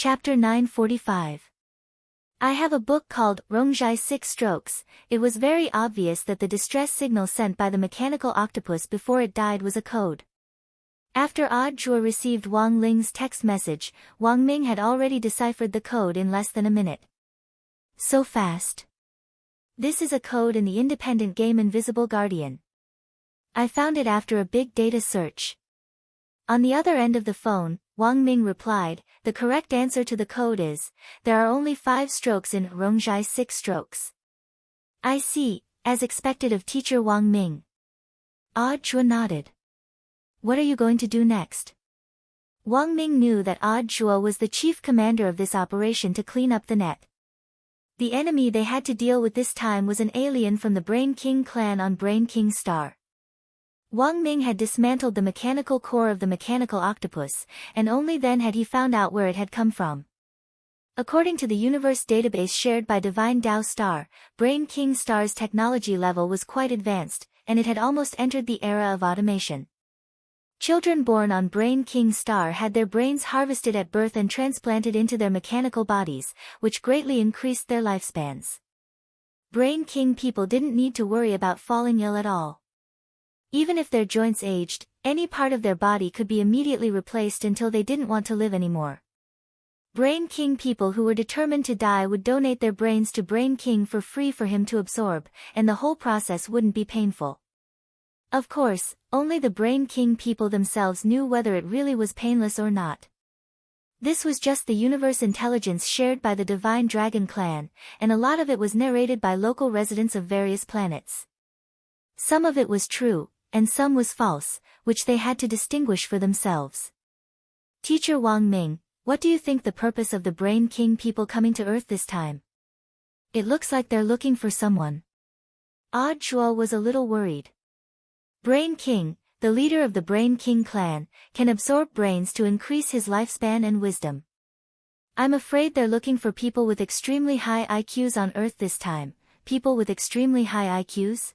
Chapter 945. I have a book called Rongjai 6 Strokes. It was very obvious that the distress signal sent by the mechanical octopus before it died was a code. After Odd Zhuo received Wang Ling's text message, Wang Ming had already deciphered the code in less than a minute. So fast. This is a code in the independent game Invisible Guardian. I found it after a big data search. On the other end of the phone, Wang Ming replied, the correct answer to the code is, there are only 5 strokes in Rongjai 6 Strokes. I see, as expected of teacher Wang Ming. Odd Zhuo nodded. What are you going to do next? Wang Ming knew that Odd Zhuo was the chief commander of this operation to clean up the net. The enemy they had to deal with this time was an alien from the Brain King clan on Brain King Star. Wang Ming had dismantled the mechanical core of the mechanical octopus, and only then had he found out where it had come from. According to the universe database shared by Divine Dao Star, Brain King Star's technology level was quite advanced, and it had almost entered the era of automation. Children born on Brain King Star had their brains harvested at birth and transplanted into their mechanical bodies, which greatly increased their lifespans. Brain King people didn't need to worry about falling ill at all. Even if their joints aged, any part of their body could be immediately replaced until they didn't want to live anymore. Brain King people who were determined to die would donate their brains to Brain King for free for him to absorb, and the whole process wouldn't be painful. Of course, only the Brain King people themselves knew whether it really was painless or not. This was just the universe intelligence shared by the Divine Dragon clan, and a lot of it was narrated by local residents of various planets. Some of it was true, and some was false, which they had to distinguish for themselves. Teacher Wang Ming, what do you think the purpose of the Brain King people coming to Earth this time? It looks like they're looking for someone. Odd Zhuo was a little worried. Brain King, the leader of the Brain King clan, can absorb brains to increase his lifespan and wisdom. I'm afraid they're looking for people with extremely high IQs on Earth this time. People with extremely high IQs?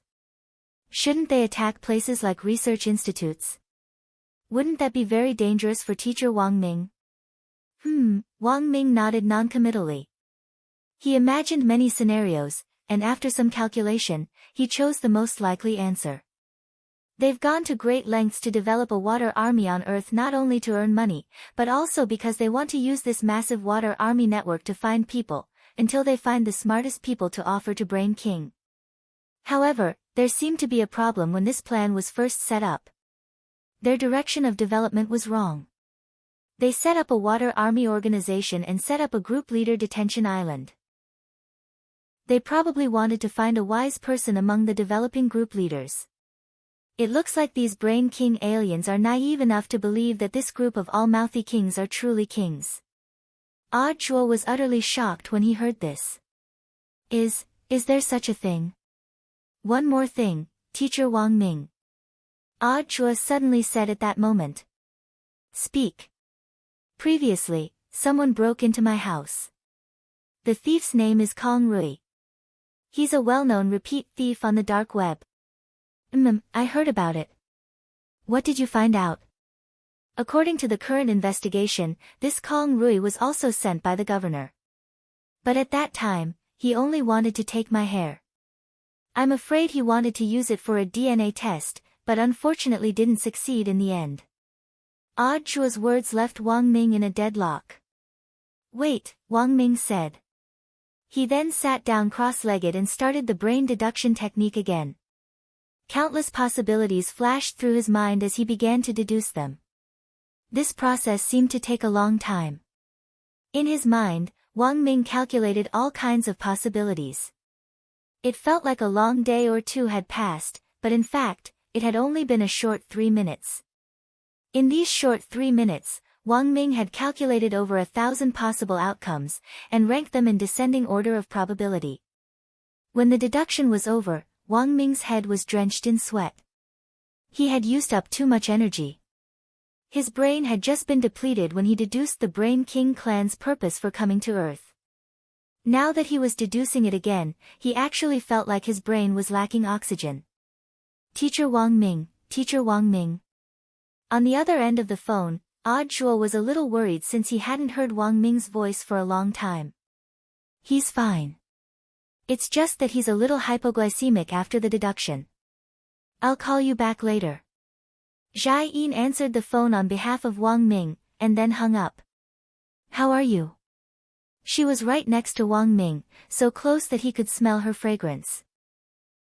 Shouldn't they attack places like research institutes? Wouldn't that be very dangerous for teacher Wang Ming? Wang Ming nodded noncommittally. He imagined many scenarios, and after some calculation, he chose the most likely answer. They've gone to great lengths to develop a water army on Earth not only to earn money, but also because they want to use this massive water army network to find people, until they find the smartest people to offer to Brain King. However, there seemed to be a problem when this plan was first set up. Their direction of development was wrong. They set up a water army organization and set up a group leader detention island. They probably wanted to find a wise person among the developing group leaders. It looks like these Brain King aliens are naive enough to believe that this group of all-mouthy kings are truly kings. Odd Zhuo was utterly shocked when he heard this. Is there such a thing? One more thing, teacher Wang Ming. Odd Zhuo suddenly said at that moment. Speak. Previously, someone broke into my house. The thief's name is Kong Rui. He's a well-known repeat thief on the dark web. I heard about it. What did you find out? According to the current investigation, this Kong Rui was also sent by the governor. But at that time, he only wanted to take my hair. I'm afraid he wanted to use it for a DNA test, but unfortunately didn't succeed in the end. Odd Zhuo's words left Wang Ming in a deadlock. Wait, Wang Ming said. He then sat down cross-legged and started the brain deduction technique again. Countless possibilities flashed through his mind as he began to deduce them. This process seemed to take a long time. In his mind, Wang Ming calculated all kinds of possibilities. It felt like a long day or two had passed, but in fact, it had only been a short 3 minutes. In these short 3 minutes, Wang Ming had calculated over 1,000 possible outcomes, and ranked them in descending order of probability. When the deduction was over, Wang Ming's head was drenched in sweat. He had used up too much energy. His brain had just been depleted when he deduced the Brain King clan's purpose for coming to Earth. Now that he was deducing it again, he actually felt like his brain was lacking oxygen. Teacher Wang Ming. On the other end of the phone, Audiobook was a little worried since he hadn't heard Wang Ming's voice for a long time. He's fine. It's just that he's a little hypoglycemic after the deduction. I'll call you back later. Zhai Yin answered the phone on behalf of Wang Ming, and then hung up. How are you? She was right next to Wang Ming, so close that he could smell her fragrance.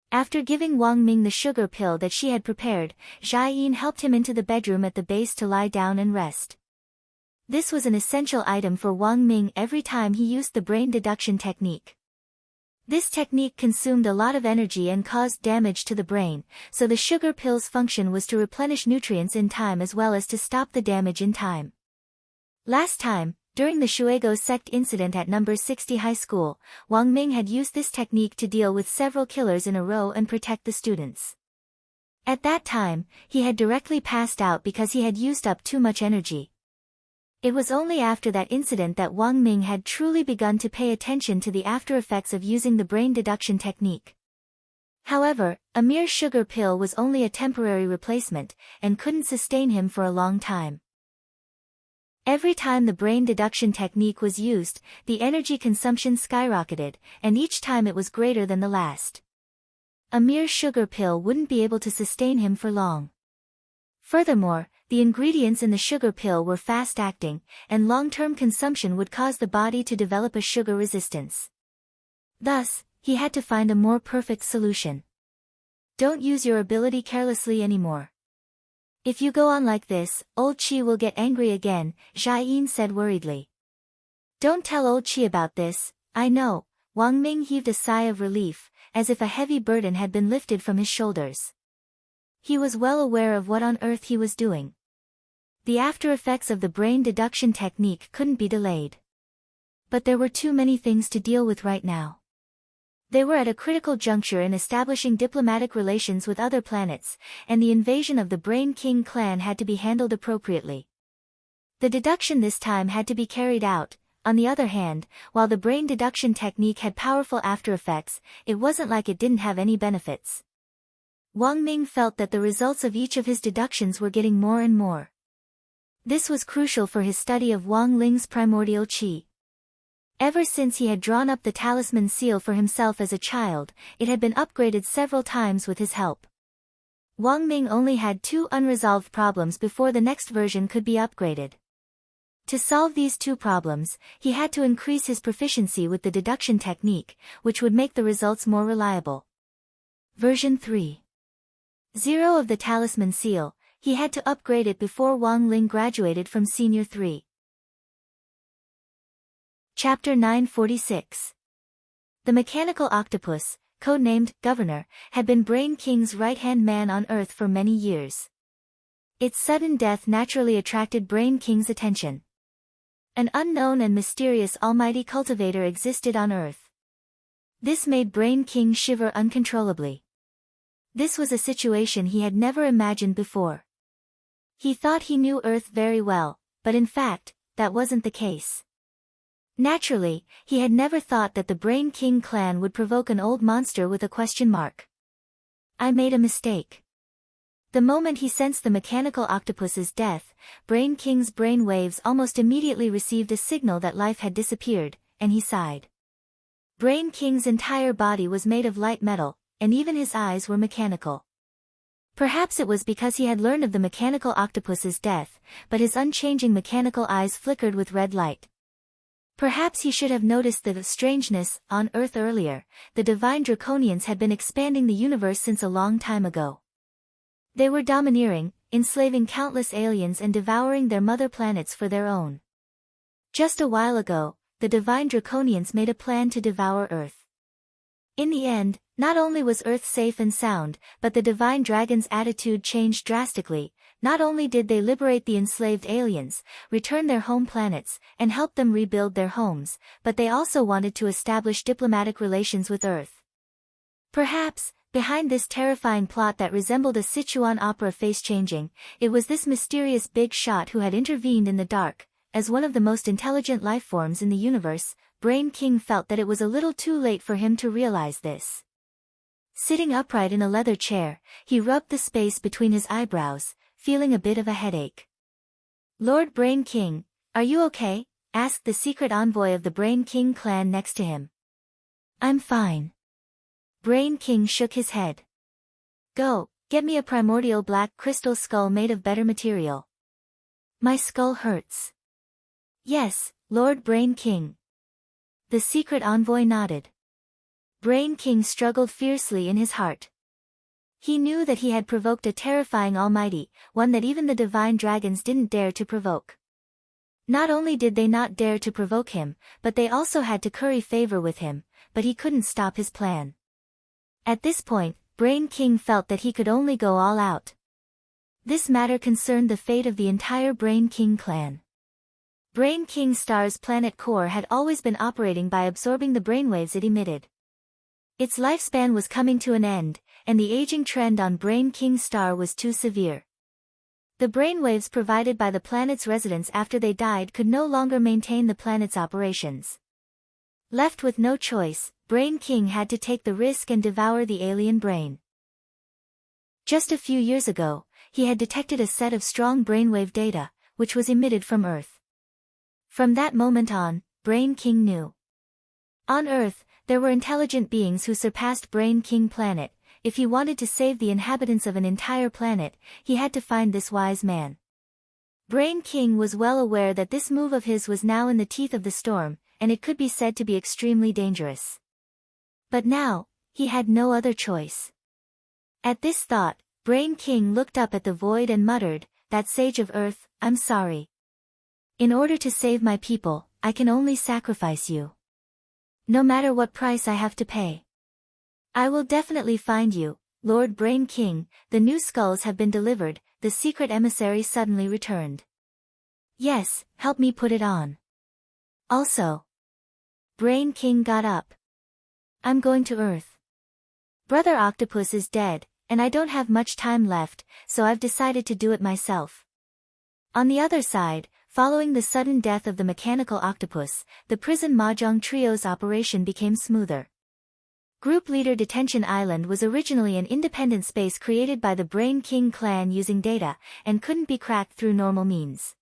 After giving Wang Ming the sugar pill that she had prepared, Zhai Yin helped him into the bedroom at the base to lie down and rest. This was an essential item for Wang Ming every time he used the brain deduction technique. This technique consumed a lot of energy and caused damage to the brain, so the sugar pill's function was to replenish nutrients in time as well as to stop the damage in time. Last time, during the Shuego sect incident at number 60 high school, Wang Ming had used this technique to deal with several killers in a row and protect the students. At that time, he had directly passed out because he had used up too much energy. It was only after that incident that Wang Ming had truly begun to pay attention to the after effects of using the brain deduction technique. However, a mere sugar pill was only a temporary replacement, and couldn't sustain him for a long time. Every time the brain deduction technique was used, the energy consumption skyrocketed, and each time it was greater than the last. A mere sugar pill wouldn't be able to sustain him for long. Furthermore, the ingredients in the sugar pill were fast-acting, and long-term consumption would cause the body to develop a sugar resistance. Thus, he had to find a more perfect solution. Don't use your ability carelessly anymore. If you go on like this, old Qi will get angry again, Zhai Yin said worriedly. Don't tell old Qi about this, I know. Wang Ming heaved a sigh of relief, as if a heavy burden had been lifted from his shoulders. He was well aware of what on earth he was doing. The after effects of the brain deduction technique couldn't be delayed. But there were too many things to deal with right now. They were at a critical juncture in establishing diplomatic relations with other planets, and the invasion of the Brain King clan had to be handled appropriately. The deduction this time had to be carried out. On the other hand, while the brain deduction technique had powerful after effects, it wasn't like it didn't have any benefits. Wang Ming felt that the results of each of his deductions were getting more and more. This was crucial for his study of Wang Ling's primordial qi. Ever since he had drawn up the talisman seal for himself as a child, it had been upgraded several times with his help. Wang Ming only had 2 unresolved problems before the next version could be upgraded. To solve these 2 problems, he had to increase his proficiency with the deduction technique, which would make the results more reliable. Version 3.0 of the talisman seal, he had to upgrade it before Wang Ling graduated from Senior 3. Chapter 946. The mechanical octopus, codenamed Governor, had been Brain King's right-hand man on Earth for many years. Its sudden death naturally attracted Brain King's attention. An unknown and mysterious almighty cultivator existed on Earth. This made Brain King shiver uncontrollably. This was a situation he had never imagined before. He thought he knew Earth very well, but in fact, that wasn't the case. Naturally, he had never thought that the Brain King clan would provoke an old monster with a question mark. I made a mistake. The moment he sensed the mechanical octopus's death, Brain King's brain waves almost immediately received a signal that life had disappeared, and he sighed. Brain King's entire body was made of light metal, and even his eyes were mechanical. Perhaps it was because he had learned of the mechanical octopus's death, but his unchanging mechanical eyes flickered with red light. Perhaps he should have noticed the strangeness on Earth earlier. The divine draconians had been expanding the universe since a long time ago. They were domineering, enslaving countless aliens and devouring their mother planets for their own. Just a while ago, the divine draconians made a plan to devour Earth. In the end, not only was Earth safe and sound, but the divine dragon's attitude changed drastically. Not only did they liberate the enslaved aliens, return their home planets, and help them rebuild their homes, but they also wanted to establish diplomatic relations with Earth. Perhaps, behind this terrifying plot that resembled a Sichuan opera face-changing, it was this mysterious big shot who had intervened in the dark. As one of the most intelligent lifeforms in the universe, Brain King felt that it was a little too late for him to realize this. Sitting upright in a leather chair, he rubbed the space between his eyebrows, feeling a bit of a headache. Lord Brain King, are you okay? Asked the secret envoy of the Brain King clan next to him. I'm fine. Brain King shook his head. Go, get me a primordial black crystal skull made of better material. My skull hurts. Yes, Lord Brain King. The secret envoy nodded. Brain King struggled fiercely in his heart. He knew that he had provoked a terrifying almighty, one that even the divine dragons didn't dare to provoke. Not only did they not dare to provoke him, but they also had to curry favor with him, but he couldn't stop his plan. At this point, Brain King felt that he could only go all out. This matter concerned the fate of the entire Brain King clan. Brain King Star's planet core had always been operating by absorbing the brainwaves it emitted. Its lifespan was coming to an end, and the aging trend on Brain King Star was too severe. The brainwaves provided by the planet's residents after they died could no longer maintain the planet's operations. Left with no choice, Brain King had to take the risk and devour the alien brain. Just a few years ago, he had detected a set of strong brainwave data, which was emitted from Earth. From that moment on, Brain King knew. On Earth, there were intelligent beings who surpassed Brain King Planet. If he wanted to save the inhabitants of an entire planet, he had to find this wise man. Brain King was well aware that this move of his was now in the teeth of the storm, and it could be said to be extremely dangerous. But now, he had no other choice. At this thought, Brain King looked up at the void and muttered, "That sage of Earth, I'm sorry. In order to save my people, I can only sacrifice you. No matter what price I have to pay. I will definitely find you, Lord Brain King. The new skulls have been delivered," the secret emissary suddenly returned. "Yes, help me put it on. Also." Brain King got up. "I'm going to Earth. Brother Octopus is dead, and I don't have much time left, so I've decided to do it myself." On the other side, following the sudden death of the mechanical octopus, the prison Mahjong Trio's operation became smoother. Group Leader Detention Island was originally an independent space created by the Brain King clan using data, and couldn't be cracked through normal means.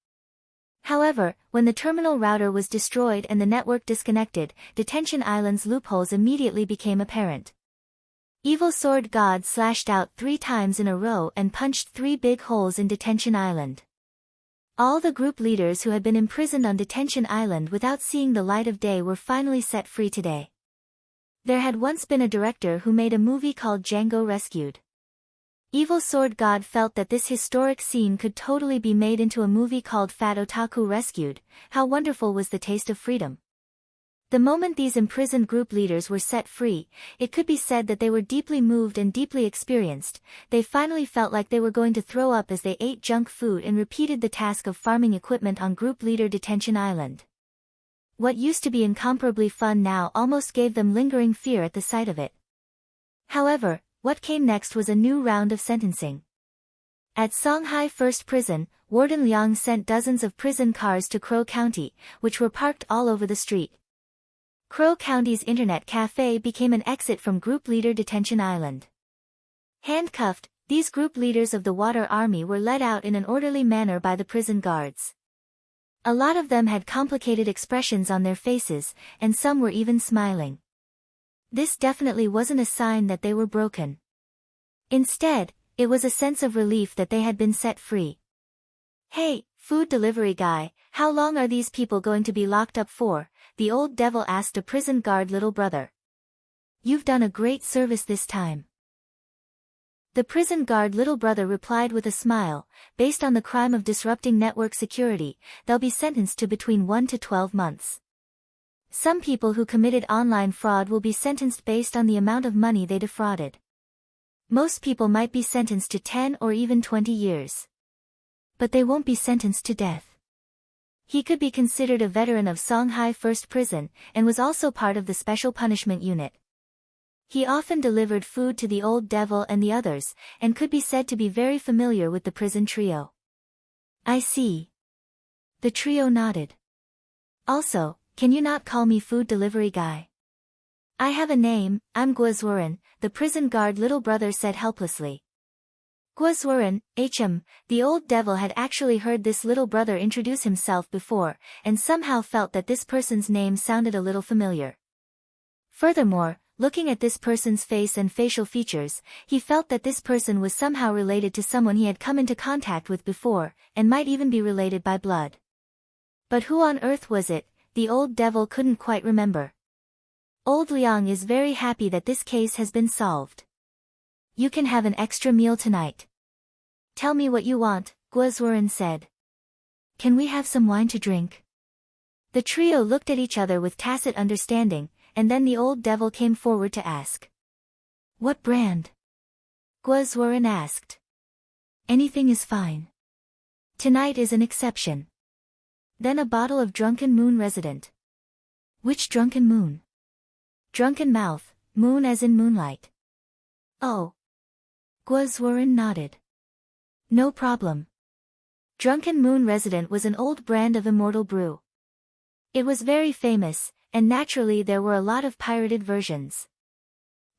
However, when the terminal router was destroyed and the network disconnected, Detention Island's loopholes immediately became apparent. Evil Sword God slashed out 3 times in a row and punched 3 big holes in Detention Island. All the group leaders who had been imprisoned on Detention Island without seeing the light of day were finally set free today. There had once been a director who made a movie called Django Rescued. Evil Sword God felt that this historic scene could totally be made into a movie called Fat Otaku Rescued. How wonderful was the taste of freedom. The moment these imprisoned group leaders were set free, it could be said that they were deeply moved and deeply experienced. They finally felt like they were going to throw up as they ate junk food and repeated the task of farming equipment on Group Leader Detention Island. What used to be incomparably fun now almost gave them lingering fear at the sight of it. However, what came next was a new round of sentencing. At Songhai First Prison, Warden Liang sent dozens of prison cars to Crow County, which were parked all over the street. Crow County's internet cafe became an exit from Group Leader Detention Island. Handcuffed, these group leaders of the Water Army were led out in an orderly manner by the prison guards. A lot of them had complicated expressions on their faces, and some were even smiling. This definitely wasn't a sign that they were broken. Instead, it was a sense of relief that they had been set free. "Hey, food delivery guy, how long are these people going to be locked up for?" the old devil asked a prison guard little brother. "You've done a great service this time." The prison guard little brother replied with a smile, "Based on the crime of disrupting network security, they'll be sentenced to between 1 to 12 months. Some people who committed online fraud will be sentenced based on the amount of money they defrauded. Most people might be sentenced to 10 or even 20 years. But they won't be sentenced to death." He could be considered a veteran of Songhai First Prison, and was also part of the Special Punishment Unit. He often delivered food to the old devil and the others, and could be said to be very familiar with the prison trio. "I see." The trio nodded. "Also, can you not call me food delivery guy? I have a name, I'm Guazwaran," the prison guard little brother said helplessly. Gwazwaran, the old devil had actually heard this little brother introduce himself before, and somehow felt that this person's name sounded a little familiar. Furthermore, looking at this person's face and facial features, he felt that this person was somehow related to someone he had come into contact with before, and might even be related by blood. But who on earth was it? The old devil couldn't quite remember. Old Liang is very happy that this case has been solved. You can have an extra meal tonight. Tell me what you want, Gwazwaran said. Can we have some wine to drink? The trio looked at each other with tacit understanding, and then the old devil came forward to ask. What brand? Gwazwaran asked. Anything is fine. Tonight is an exception. Then a bottle of Drunken Moon Resident. Which Drunken Moon? Drunken Mouth, moon as in moonlight. Oh. Gwazwaran nodded. No problem. Drunken Moon Resident was an old brand of immortal brew. It was very famous, and naturally there were a lot of pirated versions.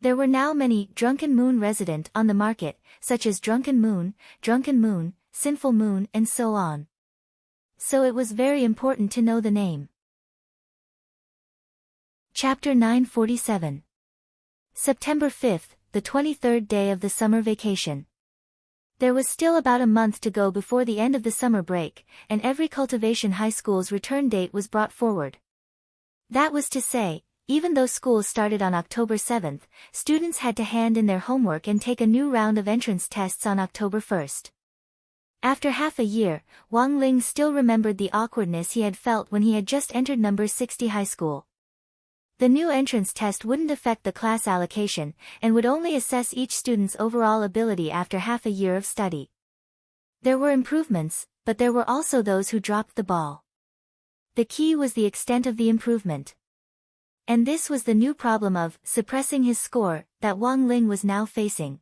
There were now many Drunken Moon Resident on the market, such as Drunken Moon, Sinful Moon and so on. So it was very important to know the name. Chapter 947. September 5th, the 23rd day of the summer vacation. There was still about a month to go before the end of the summer break, and every cultivation high school's return date was brought forward. That was to say, even though school started on October 7th, students had to hand in their homework and take a new round of entrance tests on October 1st. After half a year, Wang Ling still remembered the awkwardness he had felt when he had just entered number 60 high school. The new entrance test wouldn't affect the class allocation, and would only assess each student's overall ability after half a year of study. There were improvements, but there were also those who dropped the ball. The key was the extent of the improvement. And this was the new problem of suppressing his score that Wang Ling was now facing.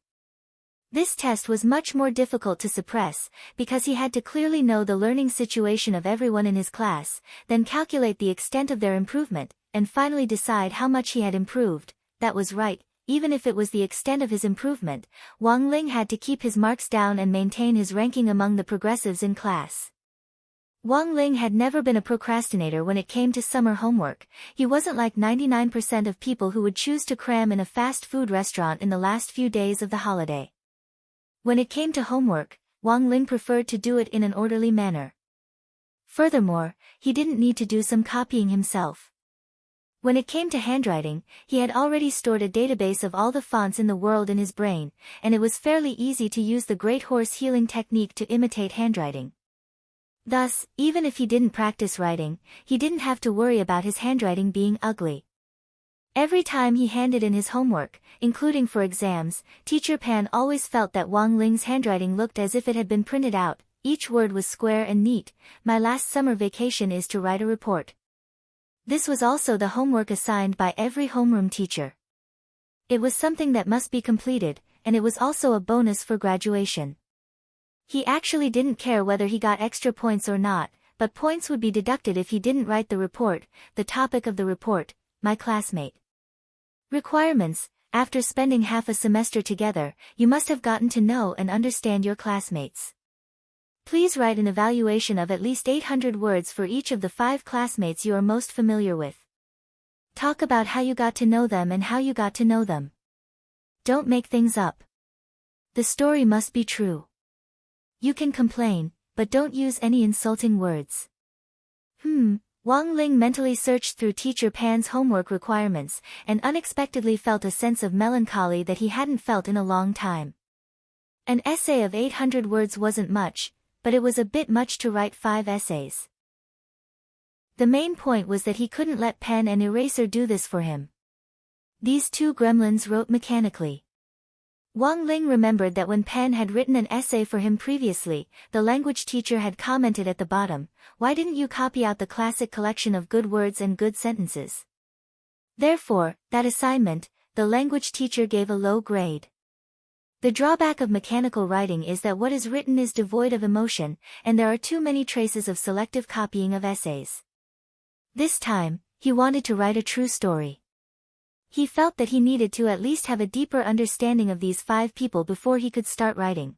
This test was much more difficult to suppress, because he had to clearly know the learning situation of everyone in his class, then calculate the extent of their improvement, and finally decide how much he had improved. That was right, even if it was the extent of his improvement, Wang Ling had to keep his marks down and maintain his ranking among the progressives in class. Wang Ling had never been a procrastinator when it came to summer homework. He wasn't like 99% of people who would choose to cram in a fast food restaurant in the last few days of the holiday. When it came to homework, Wang Ling preferred to do it in an orderly manner. Furthermore, he didn't need to do some copying himself. When it came to handwriting, he had already stored a database of all the fonts in the world in his brain, and it was fairly easy to use the great horse healing technique to imitate handwriting. Thus, even if he didn't practice writing, he didn't have to worry about his handwriting being ugly. Every time he handed in his homework, including for exams, Teacher Pan always felt that Wang Ling's handwriting looked as if it had been printed out. Each word was square and neat. My last summer vacation is to write a report. This was also the homework assigned by every homeroom teacher. It was something that must be completed, and it was also a bonus for graduation. He actually didn't care whether he got extra points or not, but points would be deducted if he didn't write the report. The topic of the report, my classmate. Requirements: after spending half a semester together, you must have gotten to know and understand your classmates. Please write an evaluation of at least 800 words for each of the 5 classmates you are most familiar with. Talk about how you got to know them and how you got to know them. Don't make things up. The story must be true. You can complain, but don't use any insulting words. Wang Ling mentally searched through Teacher Pan's homework requirements, and unexpectedly felt a sense of melancholy that he hadn't felt in a long time. An essay of 800 words wasn't much, but it was a bit much to write 5 essays. The main point was that he couldn't let pen and eraser do this for him. These two gremlins wrote mechanically. Wang Ling remembered that when Pen had written an essay for him previously, the language teacher had commented at the bottom, "Why didn't you copy out the classic collection of good words and good sentences?" Therefore, that assignment, the language teacher gave a low grade. The drawback of mechanical writing is that what is written is devoid of emotion, and there are too many traces of selective copying of essays. This time, he wanted to write a true story. He felt that he needed to at least have a deeper understanding of these 5 people before he could start writing.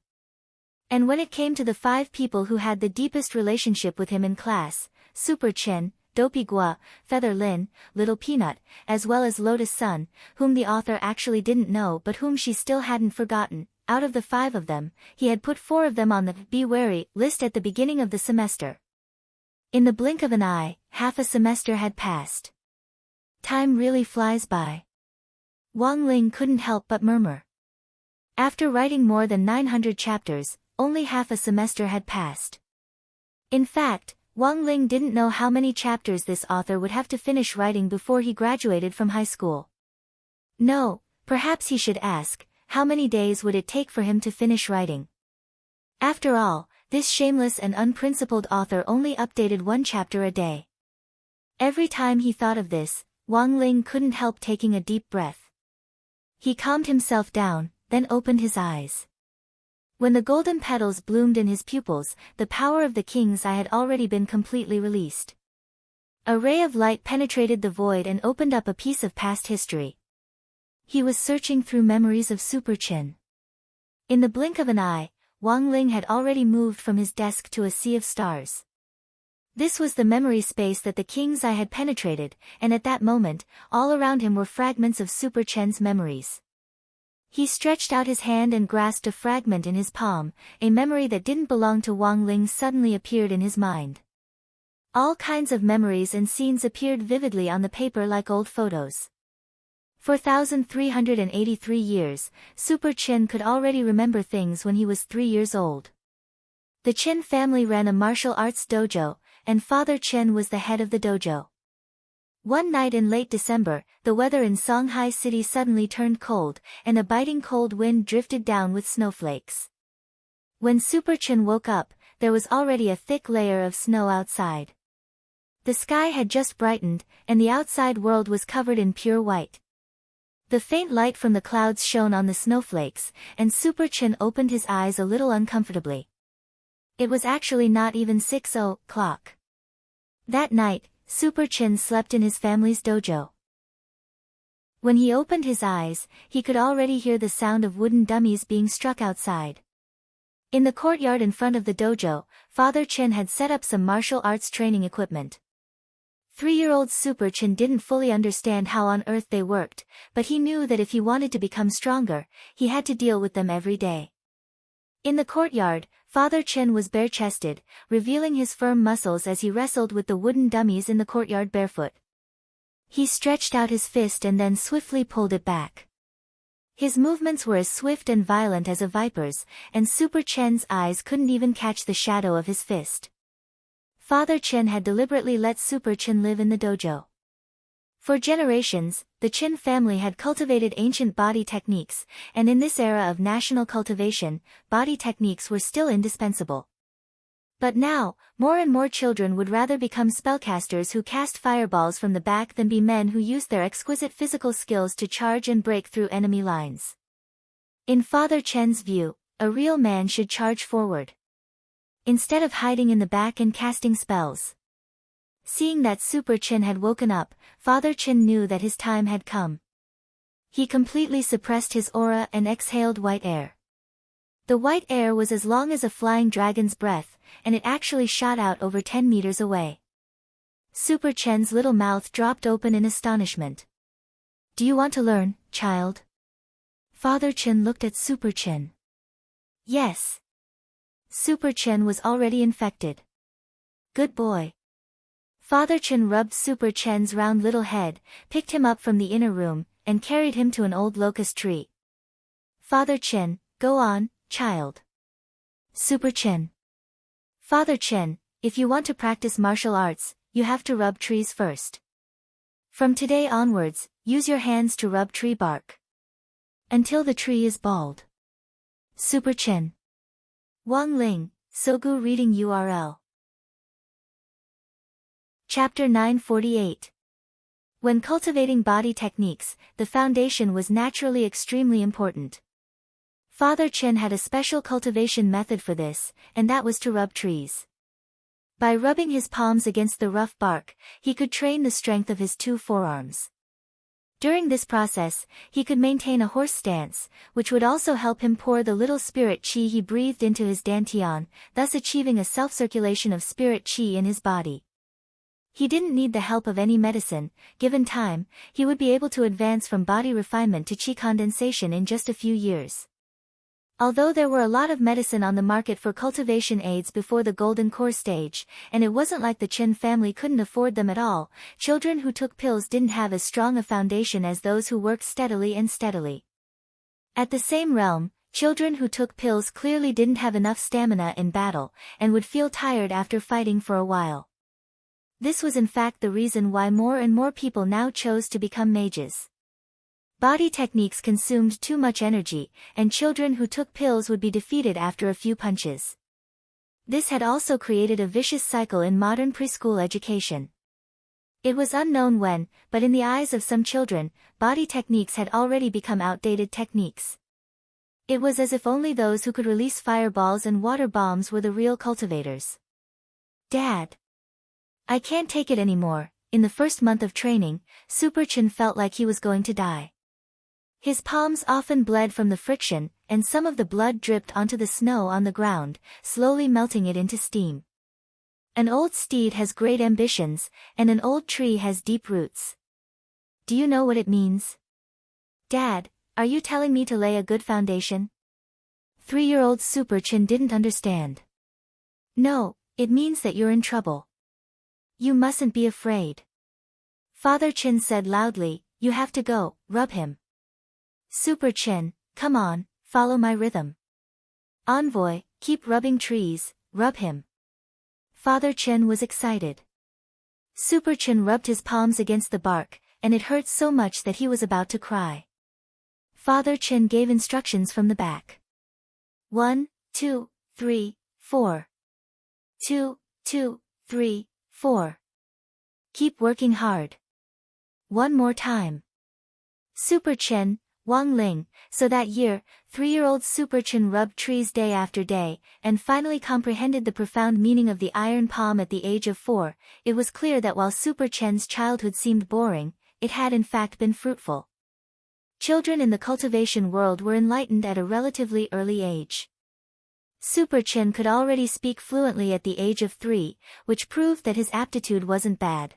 And when it came to the 5 people who had the deepest relationship with him in class, Super Chin, Dopey Gua, Feather Lin, Little Peanut, as well as Lotus Sun, whom the author actually didn't know but whom she still hadn't forgotten, out of the 5 of them, he had put 4 of them on the "Be Wary" list at the beginning of the semester. In the blink of an eye, half a semester had passed. Time really flies by. Wang Ling couldn't help but murmur. After writing more than 900 chapters, only half a semester had passed. In fact, Wang Ling didn't know how many chapters this author would have to finish writing before he graduated from high school. No, perhaps he should ask, how many days would it take for him to finish writing? After all, this shameless and unprincipled author only updated 1 chapter a day. Every time he thought of this, Wang Ling couldn't help taking a deep breath. He calmed himself down, then opened his eyes. When the golden petals bloomed in his pupils, the power of the king's eye had already been completely released. A ray of light penetrated the void and opened up a piece of past history. He was searching through memories of Super Chin. In the blink of an eye, Wang Ling had already moved from his desk to a sea of stars. This was the memory space that the king's eye had penetrated, and at that moment, all around him were fragments of Super Chen's memories. He stretched out his hand and grasped a fragment in his palm, a memory that didn't belong to Wang Ling suddenly appeared in his mind. All kinds of memories and scenes appeared vividly on the paper like old photos. For 1,383 years, Super Chin could already remember things when he was 3 years old. The Chin family ran a martial arts dojo, and Father Chin was the head of the dojo. One night in late December, the weather in Songhai City suddenly turned cold, and a biting cold wind drifted down with snowflakes. When Super Chin woke up, there was already a thick layer of snow outside. The sky had just brightened, and the outside world was covered in pure white. The faint light from the clouds shone on the snowflakes, and Super Chin opened his eyes a little uncomfortably. It was actually not even 6 o'clock. That night, Super Chin slept in his family's dojo. When he opened his eyes, he could already hear the sound of wooden dummies being struck outside. In the courtyard in front of the dojo, Father Chin had set up some martial arts training equipment. 3-year-old Super Chin didn't fully understand how on earth they worked, but he knew that if he wanted to become stronger, he had to deal with them every day. In the courtyard, Father Chin was bare-chested, revealing his firm muscles as he wrestled with the wooden dummies in the courtyard barefoot. He stretched out his fist and then swiftly pulled it back. His movements were as swift and violent as a viper's, and Super Chin's eyes couldn't even catch the shadow of his fist. Father Chin had deliberately let Super Chin live in the dojo. For generations, the Chin family had cultivated ancient body techniques, and in this era of national cultivation, body techniques were still indispensable. But now, more and more children would rather become spellcasters who cast fireballs from the back than be men who used their exquisite physical skills to charge and break through enemy lines. In Father Chen's view, a real man should charge forward, instead of hiding in the back and casting spells. Seeing that Super Chin had woken up, Father Chin knew that his time had come. He completely suppressed his aura and exhaled white air. The white air was as long as a flying dragon's breath, and it actually shot out over 10 meters away. Super Chen's little mouth dropped open in astonishment. "Do you want to learn, child?" Father Chin looked at Super Chin. "Yes." Super Chin was already infected. "Good boy." Father Chin rubbed Super Chen's round little head, picked him up from the inner room, and carried him to an old locust tree. "Father Chin, go on, child." Super Chin. "Father Chin, if you want to practice martial arts, you have to rub trees first. From today onwards, use your hands to rub tree bark until the tree is bald." Super Chin. Wang Ling, Sogu reading URL. Chapter 948. When cultivating body techniques, the foundation was naturally extremely important. Father Chin had a special cultivation method for this, and that was to rub trees. By rubbing his palms against the rough bark, he could train the strength of his 2 forearms. During this process, he could maintain a horse stance, which would also help him pour the little spirit qi he breathed into his dantian, thus achieving a self-circulation of spirit qi in his body. He didn't need the help of any medicine. Given time, he would be able to advance from body refinement to qi condensation in just a few years. Although there were a lot of medicine on the market for cultivation aids before the golden core stage, and it wasn't like the Chen family couldn't afford them at all, children who took pills didn't have as strong a foundation as those who worked steadily. At the same realm, children who took pills clearly didn't have enough stamina in battle, and would feel tired after fighting for a while. This was in fact the reason why more and more people now chose to become mages. Body techniques consumed too much energy, and children who took pills would be defeated after a few punches. This had also created a vicious cycle in modern preschool education. It was unknown when, but in the eyes of some children, body techniques had already become outdated techniques. It was as if only those who could release fireballs and water bombs were the real cultivators. Dad. I can't take it anymore. In the first month of training, Super Chen felt like he was going to die. His palms often bled from the friction, and some of the blood dripped onto the snow on the ground, slowly melting it into steam. An old steed has great ambitions, and an old tree has deep roots. Do you know what it means? Dad, are you telling me to lay a good foundation? 3-year-old Super Chen didn't understand. No, it means that you're in trouble. You mustn't be afraid. Father Chen said loudly, you have to go, rub him. Super Chen, come on, follow my rhythm. Envoy, keep rubbing trees, rub him. Father Chen was excited. Super Chen rubbed his palms against the bark, and it hurt so much that he was about to cry. Father Chen gave instructions from the back. 1, 2, 3, 4. 2, 2, 3, 4. Keep working hard. One more time. Super Chen, Wang Ling. So that year, 3-year-old Super Chen rubbed trees day after day, and finally comprehended the profound meaning of the iron palm at the age of 4. It was clear that while Super Chen's childhood seemed boring, it had in fact been fruitful. Children in the cultivation world were enlightened at a relatively early age. Super Chen could already speak fluently at the age of 3, which proved that his aptitude wasn't bad.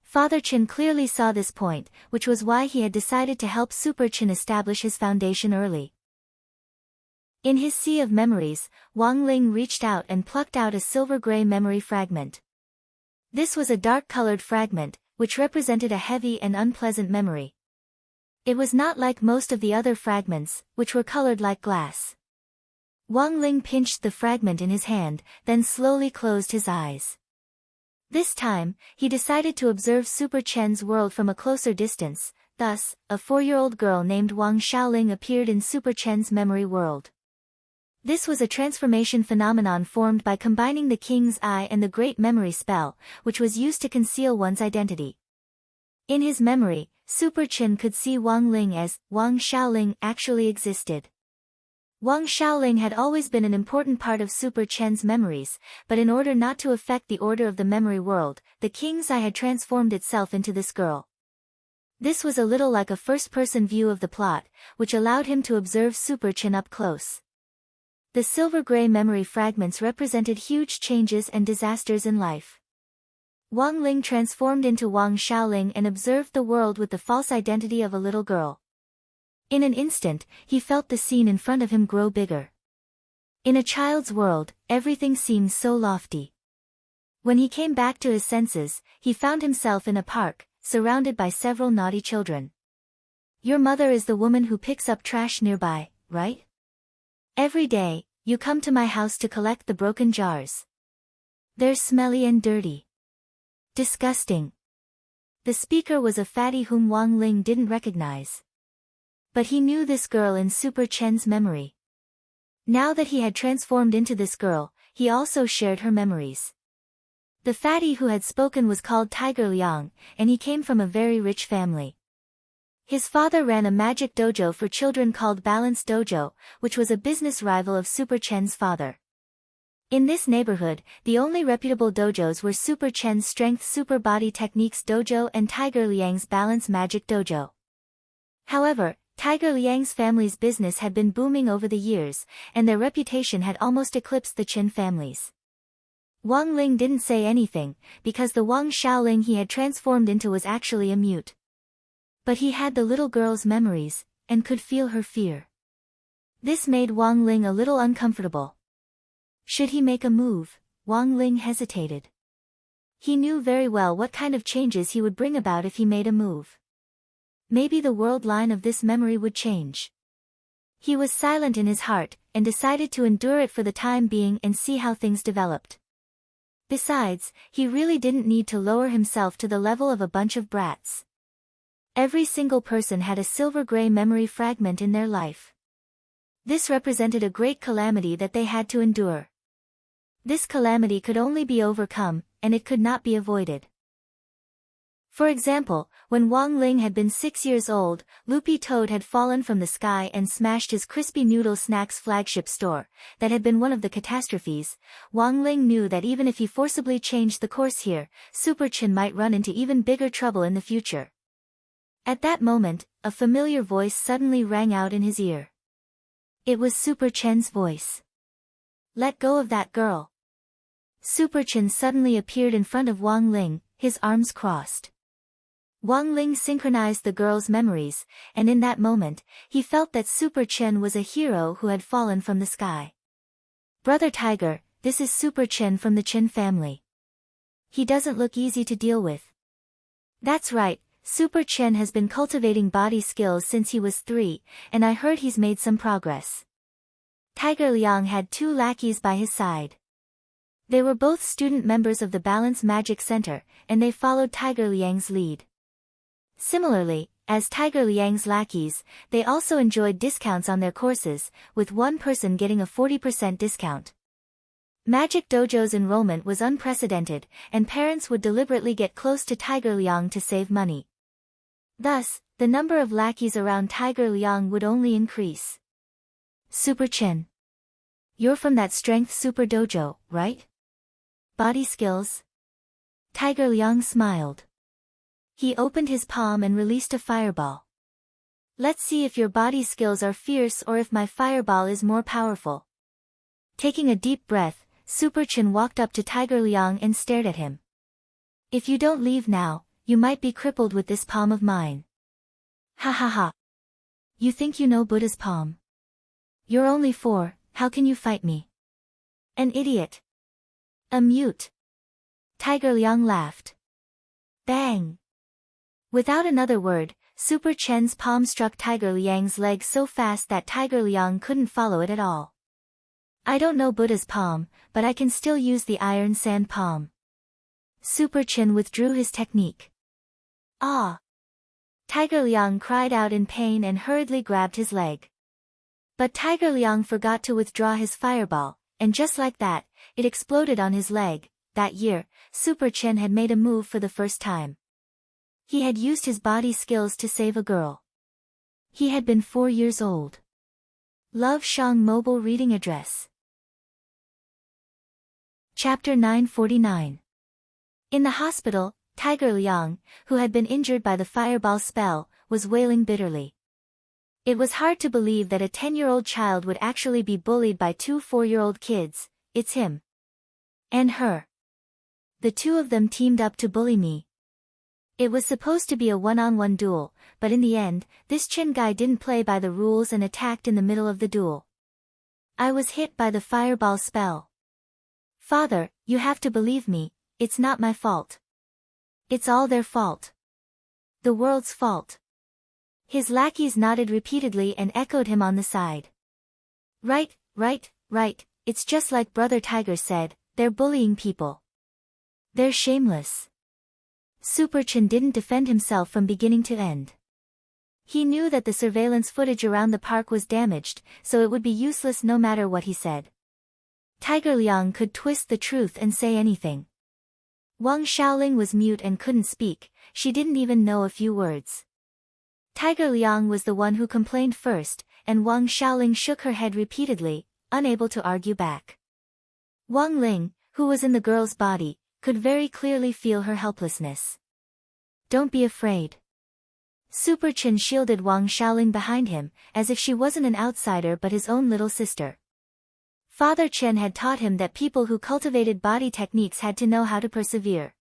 Father Chen clearly saw this point, which was why he had decided to help Super Chen establish his foundation early. In his sea of memories, Wang Ling reached out and plucked out a silver-gray memory fragment. This was a dark-colored fragment, which represented a heavy and unpleasant memory. It was not like most of the other fragments, which were colored like glass. Wang Ling pinched the fragment in his hand, then slowly closed his eyes. This time, he decided to observe Super Chen's world from a closer distance. Thus, a 4-year-old girl named Wang Xiaoling appeared in Super Chen's memory world. This was a transformation phenomenon formed by combining the King's Eye and the Great Memory Spell, which was used to conceal one's identity. In his memory, Super Chen could see Wang Ling as Wang Xiaoling actually existed. Wang Xiaoling had always been an important part of Super Chen's memories, but in order not to affect the order of the memory world, the King's Eye had transformed itself into this girl. This was a little like a first-person view of the plot, which allowed him to observe Super Chen up close. The silver-gray memory fragments represented huge changes and disasters in life. Wang Ling transformed into Wang Xiaoling and observed the world with the false identity of a little girl. In an instant, he felt the scene in front of him grow bigger. In a child's world, everything seemed so lofty. When he came back to his senses, he found himself in a park, surrounded by several naughty children. Your mother is the woman who picks up trash nearby, right? Every day, you come to my house to collect the broken jars. They're smelly and dirty. Disgusting. The speaker was a fatty whom Wang Ling didn't recognize. But he knew this girl in Super Chen's memory. Now that he had transformed into this girl, he also shared her memories. The fatty who had spoken was called Tiger Liang, and he came from a very rich family. His father ran a magic dojo for children called Balance Dojo, which was a business rival of Super Chen's father. In this neighborhood, the only reputable dojos were Super Chen's Strength Super Body Techniques Dojo and Tiger Liang's Balance Magic Dojo. However, Tiger Liang's family's business had been booming over the years, and their reputation had almost eclipsed the Chen family's. Wang Ling didn't say anything, because the Wang Xiaoling he had transformed into was actually a mute. But he had the little girl's memories, and could feel her fear. This made Wang Ling a little uncomfortable. Should he make a move? Wang Ling hesitated. He knew very well what kind of changes he would bring about if he made a move. Maybe the world line of this memory would change. He was silent in his heart, and decided to endure it for the time being and see how things developed. Besides, he really didn't need to lower himself to the level of a bunch of brats. Every single person had a silver-gray memory fragment in their life. This represented a great calamity that they had to endure. This calamity could only be overcome, and it could not be avoided. For example, when Wang Ling had been 6 years old, Loopy Toad had fallen from the sky and smashed his Crispy Noodle Snacks flagship store. That had been one of the catastrophes. Wang Ling knew that even if he forcibly changed the course here, Super Chen might run into even bigger trouble in the future. At that moment, a familiar voice suddenly rang out in his ear. It was Super Chen's voice. Let go of that girl. Super Chen suddenly appeared in front of Wang Ling, his arms crossed. Wang Ling synchronized the girl's memories, and in that moment, he felt that Super Chen was a hero who had fallen from the sky. Brother Tiger, this is Super Chen from the Chen family. He doesn't look easy to deal with. That's right, Super Chen has been cultivating body skills since he was 3, and I heard he's made some progress. Tiger Liang had 2 lackeys by his side. They were both student members of the Balance Magic Center, and they followed Tiger Liang's lead. Similarly, as Tiger Liang's lackeys, they also enjoyed discounts on their courses, with one person getting a 40% discount. Magic Dojo's enrollment was unprecedented, and parents would deliberately get close to Tiger Liang to save money. Thus, the number of lackeys around Tiger Liang would only increase. Super Chen. You're from that Strength Super Dojo, right? Body skills? Tiger Liang smiled. He opened his palm and released a fireball. Let's see if your body skills are fierce or if my fireball is more powerful. Taking a deep breath, Super Chen walked up to Tiger Liang and stared at him. If you don't leave now, you might be crippled with this palm of mine. Ha ha ha. You think you know Buddha's palm? You're only 4, how can you fight me? An idiot. A mute. Tiger Liang laughed. Bang. Without another word, Super Chen's palm struck Tiger Liang's leg so fast that Tiger Liang couldn't follow it at all. I don't know Buddha's palm, but I can still use the iron sand palm. Super Chen withdrew his technique. Ah! Tiger Liang cried out in pain and hurriedly grabbed his leg. But Tiger Liang forgot to withdraw his fireball, and just like that, it exploded on his leg. That year, Super Chen had made a move for the first time. He had used his body skills to save a girl. He had been 4 years old. Love Shang Mobile Reading Address. Chapter 949. In the hospital, Tiger Liang, who had been injured by the fireball spell, was wailing bitterly. It was hard to believe that a 10-year-old child would actually be bullied by 2 4-year-old kids. It's him. And her. The 2 of them teamed up to bully me. It was supposed to be a one-on-one duel, but in the end, this Chen guy didn't play by the rules and attacked in the middle of the duel. I was hit by the fireball spell. Father, you have to believe me, it's not my fault. It's all their fault. The world's fault. His lackeys nodded repeatedly and echoed him on the side. Right, right, right, it's just like Brother Tiger said, they're bullying people. They're shameless. Super Chen didn't defend himself from beginning to end. He knew that the surveillance footage around the park was damaged, so it would be useless no matter what he said. Tiger Liang could twist the truth and say anything. Wang Xiaoling was mute and couldn't speak, she didn't even know a few words. Tiger Liang was the one who complained first, and Wang Xiaoling shook her head repeatedly, unable to argue back. Wang Ling, who was in the girl's body, could very clearly feel her helplessness. Don't be afraid. Super Chen shielded Wang Xiaoling behind him, as if she wasn't an outsider but his own little sister. Father Chen had taught him that people who cultivated body techniques had to know how to persevere.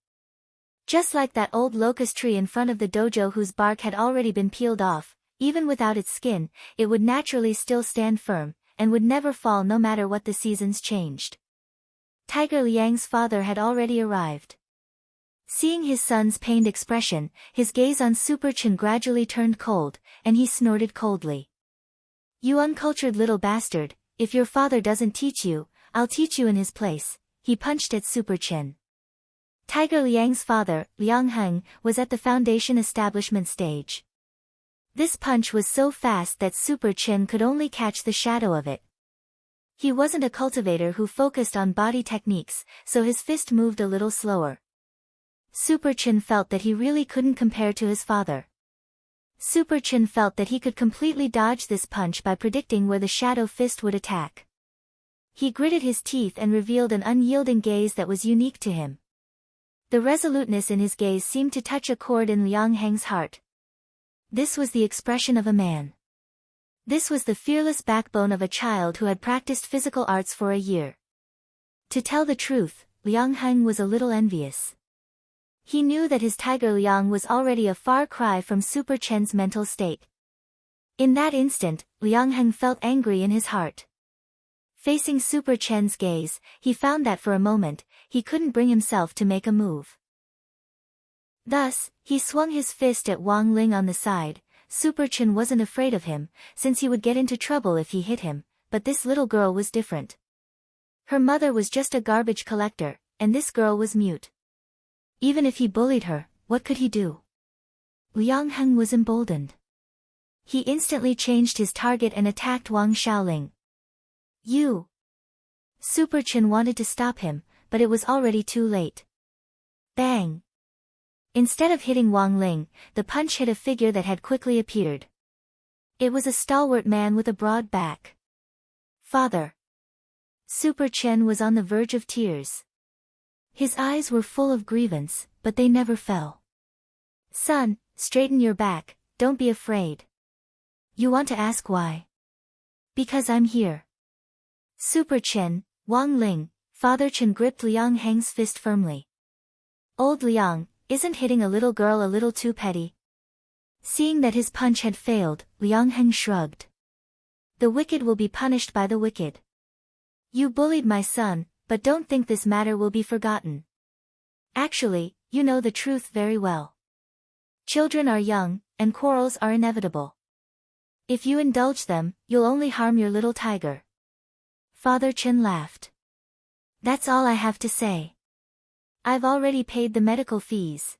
Just like that old locust tree in front of the dojo whose bark had already been peeled off, even without its skin, it would naturally still stand firm, and would never fall no matter what the seasons changed. Tiger Liang's father had already arrived. Seeing his son's pained expression, his gaze on Super Chen gradually turned cold, and he snorted coldly. You uncultured little bastard, if your father doesn't teach you, I'll teach you in his place. He punched at Super Chen. Tiger Liang's father, Liang Heng, was at the foundation establishment stage. This punch was so fast that Super Chen could only catch the shadow of it. He wasn't a cultivator who focused on body techniques, so his fist moved a little slower. Super Chen felt that he really couldn't compare to his father. Super Chen felt that he could completely dodge this punch by predicting where the shadow fist would attack. He gritted his teeth and revealed an unyielding gaze that was unique to him. The resoluteness in his gaze seemed to touch a chord in Liang Heng's heart. This was the expression of a man. This was the fearless backbone of a child who had practiced physical arts for a year. To tell the truth, Liang Heng was a little envious. He knew that his Tiger Liang was already a far cry from Super Chen's mental state. In that instant, Liang Heng felt angry in his heart. Facing Super Chen's gaze, he found that for a moment, he couldn't bring himself to make a move. Thus, he swung his fist at Wang Ling on the side. Super Chen wasn't afraid of him, since he would get into trouble if he hit him, but this little girl was different. Her mother was just a garbage collector, and this girl was mute. Even if he bullied her, what could he do? Liang Heng was emboldened. He instantly changed his target and attacked Wang Xiaoling. You! Super Chen wanted to stop him, but it was already too late. Bang! Instead of hitting Wang Ling, the punch hit a figure that had quickly appeared. It was a stalwart man with a broad back. Father! Super Chen was on the verge of tears. His eyes were full of grievance, but they never fell. Son, straighten your back, don't be afraid. You want to ask why? Because I'm here. Super Chen, Wang Ling, Father Chen gripped Liang Heng's fist firmly. Old Liang, isn't hitting a little girl a little too petty? Seeing that his punch had failed, Liang Heng shrugged. The wicked will be punished by the wicked. You bullied my son, but don't think this matter will be forgotten. Actually, you know the truth very well. Children are young, and quarrels are inevitable. If you indulge them, you'll only harm your little tiger. Father Chen laughed. That's all I have to say. I've already paid the medical fees.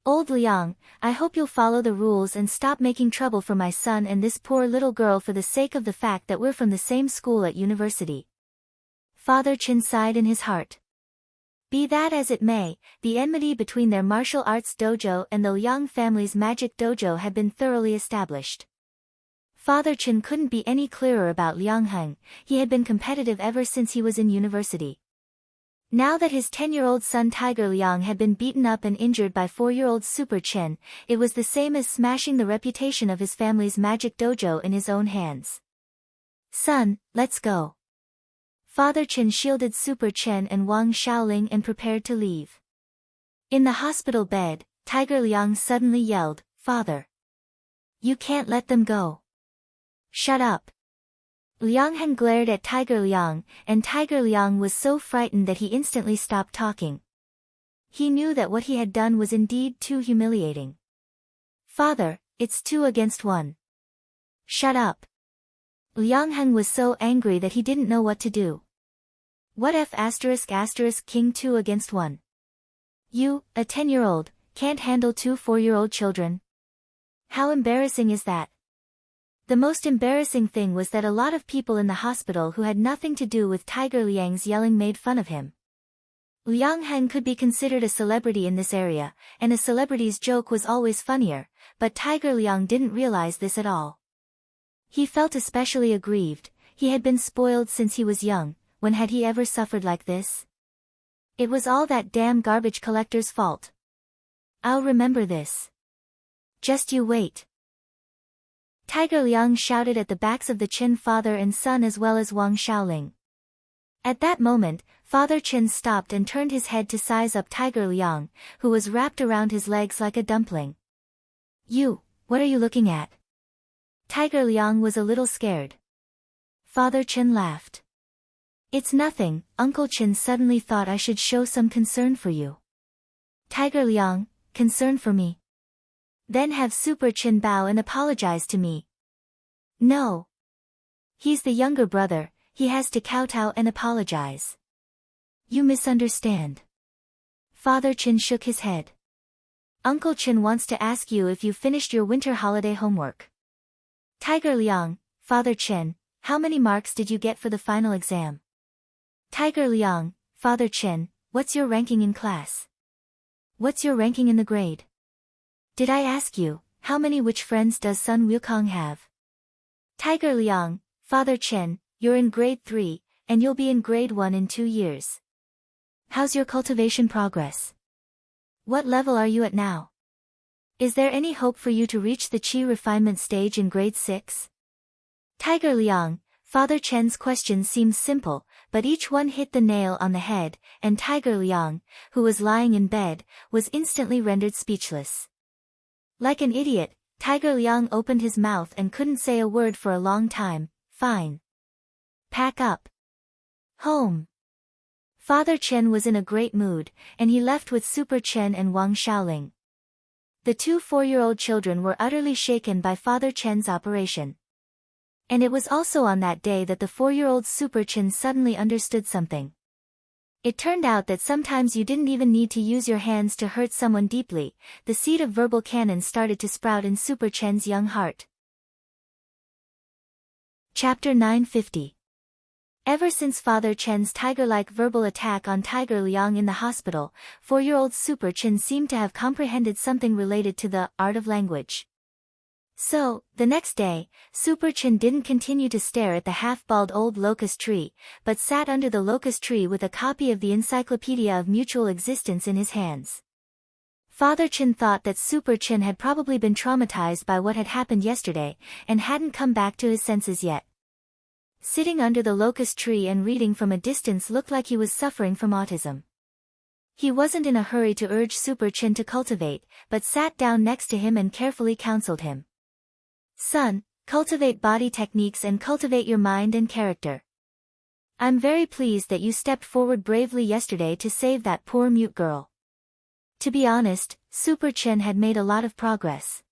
Old Liang, I hope you'll follow the rules and stop making trouble for my son and this poor little girl for the sake of the fact that we're from the same school at university. Father Chen sighed in his heart. Be that as it may, the enmity between their martial arts dojo and the Liang family's magic dojo had been thoroughly established. Father Chen couldn't be any clearer about Liang Heng. He had been competitive ever since he was in university. Now that his 10-year-old son Tiger Liang had been beaten up and injured by 4-year-old Super Chen, it was the same as smashing the reputation of his family's magic dojo in his own hands. Son, let's go. Father Chen shielded Super Chen and Wang Xiaoling and prepared to leave. In the hospital bed, Tiger Liang suddenly yelled, Father! You can't let them go. Shut up. Liang Heng glared at Tiger Liang, and Tiger Liang was so frightened that he instantly stopped talking. He knew that what he had done was indeed too humiliating. Father, it's 2 against 1. Shut up. Liang Heng was so angry that he didn't know what to do. What if ***king 2 against 1? You, a 10-year-old, can't handle 2 4-year-old children? How embarrassing is that? The most embarrassing thing was that a lot of people in the hospital who had nothing to do with Tiger Liang's yelling made fun of him. Liang Heng could be considered a celebrity in this area, and a celebrity's joke was always funnier, but Tiger Liang didn't realize this at all. He felt especially aggrieved. He had been spoiled since he was young. when had he ever suffered like this? It was all that damn garbage collector's fault. I'll remember this. Just you wait. Tiger Liang shouted at the backs of the Qin father and son as well as Wang Shaoling. At that moment, Father Qin stopped and turned his head to size up Tiger Liang, who was wrapped around his legs like a dumpling. What are you looking at? Tiger Liang was a little scared. Father Qin laughed. It's nothing, Uncle Qin suddenly thought I should show some concern for you. Tiger Liang, concern for me? Then have Super Qin bow and apologize to me. No. He's the younger brother, he has to kowtow and apologize. You misunderstand. Father Qin shook his head. Uncle Qin wants to ask you if you finished your winter holiday homework. Tiger Liang, Father Qin, how many marks did you get for the final exam? Tiger Liang, Father Qin, what's your ranking in class? What's your ranking in the grade? Did I ask you, how many which friends does Sun Wukong have? Tiger Liang, Father Qin, you're in grade 3, and you'll be in grade 1 in 2 years. How's your cultivation progress? What level are you at now? Is there any hope for you to reach the Qi refinement stage in grade 6? Tiger Liang, Father Chen's questions seemed simple, but each one hit the nail on the head, and Tiger Liang, who was lying in bed, was instantly rendered speechless. Like an idiot, Tiger Liang opened his mouth and couldn't say a word for a long time. Fine. Pack up. Home. Father Chen was in a great mood, and he left with Super Chen and Wang Shaoling. The two 4-year-old children were utterly shaken by Father Chen's operation. And it was also on that day that the 4-year-old Super Chen suddenly understood something. It turned out that sometimes you didn't even need to use your hands to hurt someone deeply. The seed of verbal cannon started to sprout in Super Chen's young heart. Chapter 950. Ever since Father Chen's tiger-like verbal attack on Tiger Liang in the hospital, 4-year-old Super Chen seemed to have comprehended something related to the art of language. So, the next day, Super Chen didn't continue to stare at the half-bald old locust tree, but sat under the locust tree with a copy of the Encyclopedia of Mutual Existence in his hands. Father Chen thought that Super Chen had probably been traumatized by what had happened yesterday, and hadn't come back to his senses yet. Sitting under the locust tree and reading from a distance looked like he was suffering from autism. He wasn't in a hurry to urge Super Chen to cultivate, but sat down next to him and carefully counseled him. Son, cultivate body techniques and cultivate your mind and character. I'm very pleased that you stepped forward bravely yesterday to save that poor mute girl. To be honest, Super Chen had made a lot of progress.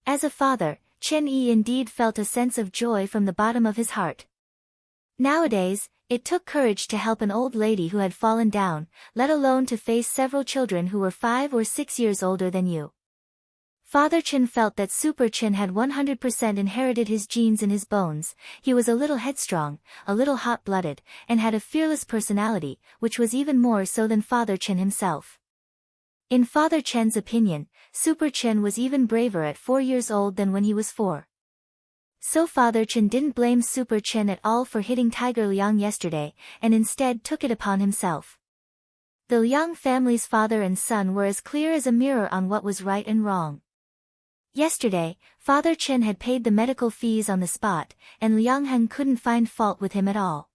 As a father, Chen Yi indeed felt a sense of joy from the bottom of his heart. Nowadays, it took courage to help an old lady who had fallen down, let alone to face several children who were 5 or 6 years older than you. Father Chen felt that Super Chen had 100% inherited his genes in his bones. He was a little headstrong, a little hot-blooded, and had a fearless personality, which was even more so than Father Chen himself. In Father Chen's opinion, Super Chen was even braver at 4 years old than when he was 4. So Father Chen didn't blame Super Chen at all for hitting Tiger Liang yesterday, and instead took it upon himself. The Liang family's father and son were as clear as a mirror on what was right and wrong. Yesterday, Father Chen had paid the medical fees on the spot, and Liang Hen couldn't find fault with him at all.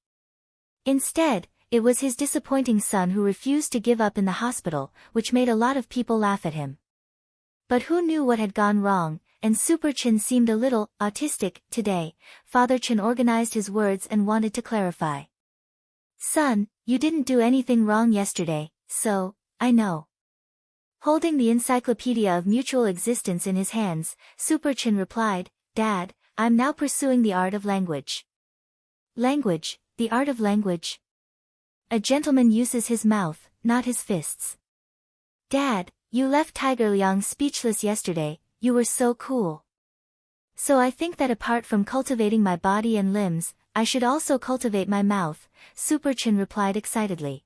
Instead, it was his disappointing son who refused to give up in the hospital, which made a lot of people laugh at him. But who knew what had gone wrong, and Super Chen seemed a little autistic today. Father Chen organized his words and wanted to clarify. Son, you didn't do anything wrong yesterday, so, I know. Holding the Encyclopedia of Mutual Existence in his hands, Super Chen replied, Dad, I'm now pursuing the art of language. Language, the art of language? A gentleman uses his mouth, not his fists. Dad, you left Tiger Liang speechless yesterday, you were so cool. So I think that apart from cultivating my body and limbs, I should also cultivate my mouth, Super Chen replied excitedly.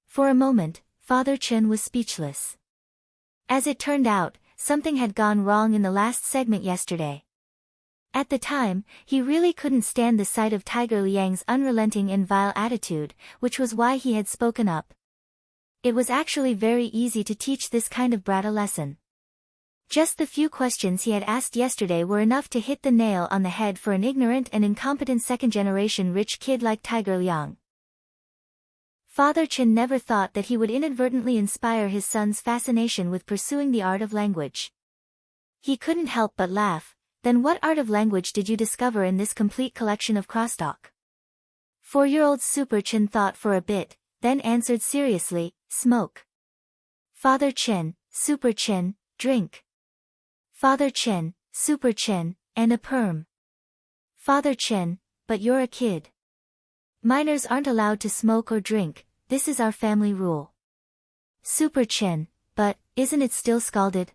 For a moment, Father Chen was speechless. As it turned out, something had gone wrong in the last segment yesterday. At the time, he really couldn't stand the sight of Tiger Liang's unrelenting and vile attitude, which was why he had spoken up. It was actually very easy to teach this kind of brat a lesson. Just the few questions he had asked yesterday were enough to hit the nail on the head for an ignorant and incompetent second-generation rich kid like Tiger Liang. Father Chen never thought that he would inadvertently inspire his son's fascination with pursuing the art of language. He couldn't help but laugh. Then what art of language did you discover in this complete collection of crosstalk? 4-year-old Super Chen thought for a bit, then answered seriously, smoke. Father Chen, Super Chen, drink. Father Chen, Super Chen, and a perm. Father Chen, but you're a kid. Minors aren't allowed to smoke or drink, this is our family rule. Super Chen, but, isn't it still scalded?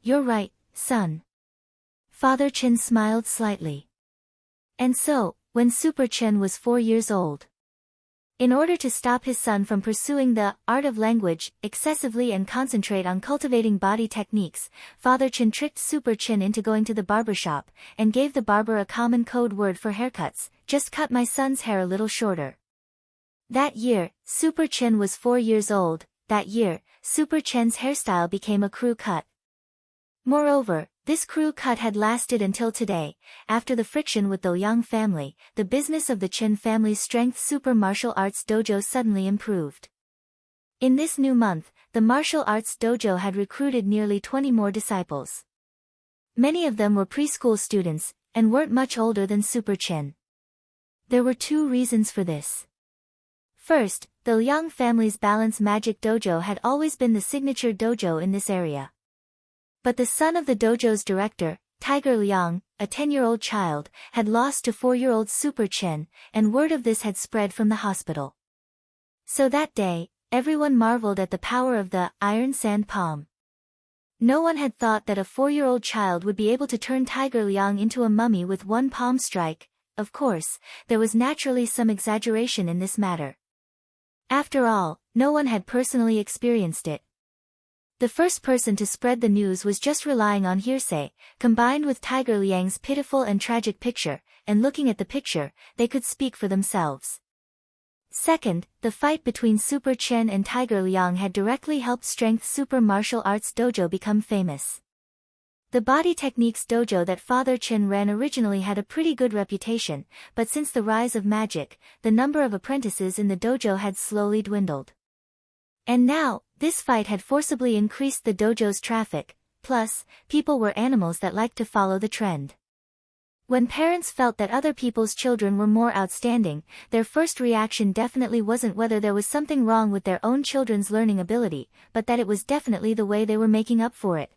You're right, son. Father Chen smiled slightly. And so, when Super Chen was 4 years old, in order to stop his son from pursuing the art of language excessively and concentrate on cultivating body techniques, Father Chen tricked Super Chen into going to the barber shop, and gave the barber a common code word for haircuts: just cut my son's hair a little shorter. That year, Super Chen was 4 years old. That year, Super Chen's hairstyle became a crew cut. Moreover, this crew cut had lasted until today. After the friction with the Liang family, the business of the Chen family's strength super martial arts dojo suddenly improved. In this new month, the martial arts dojo had recruited nearly 20 more disciples. Many of them were preschool students, and weren't much older than Super Chen. There were 2 reasons for this. First, the Liang family's Balance Magic Dojo had always been the signature dojo in this area. But the son of the dojo's director, Tiger Liang, a 10-year-old child, had lost to 4-year-old Super Chen, and word of this had spread from the hospital. So that day, everyone marveled at the power of the iron sand palm. No one had thought that a 4-year-old child would be able to turn Tiger Liang into a mummy with one palm strike. Of course, there was naturally some exaggeration in this matter. After all, no one had personally experienced it. The first person to spread the news was just relying on hearsay, combined with Tiger Liang's pitiful and tragic picture, and looking at the picture, they could speak for themselves. Second, the fight between Super Chen and Tiger Liang had directly helped Strength Super Martial Arts Dojo become famous. The body techniques dojo that Father Chen ran originally had a pretty good reputation, but since the rise of magic, the number of apprentices in the dojo had slowly dwindled. And now, this fight had forcibly increased the dojo's traffic, plus, people were animals that liked to follow the trend. When parents felt that other people's children were more outstanding, their first reaction definitely wasn't whether there was something wrong with their own children's learning ability, but that it was definitely the way they were making up for it.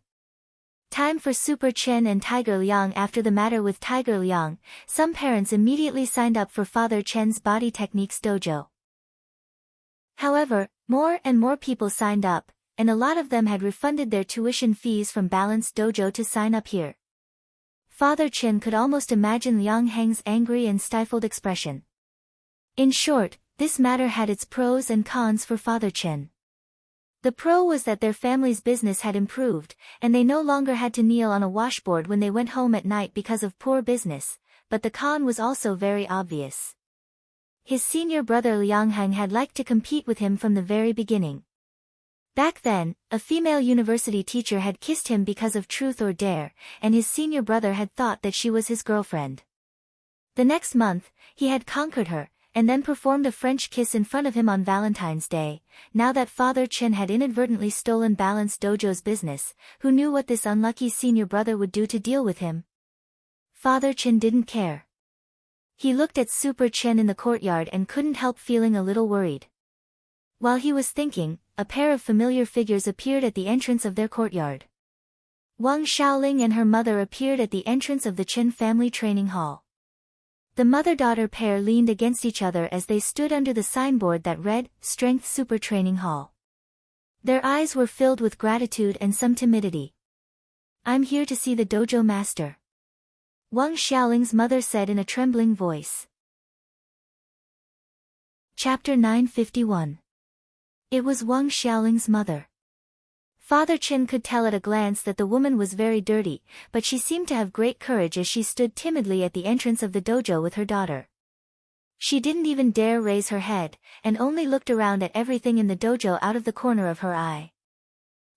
Time for Super Chen and Tiger Liang. After the matter with Tiger Liang, some parents immediately signed up for Father Chen's Body Techniques Dojo. However, more and more people signed up, and a lot of them had refunded their tuition fees from Balanced Dojo to sign up here. Father Chen could almost imagine Liang Heng's angry and stifled expression. In short, this matter had its pros and cons for Father Chen. The pro was that their family's business had improved, and they no longer had to kneel on a washboard when they went home at night because of poor business, but the con was also very obvious. His senior brother Liang Heng had liked to compete with him from the very beginning. Back then, a female university teacher had kissed him because of Truth or Dare, and his senior brother had thought that she was his girlfriend. The next month, he had conquered her, and then performed a French kiss in front of him on Valentine's Day. Now that Father Chen had inadvertently stolen Balance Dojo's business, who knew what this unlucky senior brother would do to deal with him? Father Chen didn't care. He looked at Super Chen in the courtyard and couldn't help feeling a little worried. While he was thinking, a pair of familiar figures appeared at the entrance of their courtyard. Wang Xiaoling and her mother appeared at the entrance of the Chen family training hall. The mother-daughter pair leaned against each other as they stood under the signboard that read, Strength Super Training Hall. Their eyes were filled with gratitude and some timidity. "I'm here to see the dojo master," Wang Xiaoling's mother said in a trembling voice. Chapter 951. It was Wang Xiaoling's mother. Father Chen could tell at a glance that the woman was very dirty, but she seemed to have great courage as she stood timidly at the entrance of the dojo with her daughter. She didn't even dare raise her head, and only looked around at everything in the dojo out of the corner of her eye.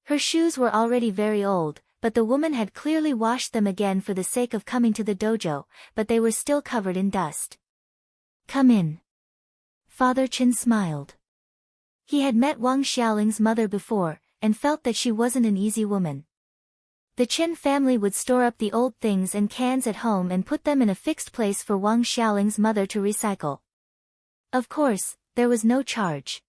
Her shoes were already very old, but the woman had clearly washed them again for the sake of coming to the dojo, but they were still covered in dust. "Come in." Father Chen smiled. He had met Wang Xiaoling's mother before, and felt that she wasn't an easy woman. The Chen family would store up the old things and cans at home and put them in a fixed place for Wang Xiaoling's mother to recycle. Of course, there was no charge.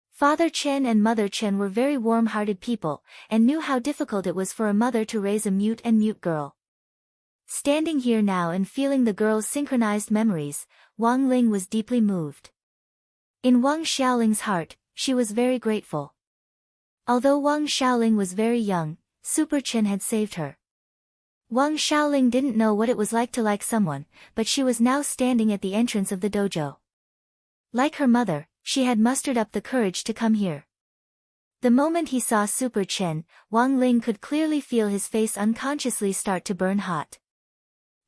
Father Chen and Mother Chen were very warm-hearted people, and knew how difficult it was for a mother to raise a mute girl. Standing here now and feeling the girl's synchronized memories, Wang Ling was deeply moved. In Wang Xiaoling's heart, she was very grateful. Although Wang Xiaoling was very young, Super Chen had saved her. Wang Xiaoling didn't know what it was like to like someone, but she was now standing at the entrance of the dojo. Like her mother, she had mustered up the courage to come here. The moment he saw Super Chen, Wang Ling could clearly feel his face unconsciously start to burn hot.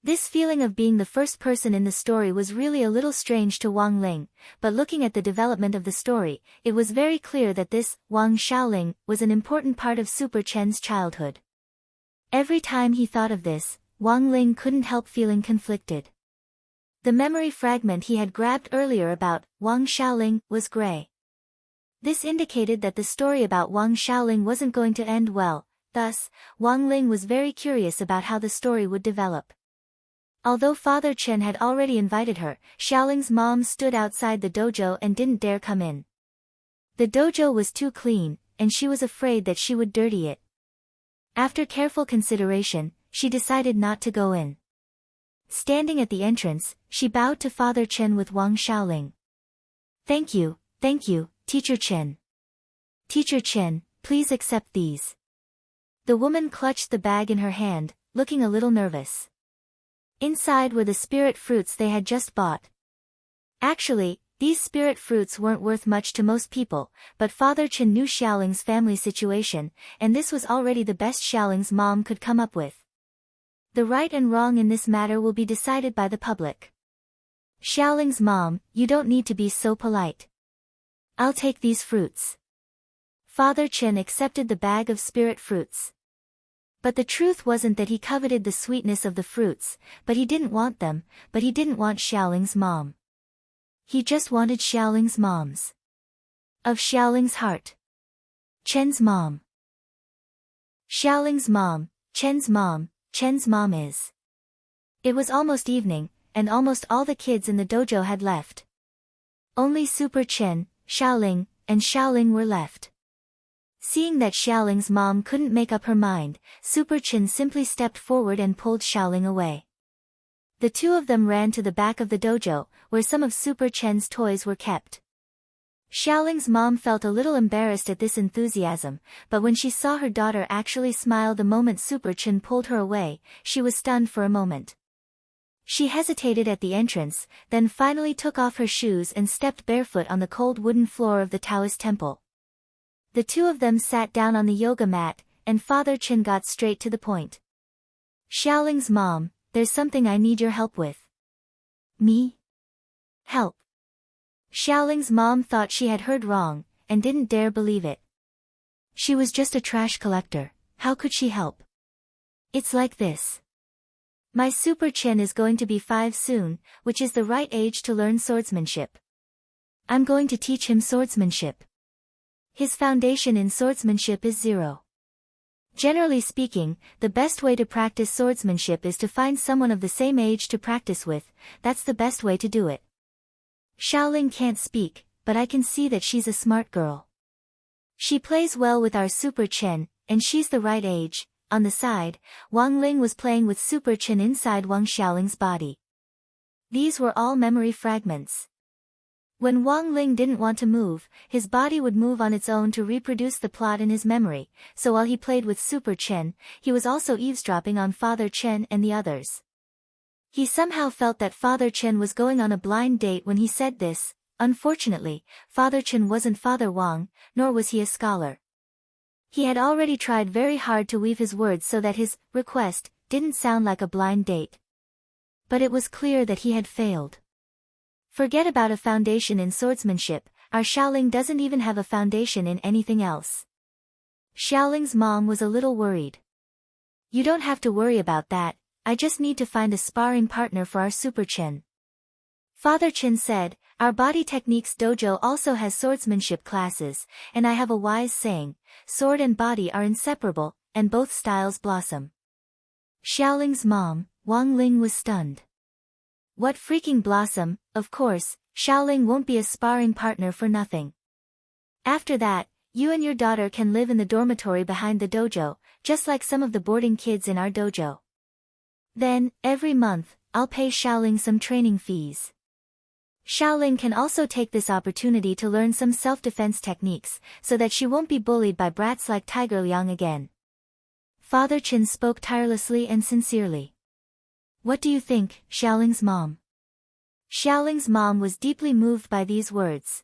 This feeling of being the first person in the story was really a little strange to Wang Ling, but looking at the development of the story, it was very clear that this, Wang Xiaoling, was an important part of Super Chen's childhood. Every time he thought of this, Wang Ling couldn't help feeling conflicted. The memory fragment he had grabbed earlier about Wang Xiaoling was gray. This indicated that the story about Wang Xiaoling wasn't going to end well, thus, Wang Ling was very curious about how the story would develop. Although Father Chen had already invited her, Xiaoling's mom stood outside the dojo and didn't dare come in. The dojo was too clean, and she was afraid that she would dirty it. After careful consideration, she decided not to go in. Standing at the entrance, she bowed to Father Chen with Wang Xiaoling. Thank you, Teacher Chen. Teacher Chen, please accept these." The woman clutched the bag in her hand, looking a little nervous. Inside were the spirit fruits they had just bought. Actually, these spirit fruits weren't worth much to most people, but Father Chen knew Xiaoling's family situation, and this was already the best Xiaoling's mom could come up with. The right and wrong in this matter will be decided by the public. Xiaoling's mom, you don't need to be so polite. I'll take these fruits. Father Chen accepted the bag of spirit fruits. But the truth wasn't that he coveted the sweetness of the fruits, but he didn't want them, but he didn't want Xiaoling's mom. He just wanted Xiaoling's mom's. Of Xiaoling's heart. Chen's mom. Xiaoling's mom, Chen's mom is. It was almost evening, and almost all the kids in the dojo had left. Only Super Chen, Xiaoling, and Xiaoling were left. Seeing that Xiaoling's mom couldn't make up her mind, Super Chen simply stepped forward and pulled Xiaoling away. The two of them ran to the back of the dojo, where some of Super Chen's toys were kept. Xiaoling's mom felt a little embarrassed at this enthusiasm, but when she saw her daughter actually smile the moment Super Chen pulled her away, she was stunned for a moment. She hesitated at the entrance, then finally took off her shoes and stepped barefoot on the cold wooden floor of the Taoist temple. The two of them sat down on the yoga mat, and Father Chen got straight to the point. Xiaoling's mom, there's something I need your help with. Me? Help? Xiaoling's mom thought she had heard wrong, and didn't dare believe it. She was just a trash collector, how could she help? It's like this. My Super Chen is going to be 5 soon, which is the right age to learn swordsmanship. I'm going to teach him swordsmanship. His foundation in swordsmanship is 0. Generally speaking, the best way to practice swordsmanship is to find someone of the same age to practice with, that's the best way to do it. Xiaoling can't speak, but I can see that she's a smart girl. She plays well with our Super Chen, and she's the right age. On the side, Wang Ling was playing with Super Chen inside Wang Xiaoling's body. These were all memory fragments. When Wang Ling didn't want to move, his body would move on its own to reproduce the plot in his memory, so while he played with Super Chen, he was also eavesdropping on Father Chen and the others. He somehow felt that Father Chen was going on a blind date when he said this. Unfortunately, Father Chen wasn't Father Wang, nor was he a scholar. He had already tried very hard to weave his words so that his request didn't sound like a blind date. But it was clear that he had failed. Forget about a foundation in swordsmanship, our Xiaoling doesn't even have a foundation in anything else. Xiaoling's mom was a little worried. You don't have to worry about that, I just need to find a sparring partner for our Super Chen. Father Chen said, our body techniques dojo also has swordsmanship classes, and I have a wise saying, sword and body are inseparable, and both styles blossom. Xiaoling's mom, Wang Ling, was stunned. What freaking blossom? Of course, Xiaoling won't be a sparring partner for nothing. After that, you and your daughter can live in the dormitory behind the dojo, just like some of the boarding kids in our dojo. Then, every month, I'll pay Xiaoling some training fees. Xiaoling can also take this opportunity to learn some self-defense techniques, so that she won't be bullied by brats like Tiger Liang again. Father Chen spoke tirelessly and sincerely. What do you think, Xiaoling's mom? Xiaoling's mom was deeply moved by these words.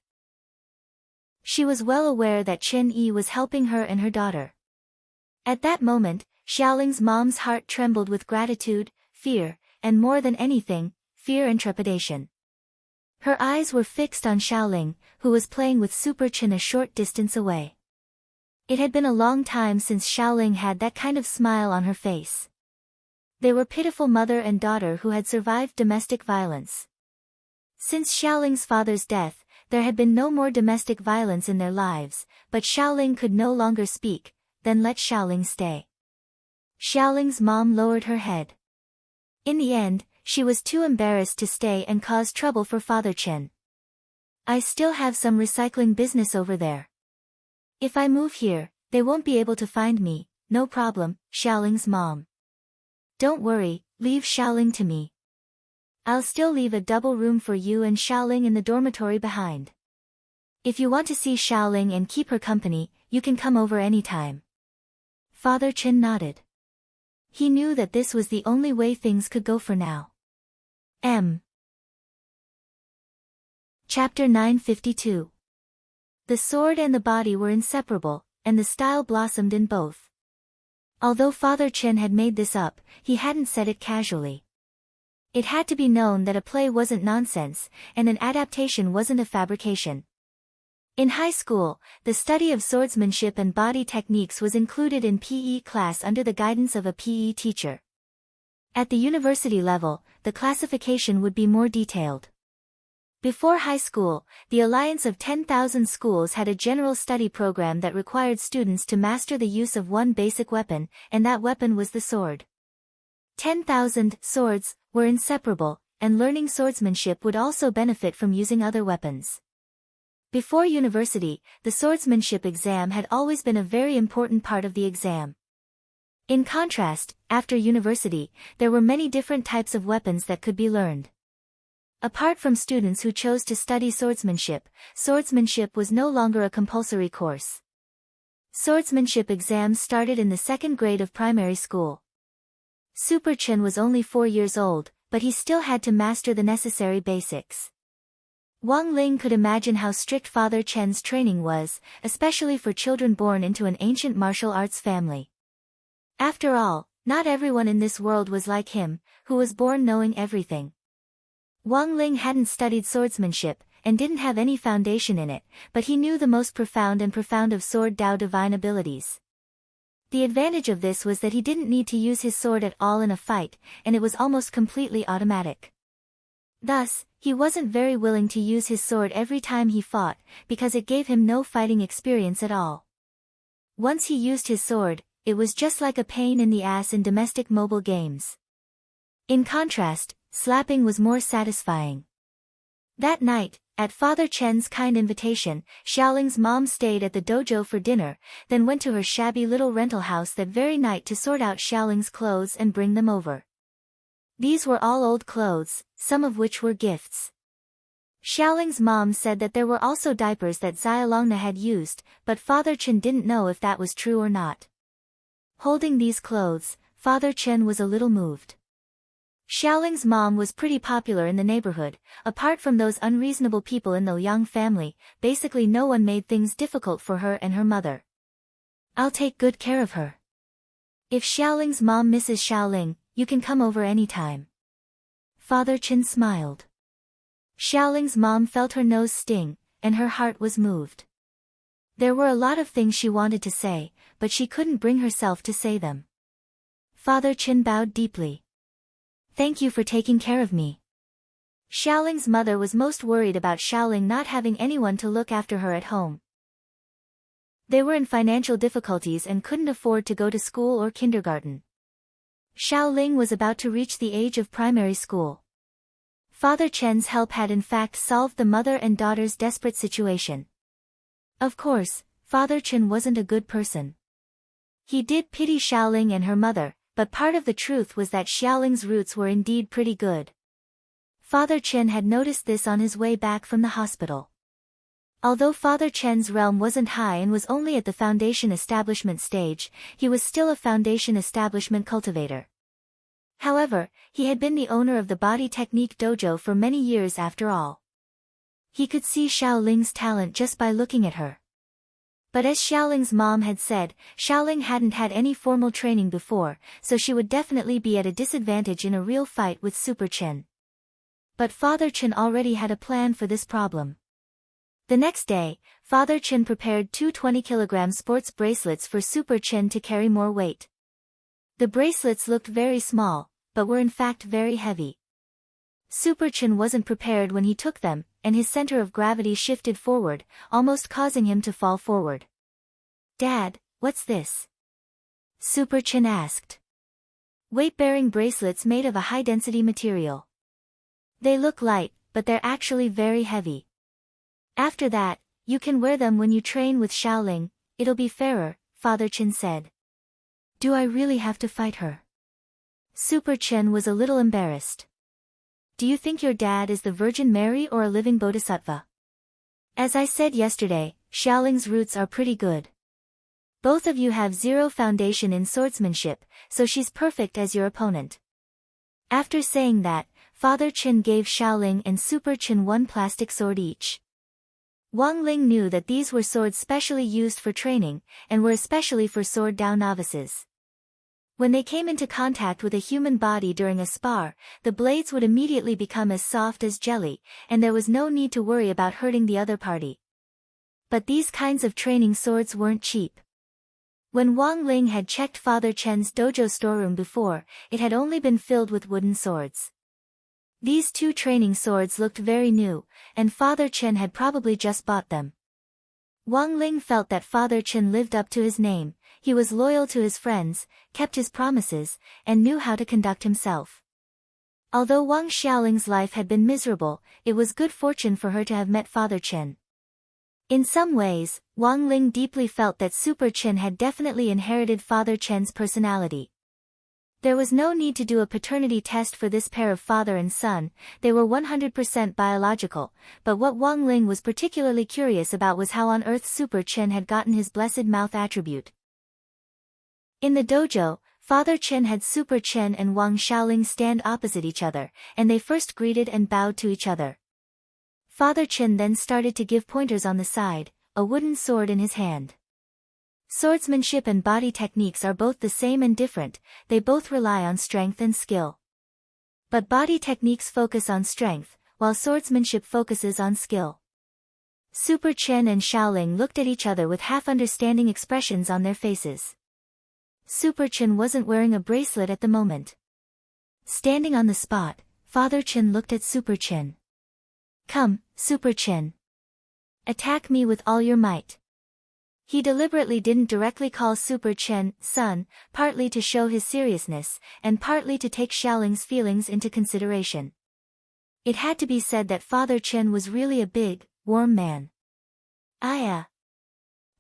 She was well aware that Chen Yi was helping her and her daughter. At that moment, Xiaoling's mom's heart trembled with gratitude, fear, and more than anything, fear and trepidation. Her eyes were fixed on Xiaoling, who was playing with Super Chen a short distance away. It had been a long time since Xiaoling had that kind of smile on her face. They were pitiful mother and daughter who had survived domestic violence. Since Xiaoling's father's death, there had been no more domestic violence in their lives, but Xiaoling could no longer speak, then let Xiaoling stay. Xiaoling's mom lowered her head. In the end, she was too embarrassed to stay and cause trouble for Father Chen. I still have some recycling business over there. If I move here, they won't be able to find me, no problem, Xiaoling's mom. Don't worry, leave Xiaoling to me. I'll still leave a double room for you and Xiaoling in the dormitory behind. If you want to see Xiaoling and keep her company, you can come over anytime. Father Chen nodded. He knew that this was the only way things could go for now. Chapter 952. The sword and the body were inseparable, and the style blossomed in both. Although Father Chen had made this up, he hadn't said it casually. It had to be known that a play wasn't nonsense, and an adaptation wasn't a fabrication. In high school, the study of swordsmanship and body techniques was included in PE class under the guidance of a PE teacher. At the university level, the classification would be more detailed. Before high school, the Alliance of 10,000 schools had a general study program that required students to master the use of one basic weapon, and that weapon was the sword. 10,000 swords were inseparable, and learning swordsmanship would also benefit from using other weapons. Before university, the swordsmanship exam had always been a very important part of the exam. In contrast, after university, there were many different types of weapons that could be learned. Apart from students who chose to study swordsmanship was no longer a compulsory course. Swordsmanship exams started in the second grade of primary school. Super Chen was only 4 years old, but he still had to master the necessary basics. Wang Ling could imagine how strict Father Chen's training was, especially for children born into an ancient martial arts family. After all, not everyone in this world was like him, who was born knowing everything. Wang Ling hadn't studied swordsmanship, and didn't have any foundation in it, but he knew the most profound of sword Dao divine abilities. The advantage of this was that he didn't need to use his sword at all in a fight, and it was almost completely automatic. Thus, he wasn't very willing to use his sword every time he fought, because it gave him no fighting experience at all. Once he used his sword, it was just like a pain in the ass in domestic mobile games. In contrast, slapping was more satisfying. That night, at Father Chen's kind invitation, Xiaoling's mom stayed at the dojo for dinner, then went to her shabby little rental house that very night to sort out Xiaoling's clothes and bring them over. These were all old clothes, some of which were gifts. Xiaoling's mom said that there were also diapers that Xiaolongna had used, but Father Chen didn't know if that was true or not. Holding these clothes, Father Chen was a little moved. Xiaoling's mom was pretty popular in the neighborhood. Apart from those unreasonable people in the Liang family, basically no one made things difficult for her and her mother. I'll take good care of her. If Xiaoling's mom misses Xiaoling, you can come over anytime. Father Chen smiled. Xiaoling's mom felt her nose sting, and her heart was moved. There were a lot of things she wanted to say, but she couldn't bring herself to say them. Father Chen bowed deeply. Thank you for taking care of me. Xiaoling's mother was most worried about Xiaoling not having anyone to look after her at home. They were in financial difficulties and couldn't afford to go to school or kindergarten. Xiaoling was about to reach the age of primary school. Father Chen's help had in fact solved the mother and daughter's desperate situation. Of course, Father Chen wasn't a good person. He did pity Xiaoling and her mother, but part of the truth was that Xiaoling's roots were indeed pretty good. Father Chen had noticed this on his way back from the hospital. Although Father Chen's realm wasn't high and was only at the foundation establishment stage, he was still a foundation establishment cultivator. However, he had been the owner of the body technique dojo for many years after all. He could see Xiaoling's talent just by looking at her. But as Xiaoling's mom had said, Xiaoling hadn't had any formal training before, so she would definitely be at a disadvantage in a real fight with Super Chen. But Father Chen already had a plan for this problem. The next day, Father Chen prepared two 20-kilogram sports bracelets for Super Chen to carry more weight. The bracelets looked very small, but were in fact very heavy. Super Chen wasn't prepared when he took them, and his center of gravity shifted forward, almost causing him to fall forward. Dad, what's this? Super Chen asked. Weight-bearing bracelets made of a high-density material. They look light, but they're actually very heavy. After that, you can wear them when you train with Xiaoling, it'll be fairer, Father Chen said. Do I really have to fight her? Super Chen was a little embarrassed. Do you think your dad is the Virgin Mary or a living bodhisattva? As I said yesterday, Xiaoling's roots are pretty good. Both of you have zero foundation in swordsmanship, so she's perfect as your opponent. After saying that, Father Chen gave Xiaoling and Super Chen one plastic sword each. Wang Ling knew that these were swords specially used for training, and were especially for sword Dao novices. When they came into contact with a human body during a spar, the blades would immediately become as soft as jelly, and there was no need to worry about hurting the other party. But these kinds of training swords weren't cheap. When Wang Ling had checked Father Chen's dojo storeroom before, it had only been filled with wooden swords. These two training swords looked very new, and Father Chen had probably just bought them. Wang Ling felt that Father Chen lived up to his name, he was loyal to his friends, kept his promises, and knew how to conduct himself. Although Wang Xiaoling's life had been miserable, it was good fortune for her to have met Father Chen. In some ways, Wang Ling deeply felt that Super Chen had definitely inherited Father Chen's personality. There was no need to do a paternity test for this pair of father and son, they were 100% biological, but what Wang Ling was particularly curious about was how on earth Super Chen had gotten his blessed mouth attribute. In the dojo, Father Chen had Super Chen and Wang Xiaoling stand opposite each other, and they first greeted and bowed to each other. Father Chen then started to give pointers on the side, a wooden sword in his hand. Swordsmanship and body techniques are both the same and different, they both rely on strength and skill. But body techniques focus on strength, while swordsmanship focuses on skill. Super Chen and Xiaoling looked at each other with half-understanding expressions on their faces. Super Chen wasn't wearing a bracelet at the moment. Standing on the spot, Father Chen looked at Super Chen. Come, Super Chen. Attack me with all your might. He deliberately didn't directly call Super Chen son, partly to show his seriousness, and partly to take Xiaoling's feelings into consideration. It had to be said that Father Chen was really a big, warm man. Aya.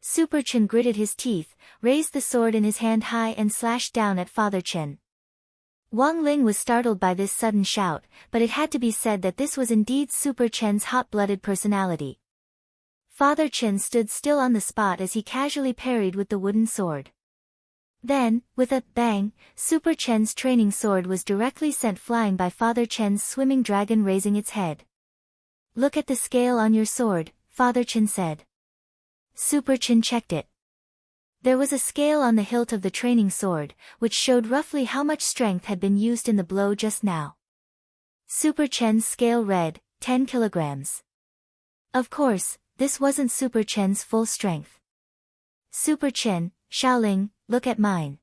Super Chen gritted his teeth, raised the sword in his hand high and slashed down at Father Chen. Wang Ling was startled by this sudden shout, but it had to be said that this was indeed Super Chen's hot-blooded personality. Father Chen stood still on the spot as he casually parried with the wooden sword. Then, with a bang, Super Chen's training sword was directly sent flying by Father Chen's swimming dragon raising its head. Look at the scale on your sword, Father Chen said. Super Chen checked it. There was a scale on the hilt of the training sword, which showed roughly how much strength had been used in the blow just now. Super Chen's scale read, 10 kilograms. Of course, this wasn't Super Chen's full strength. Super Chen, Xiaoling, look at mine.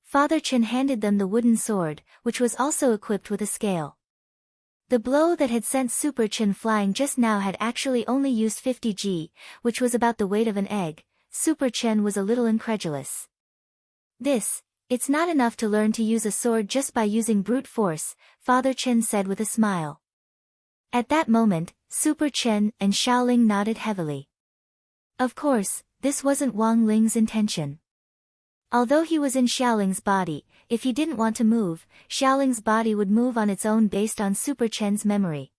Father Chen handed them the wooden sword, which was also equipped with a scale. The blow that had sent Super Chen flying just now had actually only used 50 g, which was about the weight of an egg. Super Chen was a little incredulous. It's not enough to learn to use a sword just by using brute force, Father Chen said with a smile. At that moment, Super Chen and Xiaoling nodded heavily. Of course, this wasn't Wang Ling's intention. Although he was in Xiaoling's body, if he didn't want to move, Xiaoling's body would move on its own based on Super Chen's memory.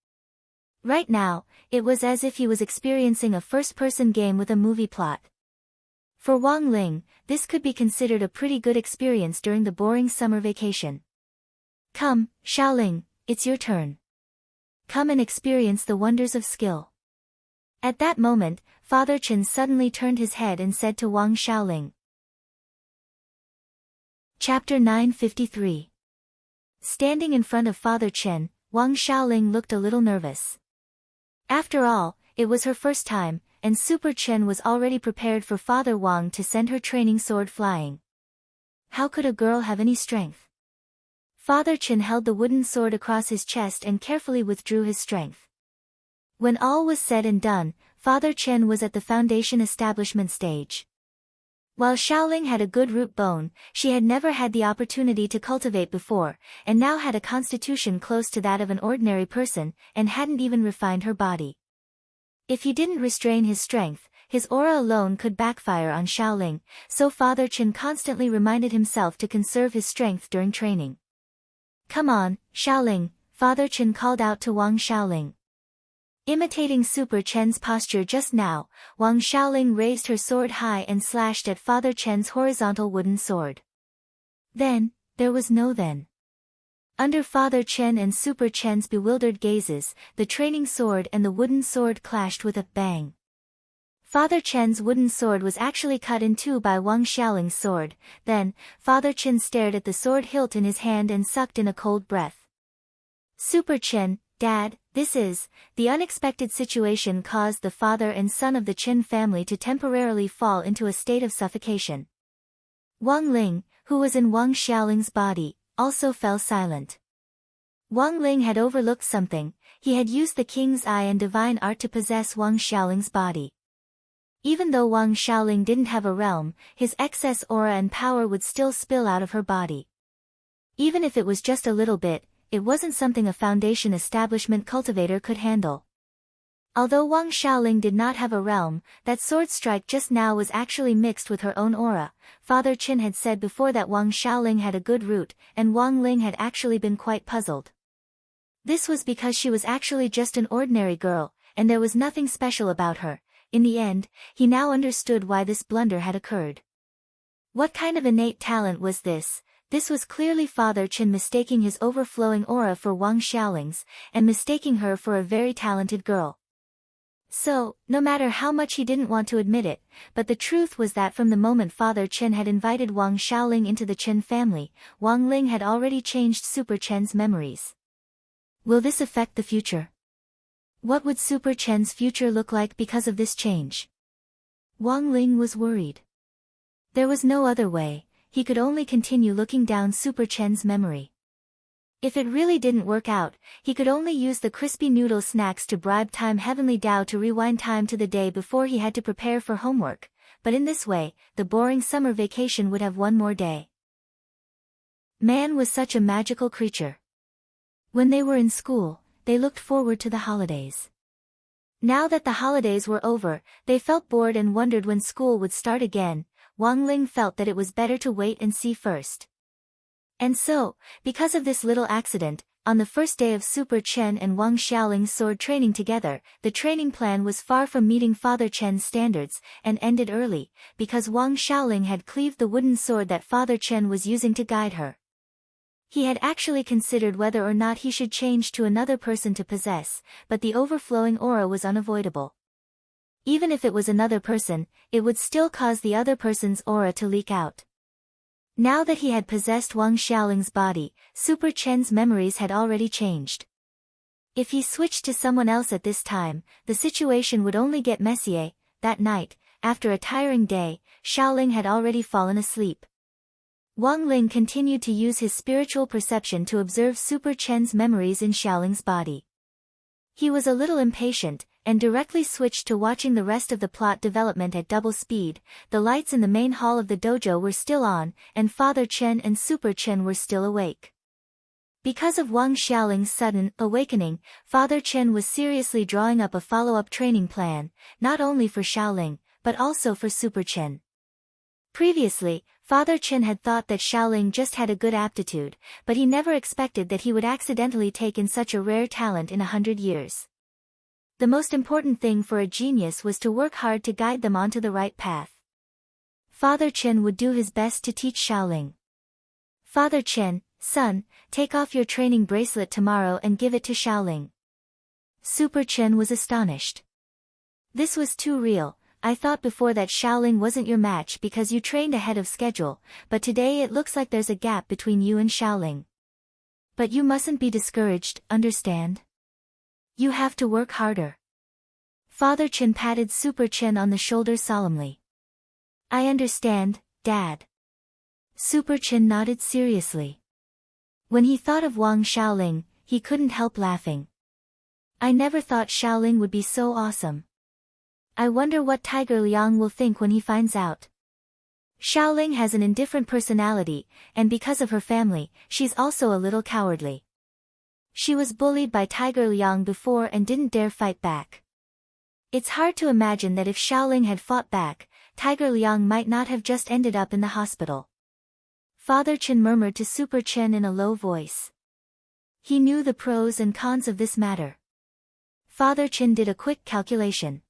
Right now, it was as if he was experiencing a first-person game with a movie plot. For Wang Ling, this could be considered a pretty good experience during the boring summer vacation. Come, Xiaoling, it's your turn. Come and experience the wonders of skill. At that moment, Father Chen suddenly turned his head and said to Wang Xiaoling. Chapter 953. Standing in front of Father Chen, Wang Xiaoling looked a little nervous. After all, it was her first time, and Super Chen was already prepared for Father Wang to send her training sword flying. How could a girl have any strength? Father Chen held the wooden sword across his chest and carefully withdrew his strength. When all was said and done, Father Chen was at the foundation establishment stage. While Xiaoling had a good root bone, she had never had the opportunity to cultivate before, and now had a constitution close to that of an ordinary person, and hadn't even refined her body. If he didn't restrain his strength, his aura alone could backfire on Xiaoling, so Father Chen constantly reminded himself to conserve his strength during training. Come on, Xiaoling, Father Chen called out to Wang Xiaoling. Imitating Super Chen's posture just now, Wang Xiaoling raised her sword high and slashed at Father Chen's horizontal wooden sword. Then, there was no then. Under Father Chen and Super Chen's bewildered gazes, the training sword and the wooden sword clashed with a bang. Father Chen's wooden sword was actually cut in two by Wang Xiaoling's sword. Then, Father Chen stared at the sword hilt in his hand and sucked in a cold breath. Super Chen, Dad, the unexpected situation caused the father and son of the Chen family to temporarily fall into a state of suffocation. Wang Ling, who was in Wang Xiaoling's body, also fell silent. Wang Ling had overlooked something. He had used the King's Eye and Divine Art to possess Wang Xiaoling's body. Even though Wang Xiaoling didn't have a realm, his excess aura and power would still spill out of her body. Even if it was just a little bit, it wasn't something a foundation establishment cultivator could handle. Although Wang Xiaoling did not have a realm, that sword strike just now was actually mixed with her own aura. Father Chen had said before that Wang Xiaoling had a good root, and Wang Ling had actually been quite puzzled. This was because she was actually just an ordinary girl, and there was nothing special about her. In the end, he now understood why this blunder had occurred. What kind of innate talent was this? This was clearly Father Chen mistaking his overflowing aura for Wang Xiaoling's, and mistaking her for a very talented girl. So, no matter how much he didn't want to admit it, but the truth was that from the moment Father Chen had invited Wang Xiaoling into the Chen family, Wang Ling had already changed Super Chen's memories. Will this affect the future? What would Super Chen's future look like because of this change? Wang Ling was worried. There was no other way. He could only continue looking down Super Chen's memory. If it really didn't work out, he could only use the crispy noodle snacks to bribe Time Heavenly Dao to rewind time to the day before he had to prepare for homework, but in this way, the boring summer vacation would have one more day. Man was such a magical creature. When they were in school, they looked forward to the holidays. Now that the holidays were over, they felt bored and wondered when school would start again. Wang Ling felt that it was better to wait and see first. And so, because of this little accident, on the first day of Super Chen and Wang Xiaoling's sword training together, the training plan was far from meeting Father Chen's standards, and ended early, because Wang Xiaoling had cleaved the wooden sword that Father Chen was using to guide her. He had actually considered whether or not he should change to another person to possess, but the overflowing aura was unavoidable. Even if it was another person, it would still cause the other person's aura to leak out. Now that he had possessed Wang Xiaoling's body, Super Chen's memories had already changed. If he switched to someone else at this time, the situation would only get messier. That night, after a tiring day, Xiaoling had already fallen asleep. Wang Ling continued to use his spiritual perception to observe Super Chen's memories in Xiaoling's body. He was a little impatient, and directly switched to watching the rest of the plot development at double speed. The lights in the main hall of the dojo were still on, and Father Chen and Super Chen were still awake. Because of Wang Xiaoling's sudden awakening, Father Chen was seriously drawing up a follow-up training plan, not only for Xiaoling, but also for Super Chen. Previously, Father Chen had thought that Xiaoling just had a good aptitude, but he never expected that he would accidentally take in such a rare talent in 100 years. The most important thing for a genius was to work hard to guide them onto the right path. Father Chen would do his best to teach Xiaoling. Father Chen, son, take off your training bracelet tomorrow and give it to Xiaoling. Super Chen was astonished. This was too real. I thought before that Xiaoling wasn't your match because you trained ahead of schedule, but today it looks like there's a gap between you and Xiaoling. But you mustn't be discouraged, understand? You have to work harder. Father Chen patted Super Chen on the shoulder solemnly. I understand, Dad. Super Chen nodded seriously. When he thought of Wang Xiaoling, he couldn't help laughing. I never thought Xiaoling would be so awesome. I wonder what Tiger Liang will think when he finds out. Xiaoling has an indifferent personality, and because of her family, she's also a little cowardly. She was bullied by Tiger Liang before and didn't dare fight back. It's hard to imagine that if Xiaoling had fought back, Tiger Liang might not have just ended up in the hospital. Father Chen murmured to Super Chen in a low voice. He knew the pros and cons of this matter. Father Chen did a quick calculation.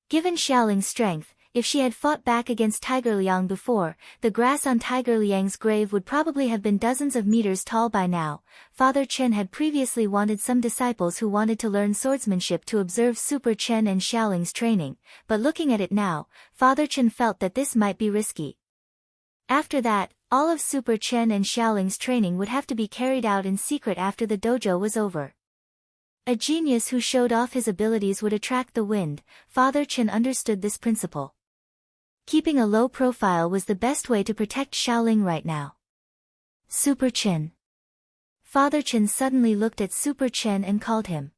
Given Xiaoling's strength, if she had fought back against Tiger Liang before, the grass on Tiger Liang's grave would probably have been dozens of meters tall by now. Father Chen had previously wanted some disciples who wanted to learn swordsmanship to observe Super Chen and Xiaoling's training, but looking at it now, Father Chen felt that this might be risky. After that, all of Super Chen and Xiaoling's training would have to be carried out in secret after the dojo was over. A genius who showed off his abilities would attract the wind. Father Chen understood this principle. Keeping a low profile was the best way to protect Xiaoling right now. Super Chen. Father Chen suddenly looked at Super Chen and called him.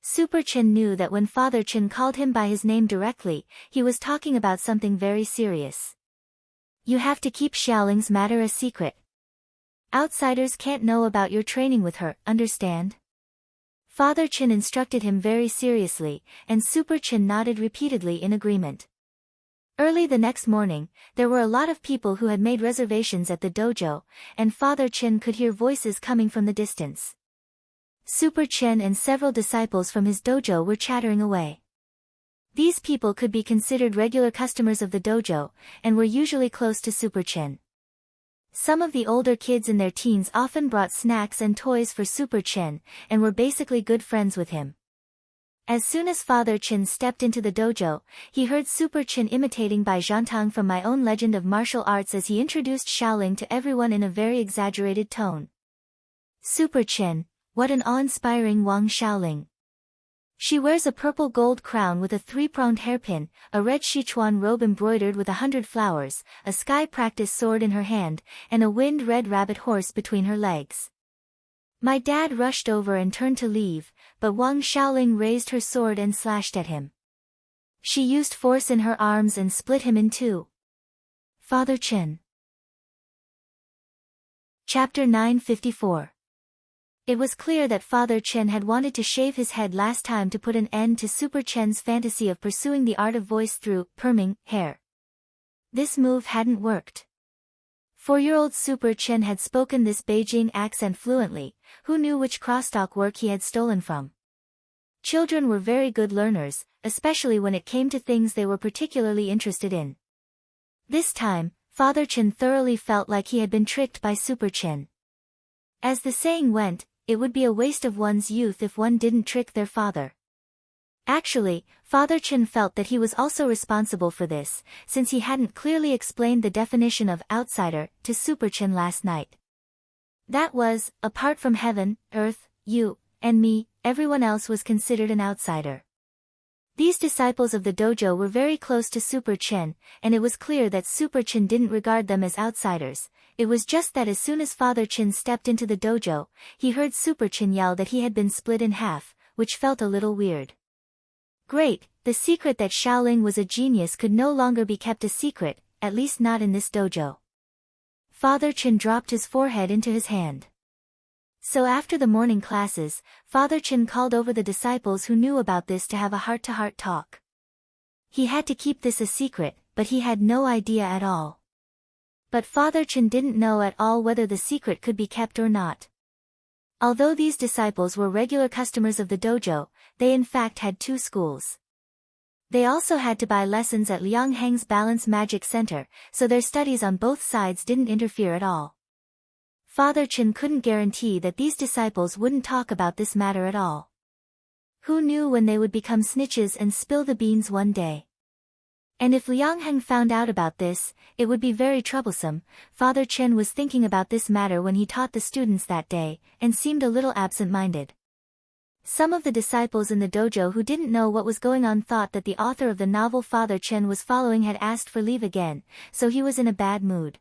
Super Chen knew that when Father Chen called him by his name directly, he was talking about something very serious. You have to keep Xiaoling's matter a secret. Outsiders can't know about your training with her, understand? Father Chen instructed him very seriously, and Super Chen nodded repeatedly in agreement. Early the next morning, there were a lot of people who had made reservations at the dojo, and Father Chen could hear voices coming from the distance. Super Chen and several disciples from his dojo were chattering away. These people could be considered regular customers of the dojo, and were usually close to Super Chen. Some of the older kids in their teens often brought snacks and toys for Super Chen, and were basically good friends with him. As soon as Father Chen stepped into the dojo, he heard Super Chen imitating Bai Zhantang from My Own Legend of Martial Arts as he introduced Xiaoling to everyone in a very exaggerated tone. Super Chen, what an awe-inspiring Wang Xiaoling. She wears a purple gold crown with a three-pronged hairpin, a red Sichuan robe embroidered with 100 flowers, a sky practice sword in her hand, and a wind-red rabbit horse between her legs. My dad rushed over and turned to leave, but Wang Xiaoling raised her sword and slashed at him. She used force in her arms and split him in two. Father Chen. Chapter 954. It was clear that Father Chen had wanted to shave his head last time to put an end to Super Chen's fantasy of pursuing the art of voice through perming hair. This move hadn't worked. 4-year-old Super Chen had spoken this Beijing accent fluently. Who knew which crosstalk work he had stolen from? Children were very good learners, especially when it came to things they were particularly interested in. This time, Father Chen thoroughly felt like he had been tricked by Super Chen. As the saying went, it would be a waste of one's youth if one didn't trick their father. Actually, Father Chen felt that he was also responsible for this, since he hadn't clearly explained the definition of outsider to Super Chen last night. That was, apart from heaven, earth, you, and me, everyone else was considered an outsider. These disciples of the dojo were very close to Super Chen, and it was clear that Super Chen didn't regard them as outsiders. It was just that as soon as Father Chen stepped into the dojo, he heard Super Chen yell that he had been split in half, which felt a little weird. Great, the secret that Xiaoling was a genius could no longer be kept a secret, at least not in this dojo. Father Chen dropped his forehead into his hand. So after the morning classes, Father Chen called over the disciples who knew about this to have a heart-to-heart talk. He had to keep this a secret, but he had no idea at all. But Father Chen didn't know at all whether the secret could be kept or not. Although these disciples were regular customers of the dojo, they in fact had two schools. They also had to buy lessons at Liang Heng's Balance Magic Center, so their studies on both sides didn't interfere at all. Father Chen couldn't guarantee that these disciples wouldn't talk about this matter at all. Who knew when they would become snitches and spill the beans one day? And if Liang Heng found out about this, it would be very troublesome. Father Chen was thinking about this matter when he taught the students that day, and seemed a little absent-minded. Some of the disciples in the dojo who didn't know what was going on thought that the author of the novel Father Chen was following had asked for leave again, so he was in a bad mood.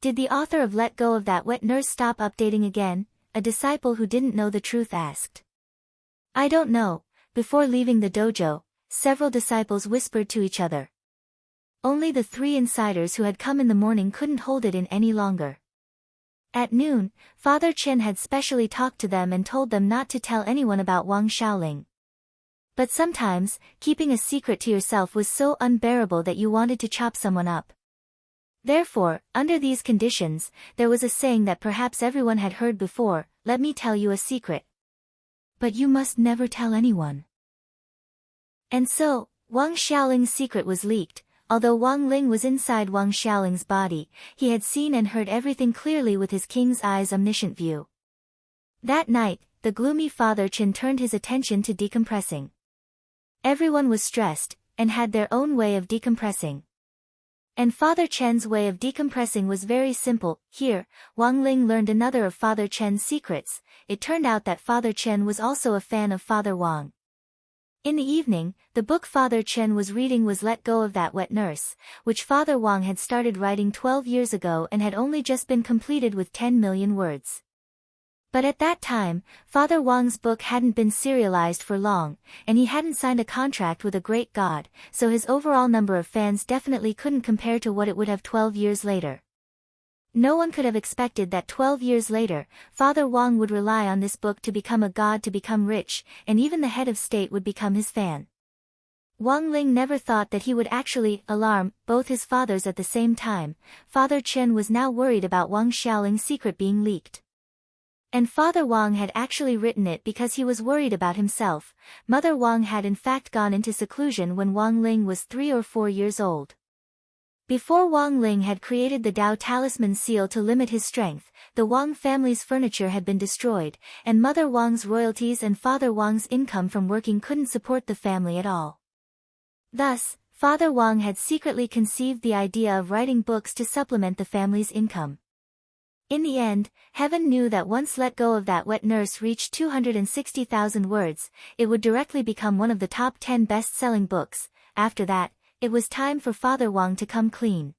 Did the author of Let Go of That Wet Nurse stop updating again? A disciple who didn't know the truth asked. I don't know. Before leaving the dojo, several disciples whispered to each other. Only the three insiders who had come in the morning couldn't hold it in any longer. At noon, Father Chen had specially talked to them and told them not to tell anyone about Wang Xiaoling. But sometimes, keeping a secret to yourself was so unbearable that you wanted to chop someone up. Therefore, under these conditions, there was a saying that perhaps everyone had heard before, let me tell you a secret. But you must never tell anyone. And so, Wang Xiaoling's secret was leaked. Although Wang Ling was inside Wang Xiaoling's body, he had seen and heard everything clearly with his king's eye's omniscient view. That night, the gloomy Father Chen turned his attention to decompressing. Everyone was stressed, and had their own way of decompressing. And Father Chen's way of decompressing was very simple. Here, Wang Ling learned another of Father Chen's secrets. It turned out that Father Chen was also a fan of Father Wang. In the evening, the book Father Chen was reading was Let Go of That Wet Nurse, which Father Wang had started writing 12 years ago and had only just been completed with 10 million words. But at that time, Father Wang's book hadn't been serialized for long, and he hadn't signed a contract with a great god, so his overall number of fans definitely couldn't compare to what it would have 12 years later. No one could have expected that 12 years later, Father Wang would rely on this book to become a god, to become rich, and even the head of state would become his fan. Wang Ling never thought that he would actually alarm both his fathers at the same time. Father Chen was now worried about Wang Xiaoling's secret being leaked. And Father Wang had actually written it because he was worried about himself. Mother Wang had in fact gone into seclusion when Wang Ling was 3 or 4 years old. Before Wang Ling had created the Dao Talisman seal to limit his strength, the Wang family's furniture had been destroyed, and Mother Wang's royalties and Father Wang's income from working couldn't support the family at all. Thus, Father Wang had secretly conceived the idea of writing books to supplement the family's income. In the end, Heaven knew that once Let Go of That Wet Nurse reached 260,000 words, it would directly become one of the top 10 best-selling books. After that, it was time for Father Wang to come clean.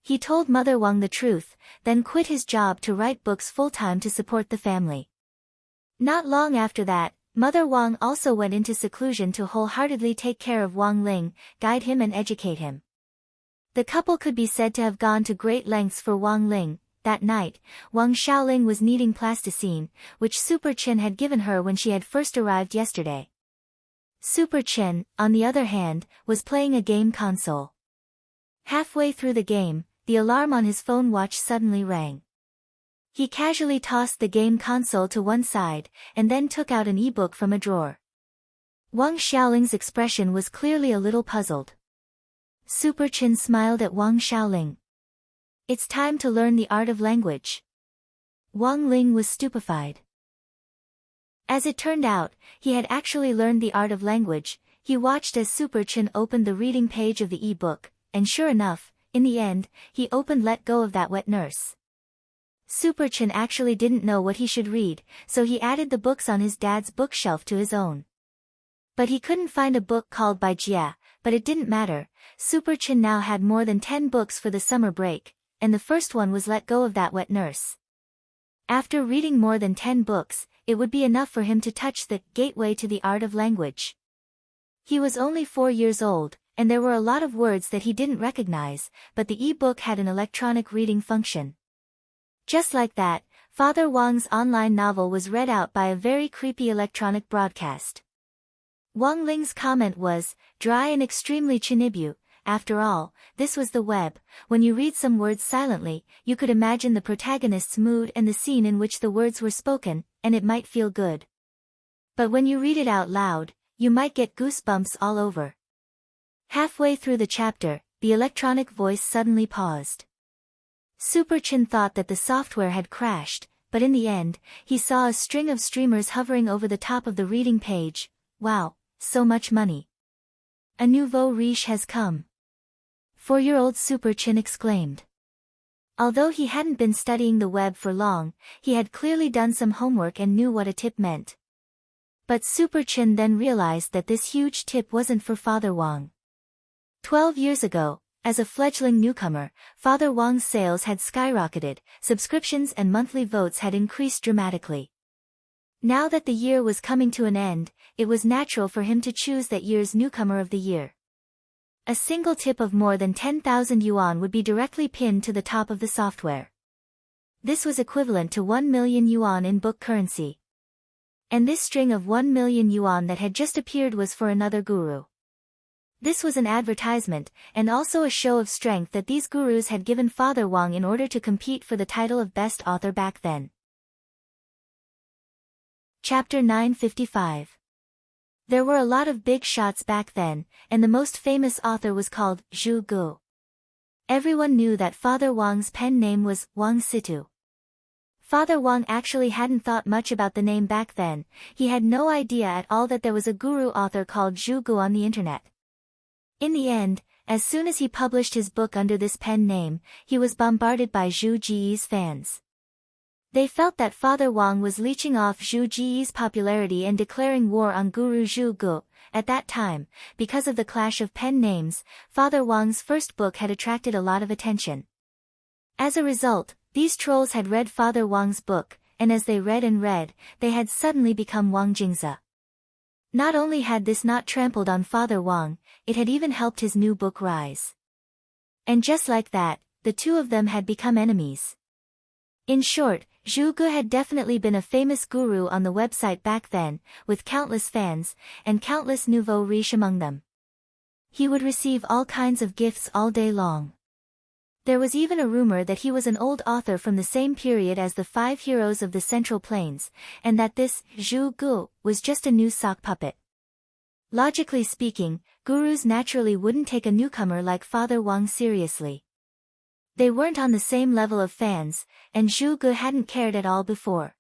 He told Mother Wang the truth, then quit his job to write books full-time to support the family. Not long after that, Mother Wang also went into seclusion to wholeheartedly take care of Wang Ling, guide him and educate him. The couple could be said to have gone to great lengths for Wang Ling. That night, Wang Xiaoling was kneading plasticine, which Super Chen had given her when she had first arrived yesterday. Super Chen, on the other hand, was playing a game console. Halfway through the game, the alarm on his phone watch suddenly rang. He casually tossed the game console to one side, and then took out an e-book from a drawer. Wang Xiaoling's expression was clearly a little puzzled. Super Chen smiled at Wang Xiaoling. It's time to learn the art of language. Wang Ling was stupefied. As it turned out, he had actually learned the art of language. He watched as Superchin opened the reading page of the e-book, and sure enough, in the end, he opened Let Go of That Wet Nurse. Superchin actually didn't know what he should read, so he added the books on his dad's bookshelf to his own. But he couldn't find a book called by Jia, but it didn't matter. Superchin now had more than 10 books for the summer break, and the first one was Let Go of That Wet Nurse. After reading more than 10 books, it would be enough for him to touch the gateway to the art of language. He was only 4 years old, and there were a lot of words that he didn't recognize, but the e-book had an electronic reading function. Just like that, Father Wang's online novel was read out by a very creepy electronic broadcast. Wang Ling's comment was, dry and extremely chinibu. After all, this was the web. When you read some words silently, you could imagine the protagonist's mood and the scene in which the words were spoken, and it might feel good. But when you read it out loud, you might get goosebumps all over. Halfway through the chapter, the electronic voice suddenly paused. Superchin thought that the software had crashed, but in the end, he saw a string of streamers hovering over the top of the reading page. Wow, so much money. A nouveau riche has come. 4-year-old Superchin exclaimed. Although he hadn't been studying the web for long, he had clearly done some homework and knew what a tip meant. But Superchin then realized that this huge tip wasn't for Father Wang. 12 years ago, as a fledgling newcomer, Father Wang's sales had skyrocketed, subscriptions and monthly votes had increased dramatically. Now that the year was coming to an end, it was natural for him to choose that year's newcomer of the year. A single tip of more than 10,000 yuan would be directly pinned to the top of the software. This was equivalent to 1 million yuan in book currency. And this string of 1 million yuan that had just appeared was for another guru. This was an advertisement, and also a show of strength that these gurus had given Father Wang in order to compete for the title of best author back then. Chapter 955. There were a lot of big shots back then, and the most famous author was called Zhu Gu. Everyone knew that Father Wang's pen name was Wang Situ. Father Wang actually hadn't thought much about the name back then. He had no idea at all that there was a guru author called Zhu Gu on the internet. In the end, as soon as he published his book under this pen name, he was bombarded by Zhu Ji's fans. They felt that Father Wang was leeching off Zhu Ji's popularity and declaring war on Guru Zhu Gu. At that time, because of the clash of pen names, Father Wang's first book had attracted a lot of attention. As a result, these trolls had read Father Wang's book, and as they read and read, they had suddenly become Wang Jingzi. Not only had this not trampled on Father Wang, it had even helped his new book rise. And just like that, the two of them had become enemies. In short, Zhu Gu had definitely been a famous guru on the website back then, with countless fans, and countless nouveau riche among them. He would receive all kinds of gifts all day long. There was even a rumor that he was an old author from the same period as the 5 heroes of the Central Plains, and that this Zhu Gu was just a new sock puppet. Logically speaking, gurus naturally wouldn't take a newcomer like Father Wang seriously. They weren't on the same level of fans, and Zhu Gu hadn't cared at all before.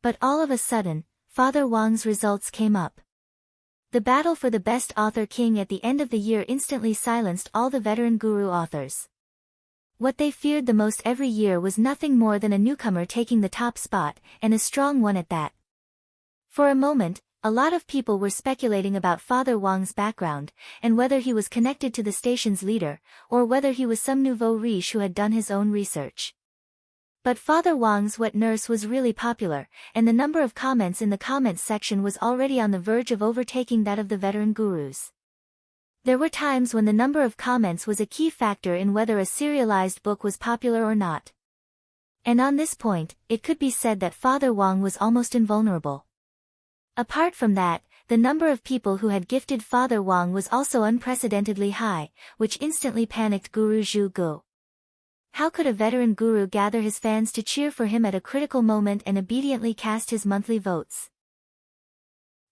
But all of a sudden, Father Wang's results came up. The battle for the best author king at the end of the year instantly silenced all the veteran guru authors. What they feared the most every year was nothing more than a newcomer taking the top spot, and a strong one at that. For a moment, a lot of people were speculating about Father Wang's background, and whether he was connected to the station's leader, or whether he was some nouveau riche who had done his own research. But Father Wang's wet nurse was really popular, and the number of comments in the comments section was already on the verge of overtaking that of the veteran gurus. There were times when the number of comments was a key factor in whether a serialized book was popular or not. And on this point, it could be said that Father Wang was almost invulnerable. Apart from that, the number of people who had gifted Father Wang was also unprecedentedly high, which instantly panicked Guru Zhu Gu. How could a veteran guru gather his fans to cheer for him at a critical moment and obediently cast his monthly votes?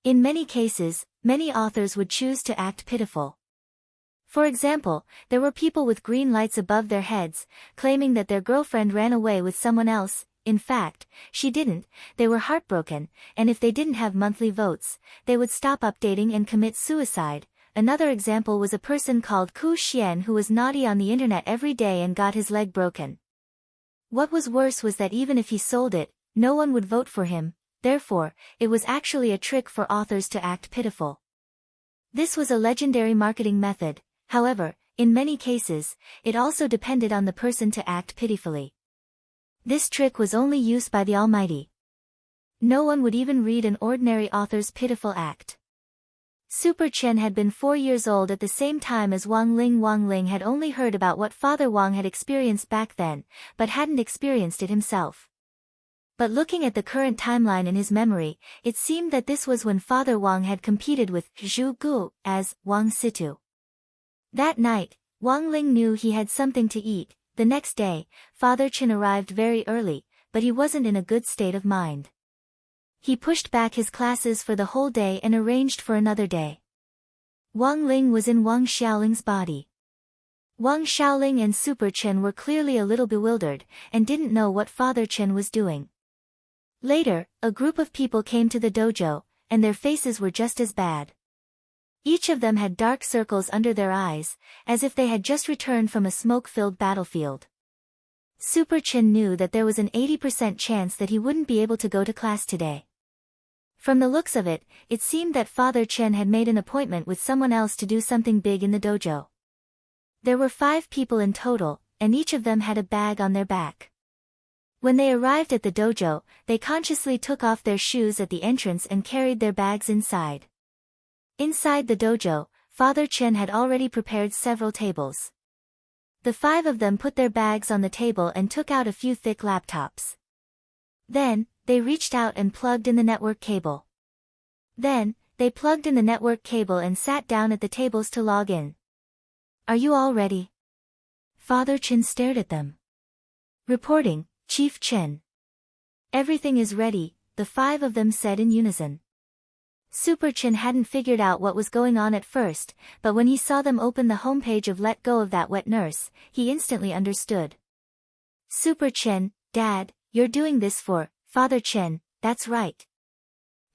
In many cases, many authors would choose to act pitiful. For example, there were people with green lights above their heads, claiming that their girlfriend ran away with someone else, in fact, she didn't. They were heartbroken, and if they didn't have monthly votes, they would stop updating and commit suicide. Another example was a person called Ku Xian who was naughty on the internet every day and got his leg broken. What was worse was that even if he sold it, no one would vote for him. Therefore, it was actually a trick for authors to act pitiful. This was a legendary marketing method. However, in many cases, it also depended on the person to act pitifully. This trick was only used by the Almighty. No one would even read an ordinary author's pitiful act. Super Chen had been 4 years old at the same time as Wang Ling. Wang Ling had only heard about what Father Wang had experienced back then, but hadn't experienced it himself. But looking at the current timeline in his memory, it seemed that this was when Father Wang had competed with Zhu Gu as Wang Situ. That night, Wang Ling knew he had something to eat. The next day, Father Chen arrived very early, but he wasn't in a good state of mind. He pushed back his classes for the whole day and arranged for another day. Wang Ling was in Wang Xiaoling's body. Wang Xiaoling and Super Chen were clearly a little bewildered, and didn't know what Father Chen was doing. Later, a group of people came to the dojo, and their faces were just as bad. Each of them had dark circles under their eyes, as if they had just returned from a smoke-filled battlefield. Super Chen knew that there was an 80% chance that he wouldn't be able to go to class today. From the looks of it, it seemed that Father Chen had made an appointment with someone else to do something big in the dojo. There were 5 people in total, and each of them had a bag on their back. When they arrived at the dojo, they consciously took off their shoes at the entrance and carried their bags inside. Inside the dojo, Father Chen had already prepared several tables. The 5 of them put their bags on the table and took out a few thick laptops. Then, they reached out and plugged in the network cable. Then, they plugged in the network cable and sat down at the tables to log in. "Are you all ready?" Father Chen stared at them. "Reporting, Chief Chen." "Everything is ready," the 5 of them said in unison. Super Chen hadn't figured out what was going on at first, but when he saw them open the homepage of Let Go of That Wet Nurse, he instantly understood. "Super Chen, Dad, you're doing this for Father Chen, that's right.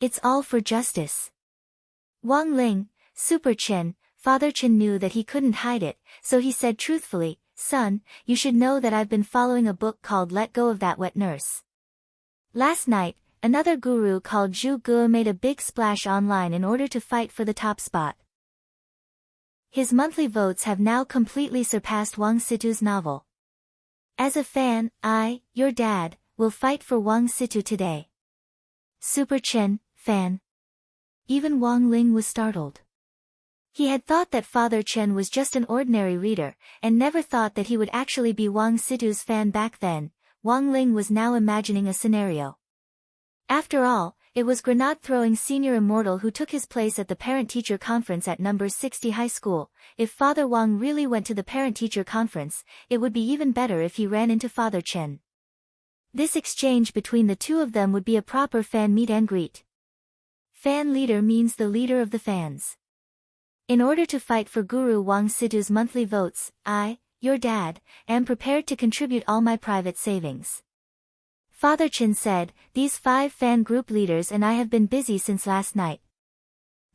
It's all for justice." Wang Ling, Super Chen, Father Chen knew that he couldn't hide it, so he said truthfully, "Son, you should know that I've been following a book called Let Go of That Wet Nurse. Last night, another guru called Zhu Gu made a big splash online in order to fight for the top spot. His monthly votes have now completely surpassed Wang Situ's novel. As a fan, I, your dad, will fight for Wang Situ today." Super Chen, fan. Even Wang Ling was startled. He had thought that Father Chen was just an ordinary reader, and never thought that he would actually be Wang Situ's fan back then. Wang Ling was now imagining a scenario. After all, it was grenade-throwing senior immortal who took his place at the parent-teacher conference at number 60 high school. If Father Wang really went to the parent-teacher conference, it would be even better if he ran into Father Chen. This exchange between the two of them would be a proper fan meet and greet. Fan leader means the leader of the fans. In order to fight for Guru Wang Situ's monthly votes, I, your dad, am prepared to contribute all my private savings. Father Chen said, "These 5 fan group leaders and I have been busy since last night.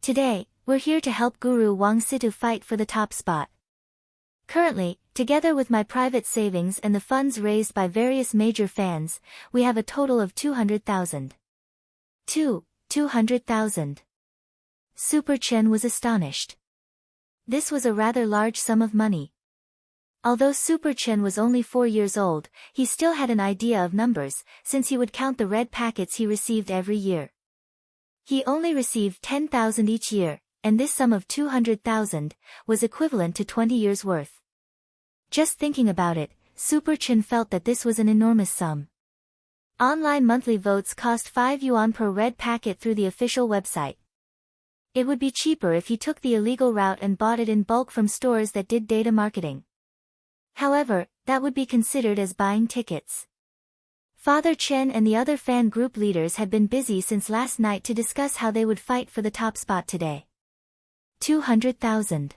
Today, we're here to help Guru Wang Situ fight for the top spot. Currently, together with my private savings and the funds raised by various major fans, we have a total of 200,000. 200,000. Super Chen was astonished. This was a rather large sum of money. Although Super Chen was only 4 years old, he still had an idea of numbers, since he would count the red packets he received every year. He only received 10,000 each year, and this sum of 200,000 was equivalent to 20 years' worth. Just thinking about it, Super Chen felt that this was an enormous sum. Online monthly votes cost 5 yuan per red packet through the official website. It would be cheaper if he took the illegal route and bought it in bulk from stores that did data marketing. However, that would be considered as buying tickets. Father Chen and the other fan group leaders had been busy since last night to discuss how they would fight for the top spot today. 200,000.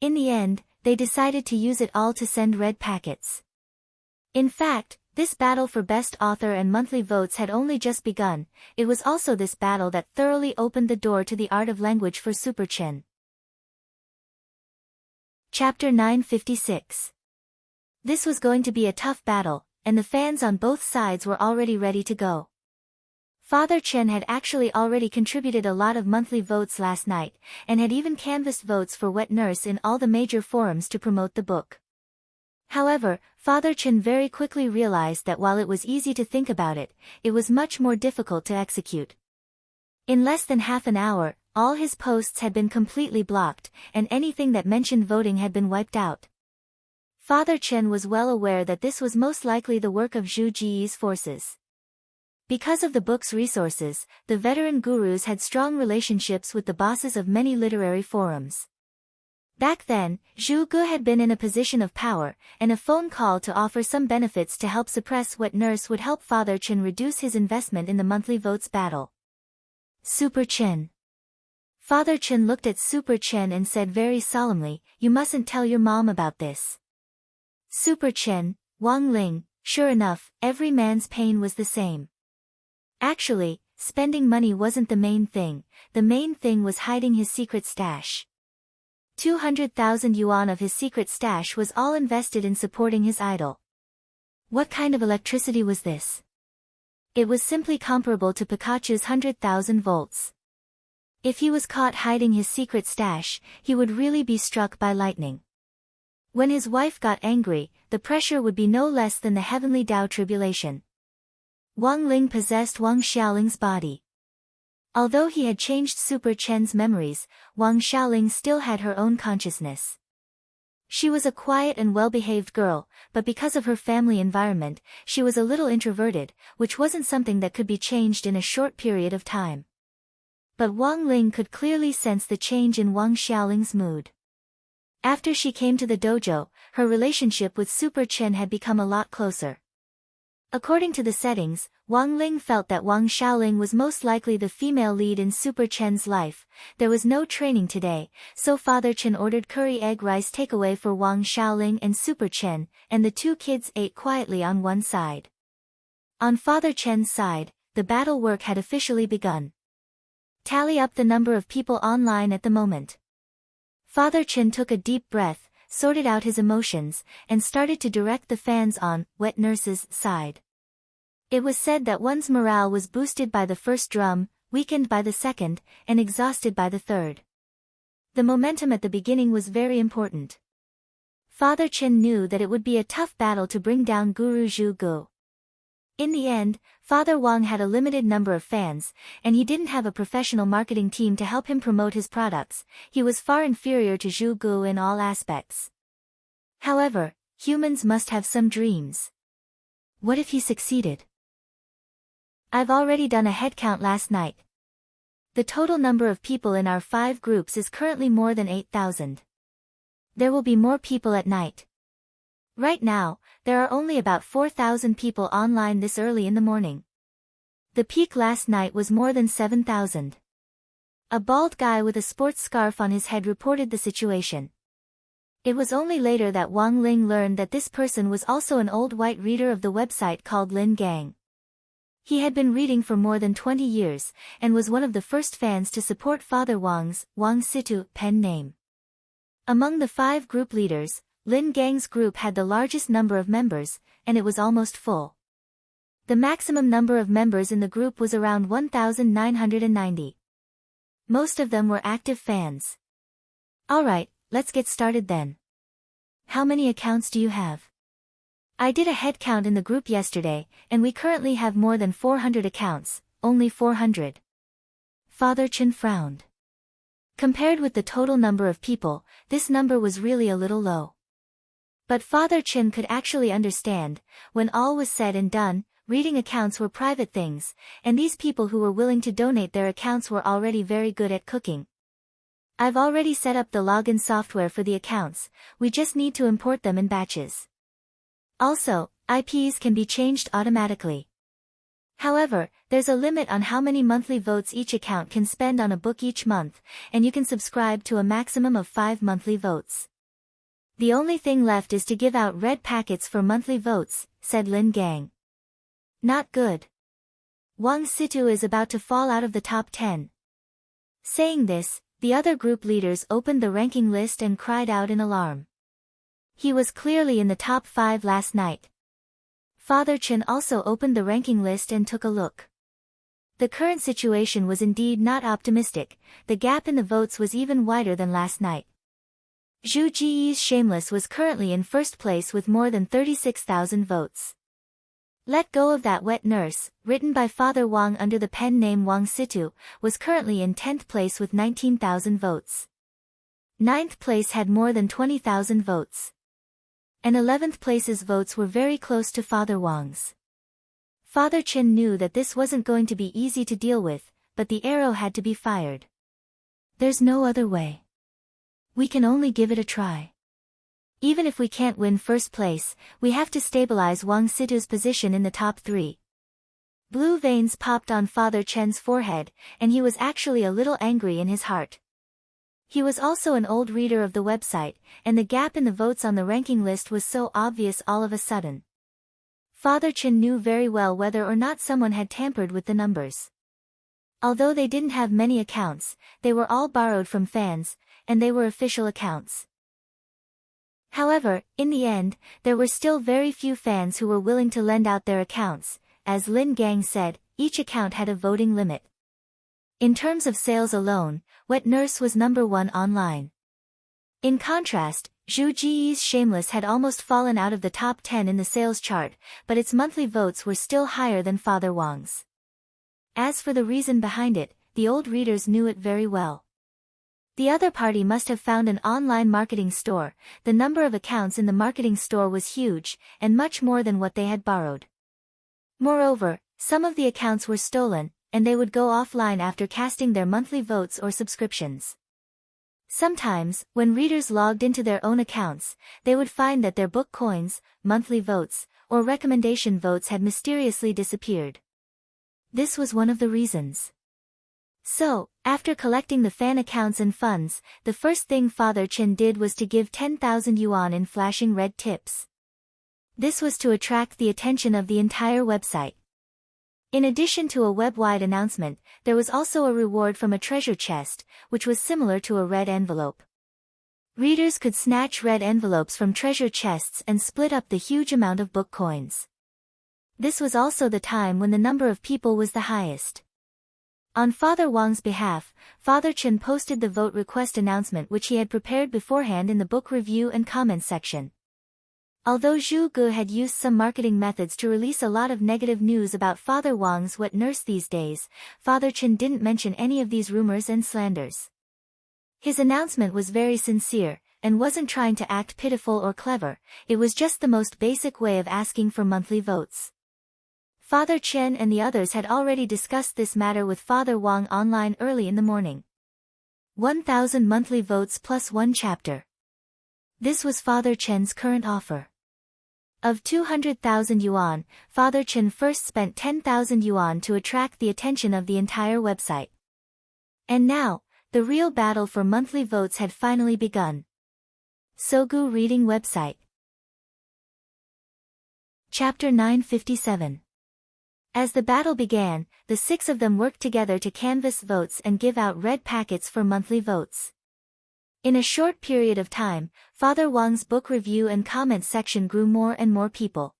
In the end, they decided to use it all to send red packets. In fact, This battle for best author and monthly votes had only just begun. It was also this battle that thoroughly opened the door to the art of language for Super Chin. Chapter 956. This was going to be a tough battle, and the fans on both sides were already ready to go. Father Chen had actually already contributed a lot of monthly votes last night, and had even canvassed votes for Wet Nurse in all the major forums to promote the book. However, Father Chen very quickly realized that while it was easy to think about it, it was much more difficult to execute. In less than half an hour, all his posts had been completely blocked, and anything that mentioned voting had been wiped out. Father Chen was well aware that this was most likely the work of Zhu Jiyi's forces. Because of the book's resources, the veteran gurus had strong relationships with the bosses of many literary forums. Back then, Zhu Ge had been in a position of power, and a phone call to offer some benefits to help suppress Wet Nurse would help Father Chen reduce his investment in the monthly votes battle. Super Chen. Father Chen looked at Super Chen and said very solemnly, "You mustn't tell your mom about this." Super Chen, Wang Ling, sure enough, every man's pain was the same. Actually, spending money wasn't the main thing. The main thing was hiding his secret stash. 200,000 yuan of his secret stash was all invested in supporting his idol. What kind of electricity was this? It was simply comparable to Pikachu's 100,000 volts. If he was caught hiding his secret stash, he would really be struck by lightning. When his wife got angry, the pressure would be no less than the heavenly Tao tribulation. Wang Ling possessed Wang Xiaoling's body. Although he had changed Super Chen's memories, Wang Xiaoling still had her own consciousness. She was a quiet and well-behaved girl, but because of her family environment, she was a little introverted, which wasn't something that could be changed in a short period of time. But Wang Ling could clearly sense the change in Wang Xiaoling's mood. After she came to the dojo, her relationship with Super Chen had become a lot closer. According to the settings, Wang Ling felt that Wang Xiaoling was most likely the female lead in Super Chen's life. There was no training today, so Father Chen ordered curry egg rice takeaway for Wang Xiaoling and Super Chen, and the two kids ate quietly on one side. On Father Chen's side, the battle work had officially begun. Tally up the number of people online at the moment. Father Chen took a deep breath, sorted out his emotions, and started to direct the fans on Wet Nurse's side. It was said that one's morale was boosted by the first drum, weakened by the second, and exhausted by the third. The momentum at the beginning was very important. Father Chen knew that it would be a tough battle to bring down Guru Zhu Ge. In the end, Father Wang had a limited number of fans, and he didn't have a professional marketing team to help him promote his products. He was far inferior to Zhu Ge in all aspects. However, humans must have some dreams. What if he succeeded? I've already done a head count last night. The total number of people in our 5 groups is currently more than 8,000. There will be more people at night. Right now, there are only about 4,000 people online this early in the morning. The peak last night was more than 7,000. A bald guy with a sports scarf on his head reported the situation. It was only later that Wang Ling learned that this person was also an old white reader of the website called Lin Gang. He had been reading for more than 20 years, and was one of the first fans to support Father Wang's Wang Situ pen name. Among the 5 group leaders, Lin Gang's group had the largest number of members, and it was almost full. The maximum number of members in the group was around 1,990. Most of them were active fans. Alright, let's get started then. How many accounts do you have? I did a head count in the group yesterday, and we currently have more than 400 accounts, only 400. Father Chen frowned. Compared with the total number of people, this number was really a little low. But Father Chen could actually understand, when all was said and done, reading accounts were private things, and these people who were willing to donate their accounts were already very good at cooking. I've already set up the login software for the accounts, we just need to import them in batches. Also, IPs can be changed automatically. However, there's a limit on how many monthly votes each account can spend on a book each month, and you can subscribe to a maximum of 5 monthly votes. The only thing left is to give out red packets for monthly votes, said Lin Gang. Not good. Wang Situ is about to fall out of the top 10. Saying this, the other group leaders opened the ranking list and cried out in alarm. He was clearly in the top 5 last night. Father Chen also opened the ranking list and took a look. The current situation was indeed not optimistic, the gap in the votes was even wider than last night. Zhu Jiyi's Shameless was currently in first place with more than 36,000 votes. Let Go of That Wet Nurse, written by Father Wang under the pen name Wang Situ, was currently in 10th place with 19,000 votes. 9th place had more than 20,000 votes. And 11th place's votes were very close to Father Wang's. Father Chen knew that this wasn't going to be easy to deal with, but the arrow had to be fired. There's no other way. We can only give it a try. Even if we can't win first place, we have to stabilize Wang Situ's position in the top 3. Blue veins popped on Father Chen's forehead, and he was actually a little angry in his heart. He was also an old reader of the website, and the gap in the votes on the ranking list was so obvious all of a sudden. Father Chen knew very well whether or not someone had tampered with the numbers. Although they didn't have many accounts, they were all borrowed from fans, and they were official accounts. However, in the end, there were still very few fans who were willing to lend out their accounts. As Lin Gang said, each account had a voting limit. In terms of sales alone, Wet Nurse was number 1 online. In contrast, Zhu Jiyi's Shameless had almost fallen out of the top 10 in the sales chart, but its monthly votes were still higher than Father Wang's. As for the reason behind it, the old readers knew it very well. The other party must have found an online marketing store. The number of accounts in the marketing store was huge, and much more than what they had borrowed. Moreover, some of the accounts were stolen, and they would go offline after casting their monthly votes or subscriptions. Sometimes, when readers logged into their own accounts, they would find that their book coins, monthly votes, or recommendation votes had mysteriously disappeared. This was one of the reasons. So, after collecting the fan accounts and funds, the first thing Father Chen did was to give 10,000 yuan in flashing red tips. This was to attract the attention of the entire website. In addition to a web-wide announcement, there was also a reward from a treasure chest, which was similar to a red envelope. Readers could snatch red envelopes from treasure chests and split up the huge amount of book coins. This was also the time when the number of people was the highest. On Father Wang's behalf, Father Chen posted the vote request announcement which he had prepared beforehand in the book review and comments section. Although Zhu Ge had used some marketing methods to release a lot of negative news about Father Wang's Wet Nurse these days, Father Chen didn't mention any of these rumors and slanders. His announcement was very sincere, and wasn't trying to act pitiful or clever, it was just the most basic way of asking for monthly votes. Father Chen and the others had already discussed this matter with Father Wang online early in the morning. 1,000 monthly votes plus 1 chapter. This was Father Chen's current offer. Of 200,000 yuan, Father Chen first spent 10,000 yuan to attract the attention of the entire website. And now, the real battle for monthly votes had finally begun. Sogu Reading Website. Chapter 957. As the battle began, the 6 of them worked together to canvass votes and give out red packets for monthly votes. In a short period of time, Father Wang's book review and comments section grew more and more people.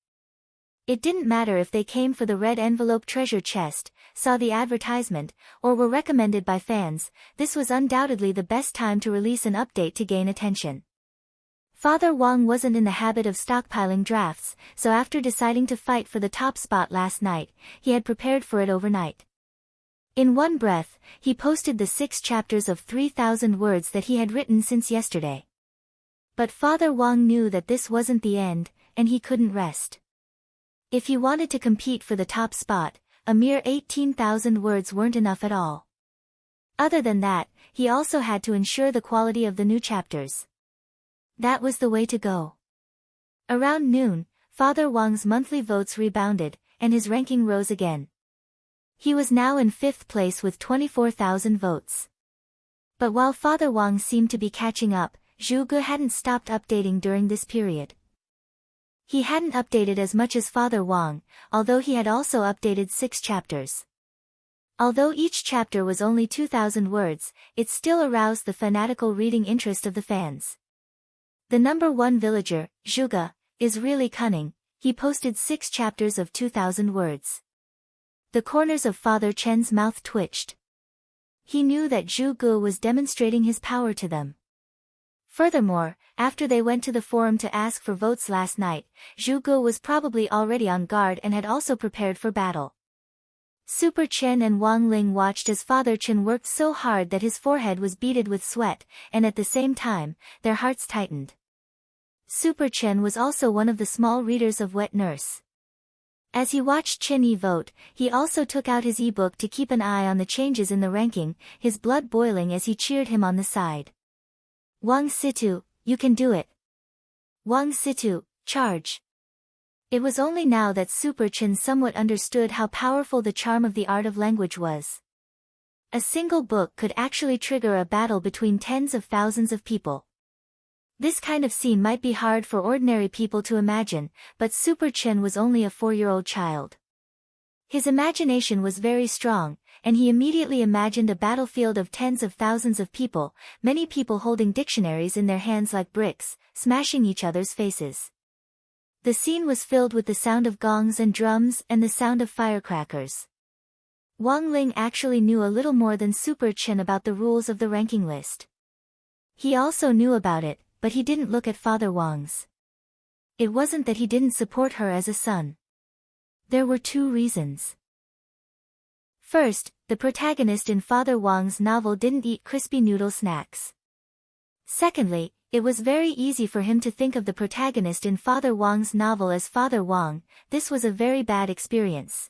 It didn't matter if they came for the red envelope treasure chest, saw the advertisement, or were recommended by fans, this was undoubtedly the best time to release an update to gain attention. Father Wang wasn't in the habit of stockpiling drafts, so after deciding to fight for the top spot last night, he had prepared for it overnight. In one breath, he posted the 6 chapters of 3,000 words that he had written since yesterday. But Father Wang knew that this wasn't the end, and he couldn't rest. If he wanted to compete for the top spot, a mere 18,000 words weren't enough at all. Other than that, he also had to ensure the quality of the new chapters. That was the way to go. Around noon, Father Wang's monthly votes rebounded, and his ranking rose again. He was now in 5th place with 24,000 votes. But while Father Wang seemed to be catching up, Zhu Ge hadn't stopped updating during this period. He hadn't updated as much as Father Wang, although he had also updated 6 chapters. Although each chapter was only 2,000 words, it still aroused the fanatical reading interest of the fans. The number 1 villager, Zhu Ge, is really cunning. He posted 6 chapters of 2,000 words. The corners of Father Chen's mouth twitched. He knew that Zhu Ge was demonstrating his power to them. Furthermore, after they went to the forum to ask for votes last night, Zhu Ge was probably already on guard and had also prepared for battle. Super Chen and Wang Ling watched as Father Chen worked so hard that his forehead was beaded with sweat, and at the same time, their hearts tightened. Super Chen was also one of the small readers of Wet Nurse. As he watched Chen Yi vote, he also took out his e-book to keep an eye on the changes in the ranking, his blood boiling as he cheered him on the side. Wang Situ, you can do it. Wang Situ, charge. It was only now that Super Chen somewhat understood how powerful the charm of the art of language was. A single book could actually trigger a battle between tens of thousands of people. This kind of scene might be hard for ordinary people to imagine, but Super Chen was only a 4-year-old child. His imagination was very strong, and he immediately imagined a battlefield of tens of thousands of people, many people holding dictionaries in their hands like bricks, smashing each other's faces. The scene was filled with the sound of gongs and drums and the sound of firecrackers. Wang Ling actually knew a little more than Super Chen about the rules of the ranking list. He also knew about it, but he didn't look at Father Wang's. It wasn't that he didn't support her as a son. There were 2 reasons. First, the protagonist in Father Wang's novel didn't eat crispy noodle snacks. Secondly, it was very easy for him to think of the protagonist in Father Wang's novel as Father Wang. This was a very bad experience.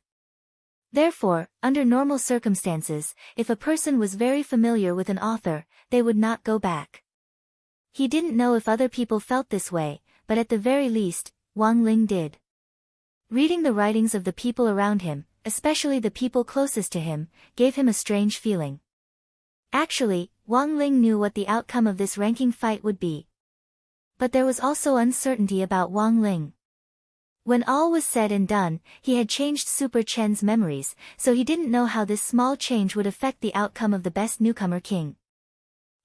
Therefore, under normal circumstances, if a person was very familiar with an author, they would not go back. He didn't know if other people felt this way, but at the very least, Wang Ling did. Reading the writings of the people around him, especially the people closest to him, gave him a strange feeling. Actually, Wang Ling knew what the outcome of this ranking fight would be. But there was also uncertainty about Wang Ling. When all was said and done, he had changed Super Chen's memories, so he didn't know how this small change would affect the outcome of the best newcomer king.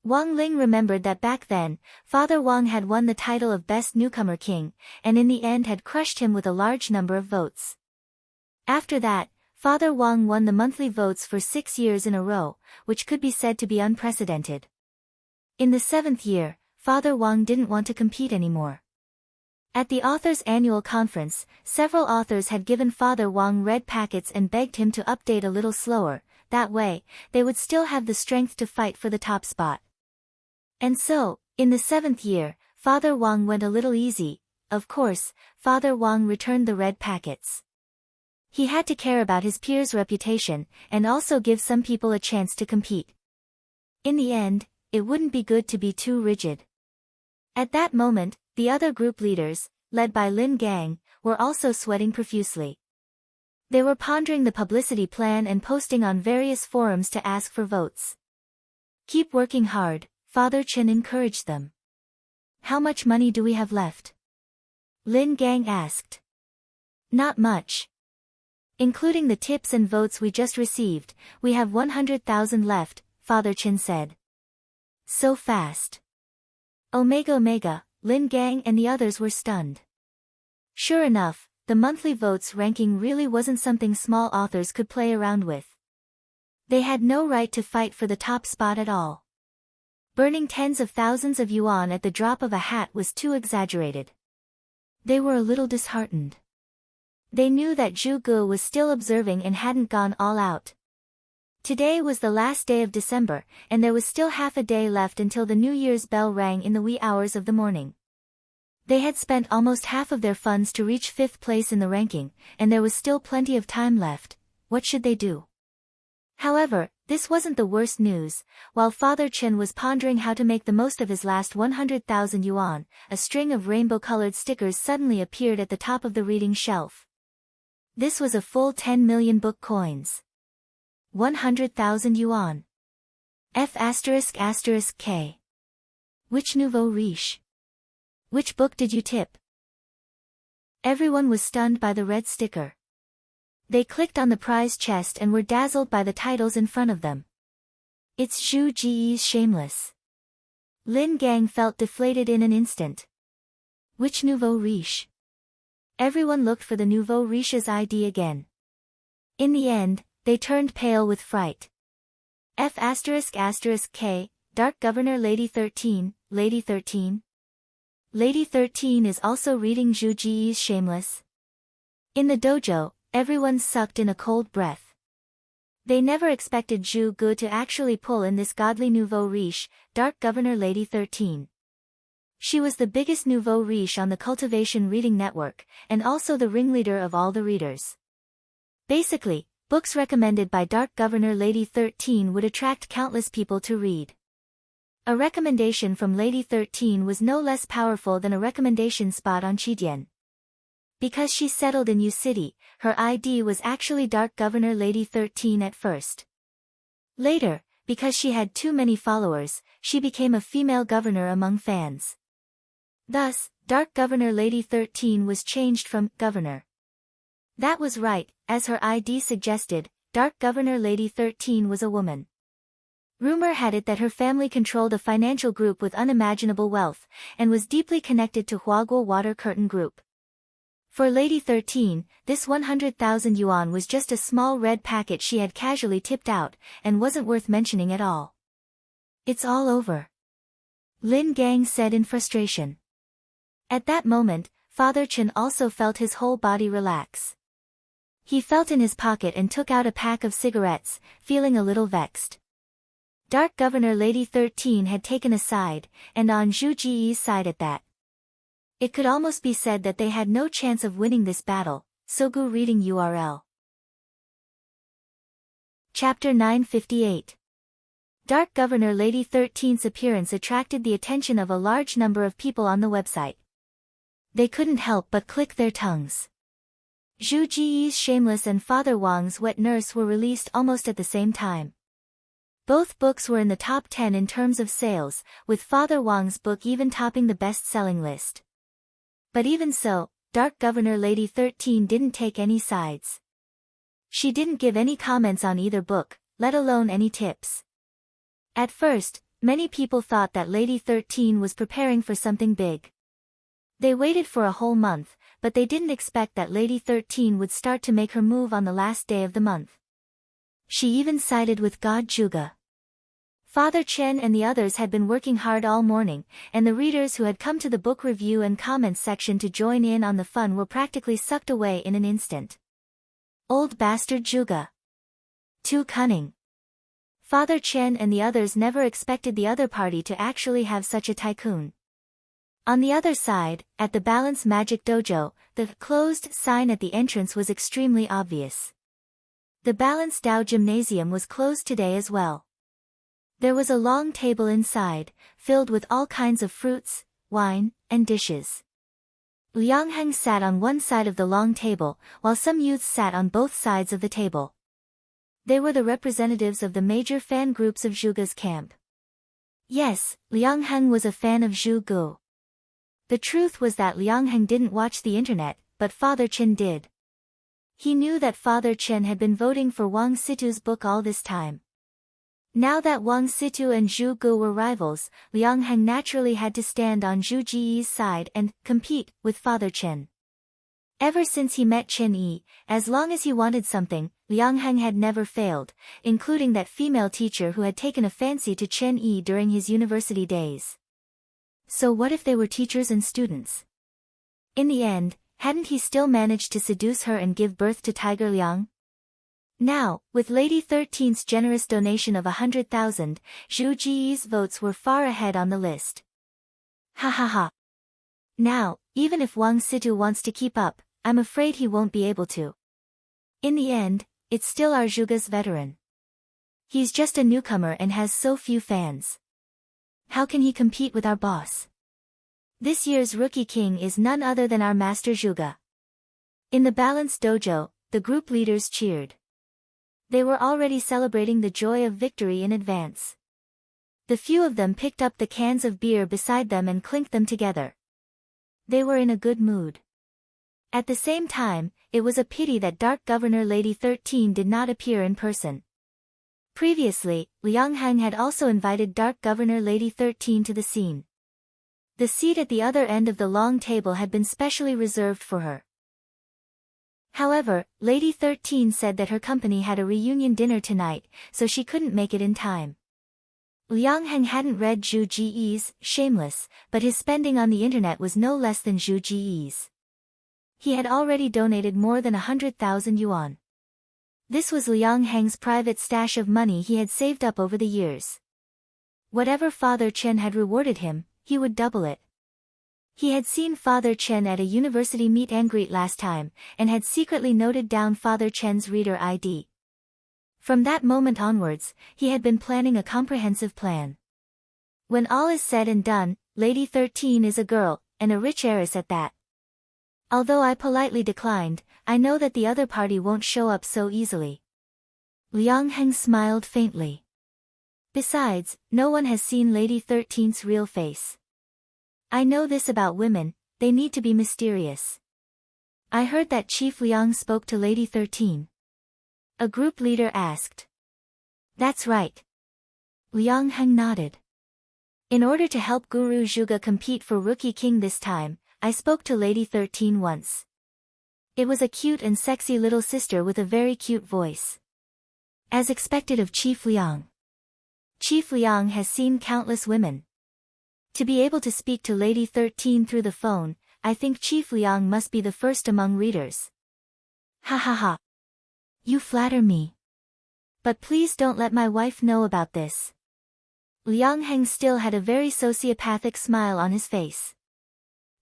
Wang Ling remembered that back then, Father Wang had won the title of best newcomer king, and in the end had crushed him with a large number of votes. After that, Father Wang won the monthly votes for 6 years in a row, which could be said to be unprecedented. In the 7th year, Father Wang didn't want to compete anymore. At the authors' annual conference, several authors had given Father Wang red packets and begged him to update a little slower, that way, they would still have the strength to fight for the top spot. And so, in the 7th year, Father Wang went a little easy. Of course, Father Wang returned the red packets. He had to care about his peers' reputation, and also give some people a chance to compete. In the end, it wouldn't be good to be too rigid. At that moment, the other group leaders, led by Lin Gang, were also sweating profusely. They were pondering the publicity plan and posting on various forums to ask for votes. Keep working hard, Father Chen encouraged them. How much money do we have left? Lin Gang asked. Not much. Including the tips and votes we just received, we have 100,000 left, Father Chen said. So fast. Omega, Lin Gang and the others were stunned. Sure enough, the monthly votes ranking really wasn't something small authors could play around with. They had no right to fight for the top spot at all. Burning tens of thousands of yuan at the drop of a hat was too exaggerated. They were a little disheartened. They knew that Zhu Ge was still observing and hadn't gone all out. Today was the last day of December, and there was still half a day left until the New Year's bell rang in the wee hours of the morning. They had spent almost half of their funds to reach 5th place in the ranking, and there was still plenty of time left. What should they do? However, this wasn't the worst news. While Father Chen was pondering how to make the most of his last 100,000 yuan, a string of rainbow-colored stickers suddenly appeared at the top of the reading shelf. This was a full 10 million book coins. 100,000 yuan. F***K. Which nouveau riche? Which book did you tip? Everyone was stunned by the red sticker. They clicked on the prize chest and were dazzled by the titles in front of them. It's Zhu Ji's Shameless. Lin Gang felt deflated in an instant. Which nouveau riche? Everyone looked for the nouveau riche's ID again. In the end, they turned pale with fright. F***K, Dark Governor Lady 13, Lady 13? Lady 13 is also reading Zhu Ji's Shameless. In the dojo, everyone sucked in a cold breath. They never expected Zhu Gu to actually pull in this godly nouveau riche, Dark Governor Lady 13. She was the biggest nouveau riche on the Cultivation Reading Network, and also the ringleader of all the readers. Basically, books recommended by Dark Governor Lady 13 would attract countless people to read. A recommendation from Lady 13 was no less powerful than a recommendation spot on Qidian. Because she settled in U City, her ID was actually Dark Governor Lady 13 at first. Later, because she had too many followers, she became a female governor among fans. Thus, Dark Governor Lady 13 was changed from Governor. That was right, as her ID suggested, Dark Governor Lady 13 was a woman. Rumor had it that her family controlled a financial group with unimaginable wealth, and was deeply connected to Huaguo Water Curtain Group. For Lady 13, this 100,000 yuan was just a small red packet she had casually tipped out, and wasn't worth mentioning at all. It's all over. Lin Gang said in frustration. At that moment, Father Chen also felt his whole body relax. He felt in his pocket and took out a pack of cigarettes, feeling a little vexed. Dark Governor Lady 13 had taken a side, and on Zhu Ji's side at that. It could almost be said that they had no chance of winning this battle. Sogu reading URL. Chapter 958. Dark Governor Lady 13's appearance attracted the attention of a large number of people on the website. They couldn't help but click their tongues. Zhu Ji's Shameless and Father Wang's Wet Nurse were released almost at the same time. Both books were in the top 10 in terms of sales, with Father Wang's book even topping the best-selling list. But even so, Dark Governor Lady 13 didn't take any sides. She didn't give any comments on either book, let alone any tips. At first, many people thought that Lady 13 was preparing for something big. They waited for a whole month, but they didn't expect that Lady 13 would start to make her move on the last day of the month. She even sided with God Zhuge. Father Chen and the others had been working hard all morning, and the readers who had come to the book review and comments section to join in on the fun were practically sucked away in an instant. Old bastard Zhuge. Too cunning. Father Chen and the others never expected the other party to actually have such a tycoon. On the other side, at the Balance Magic Dojo, the closed sign at the entrance was extremely obvious. The Balance Dao Gymnasium was closed today as well. There was a long table inside, filled with all kinds of fruits, wine, and dishes. Liang Heng sat on one side of the long table, while some youths sat on both sides of the table. They were the representatives of the major fan groups of Zhuge's camp. Yes, Liang Heng was a fan of Zhu Gu. The truth was that Liang Heng didn't watch the internet, but Father Chen did. He knew that Father Chen had been voting for Wang Situ's book all this time. Now that Wang Situ and Zhu Gu were rivals, Liang Heng naturally had to stand on Zhu Ji's side and compete with Father Chen. Ever since he met Chen Yi, as long as he wanted something, Liang Heng had never failed, including that female teacher who had taken a fancy to Chen Yi during his university days. So what if they were teachers and students? In the end, hadn't he still managed to seduce her and give birth to Tiger Liang? Now, with Lady 13's generous donation of 100,000, Zhu Ji's votes were far ahead on the list. Ha ha ha. Now, even if Wang Situ wants to keep up, I'm afraid he won't be able to. In the end, it's still our Zhuge's veteran. He's just a newcomer and has so few fans. How can he compete with our boss? This year's Rookie King is none other than our Master Zhuge. In the Balanced Dojo, the group leaders cheered. They were already celebrating the joy of victory in advance. The few of them picked up the cans of beer beside them and clinked them together. They were in a good mood. At the same time, it was a pity that Dark Governor Lady 13 did not appear in person. Previously, Liang Heng had also invited Dark Governor Lady 13 to the scene. The seat at the other end of the long table had been specially reserved for her. However, Lady 13 said that her company had a reunion dinner tonight, so she couldn't make it in time. Liang Heng hadn't read Zhu Ji's Shameless, but his spending on the internet was no less than Zhu Ji's. He had already donated more than 100,000 yuan. This was Liang Heng's private stash of money he had saved up over the years. Whatever Father Chen had rewarded him, he would double it. He had seen Father Chen at a university meet and greet last time, and had secretly noted down Father Chen's reader ID. From that moment onwards, he had been planning a comprehensive plan. When all is said and done, Lady 13 is a girl, and a rich heiress at that. Although I politely declined, I know that the other party won't show up so easily. Liang Heng smiled faintly. Besides, no one has seen Lady 13's real face. I know this about women, they need to be mysterious. I heard that Chief Liang spoke to Lady 13. A group leader asked. That's right. Liang Heng nodded. In order to help Guru Zhuge compete for Rookie King this time, I spoke to Lady 13 once. It was a cute and sexy little sister with a very cute voice. As expected of Chief Liang. Chief Liang has seen countless women. To be able to speak to Lady 13 through the phone, I think Chief Liang must be the first among readers. Ha ha ha. You flatter me. But please don't let my wife know about this. Liang Heng still had a very sociopathic smile on his face.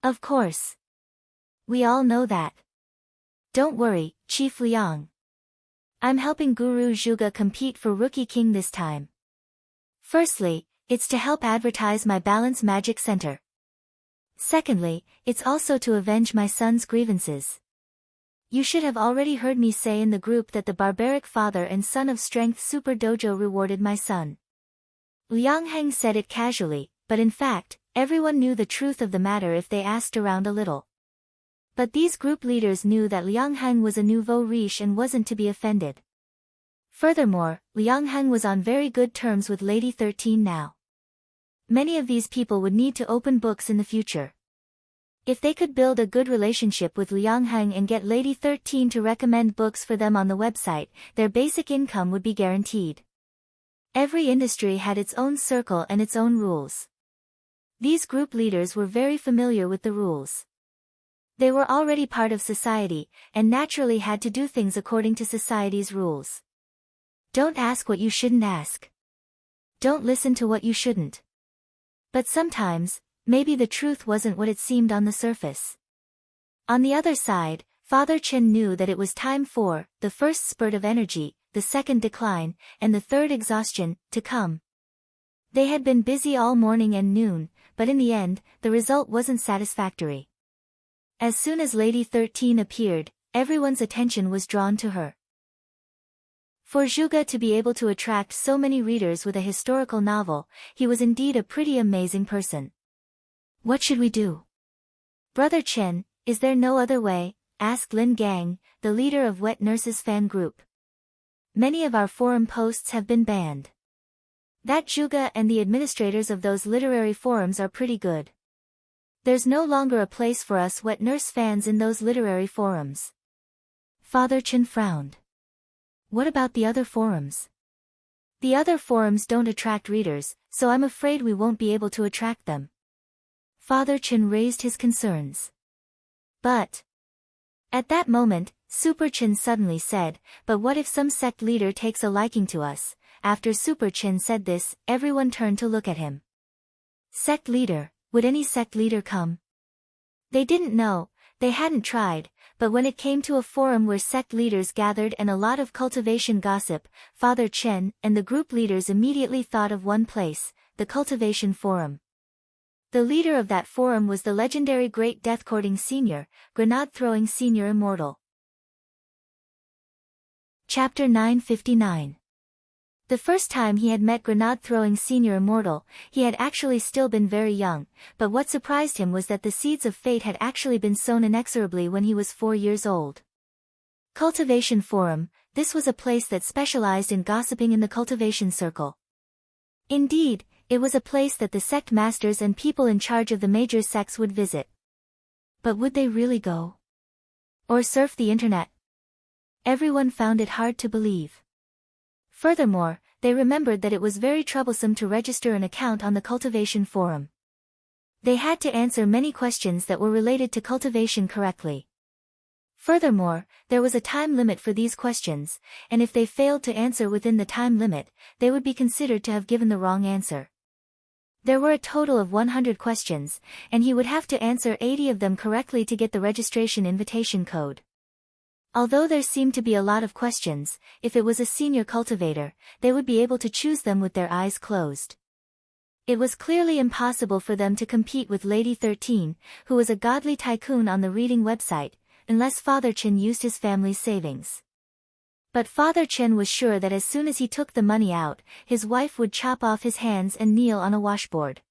Of course. We all know that. Don't worry, Chief Liang. I'm helping Guru Zhuge compete for Rookie King this time. Firstly, it's to help advertise my Balance Magic Center. Secondly, it's also to avenge my son's grievances. You should have already heard me say in the group that the barbaric father and son of Strength Super Dojo rewarded my son. Liang Heng said it casually, but in fact, everyone knew the truth of the matter if they asked around a little. But these group leaders knew that Liang Heng was a nouveau riche and wasn't to be offended. Furthermore, Liang Heng was on very good terms with Lady 13 now. Many of these people would need to open books in the future. If they could build a good relationship with Liang Heng and get Lady 13 to recommend books for them on the website, their basic income would be guaranteed. Every industry had its own circle and its own rules. These group leaders were very familiar with the rules. They were already part of society, and naturally had to do things according to society's rules. Don't ask what you shouldn't ask. Don't listen to what you shouldn't. But sometimes, maybe the truth wasn't what it seemed on the surface. On the other side, Father Chen knew that it was time for the first spurt of energy, the second decline, and the third exhaustion, to come. They had been busy all morning and noon, but in the end, the result wasn't satisfactory. As soon as Lady 13 appeared, everyone's attention was drawn to her. For Zhuge to be able to attract so many readers with a historical novel, he was indeed a pretty amazing person. What should we do? Brother Chen, is there no other way? Asked Lin Gang, the leader of Wet Nurse's fan group. Many of our forum posts have been banned. That Zhuge and the administrators of those literary forums are pretty good. There's no longer a place for us Wet Nurse fans in those literary forums. Father Chen frowned. What about the other forums? The other forums don't attract readers, so I'm afraid we won't be able to attract them. Father Chen raised his concerns. But at that moment, Super Chen suddenly said, but what if some sect leader takes a liking to us? After Super Chen said this, everyone turned to look at him. Sect leader, would any sect leader come? They didn't know, they hadn't tried, but when it came to a forum where sect leaders gathered and a lot of cultivation gossip, Father Chen and the group leaders immediately thought of one place, the cultivation forum. The leader of that forum was the legendary Great Death-Courting Senior, Grenade-Throwing Senior Immortal. Chapter 959. The first time he had met grenade-throwing senior immortal, he had actually still been very young, but what surprised him was that the seeds of fate had actually been sown inexorably when he was 4 years old. Cultivation Forum, this was a place that specialized in gossiping in the cultivation circle. Indeed, it was a place that the sect masters and people in charge of the major sects would visit. But would they really go? Or surf the internet? Everyone found it hard to believe. Furthermore, they remembered that it was very troublesome to register an account on the cultivation forum. They had to answer many questions that were related to cultivation correctly. Furthermore, there was a time limit for these questions, and if they failed to answer within the time limit, they would be considered to have given the wrong answer. There were a total of 100 questions, and he would have to answer 80 of them correctly to get the registration invitation code. Although there seemed to be a lot of questions, if it was a senior cultivator, they would be able to choose them with their eyes closed. It was clearly impossible for them to compete with Lady 13, who was a godly tycoon on the reading website, unless Father Chen used his family's savings. But Father Chen was sure that as soon as he took the money out, his wife would chop off his hands and kneel on a washboard.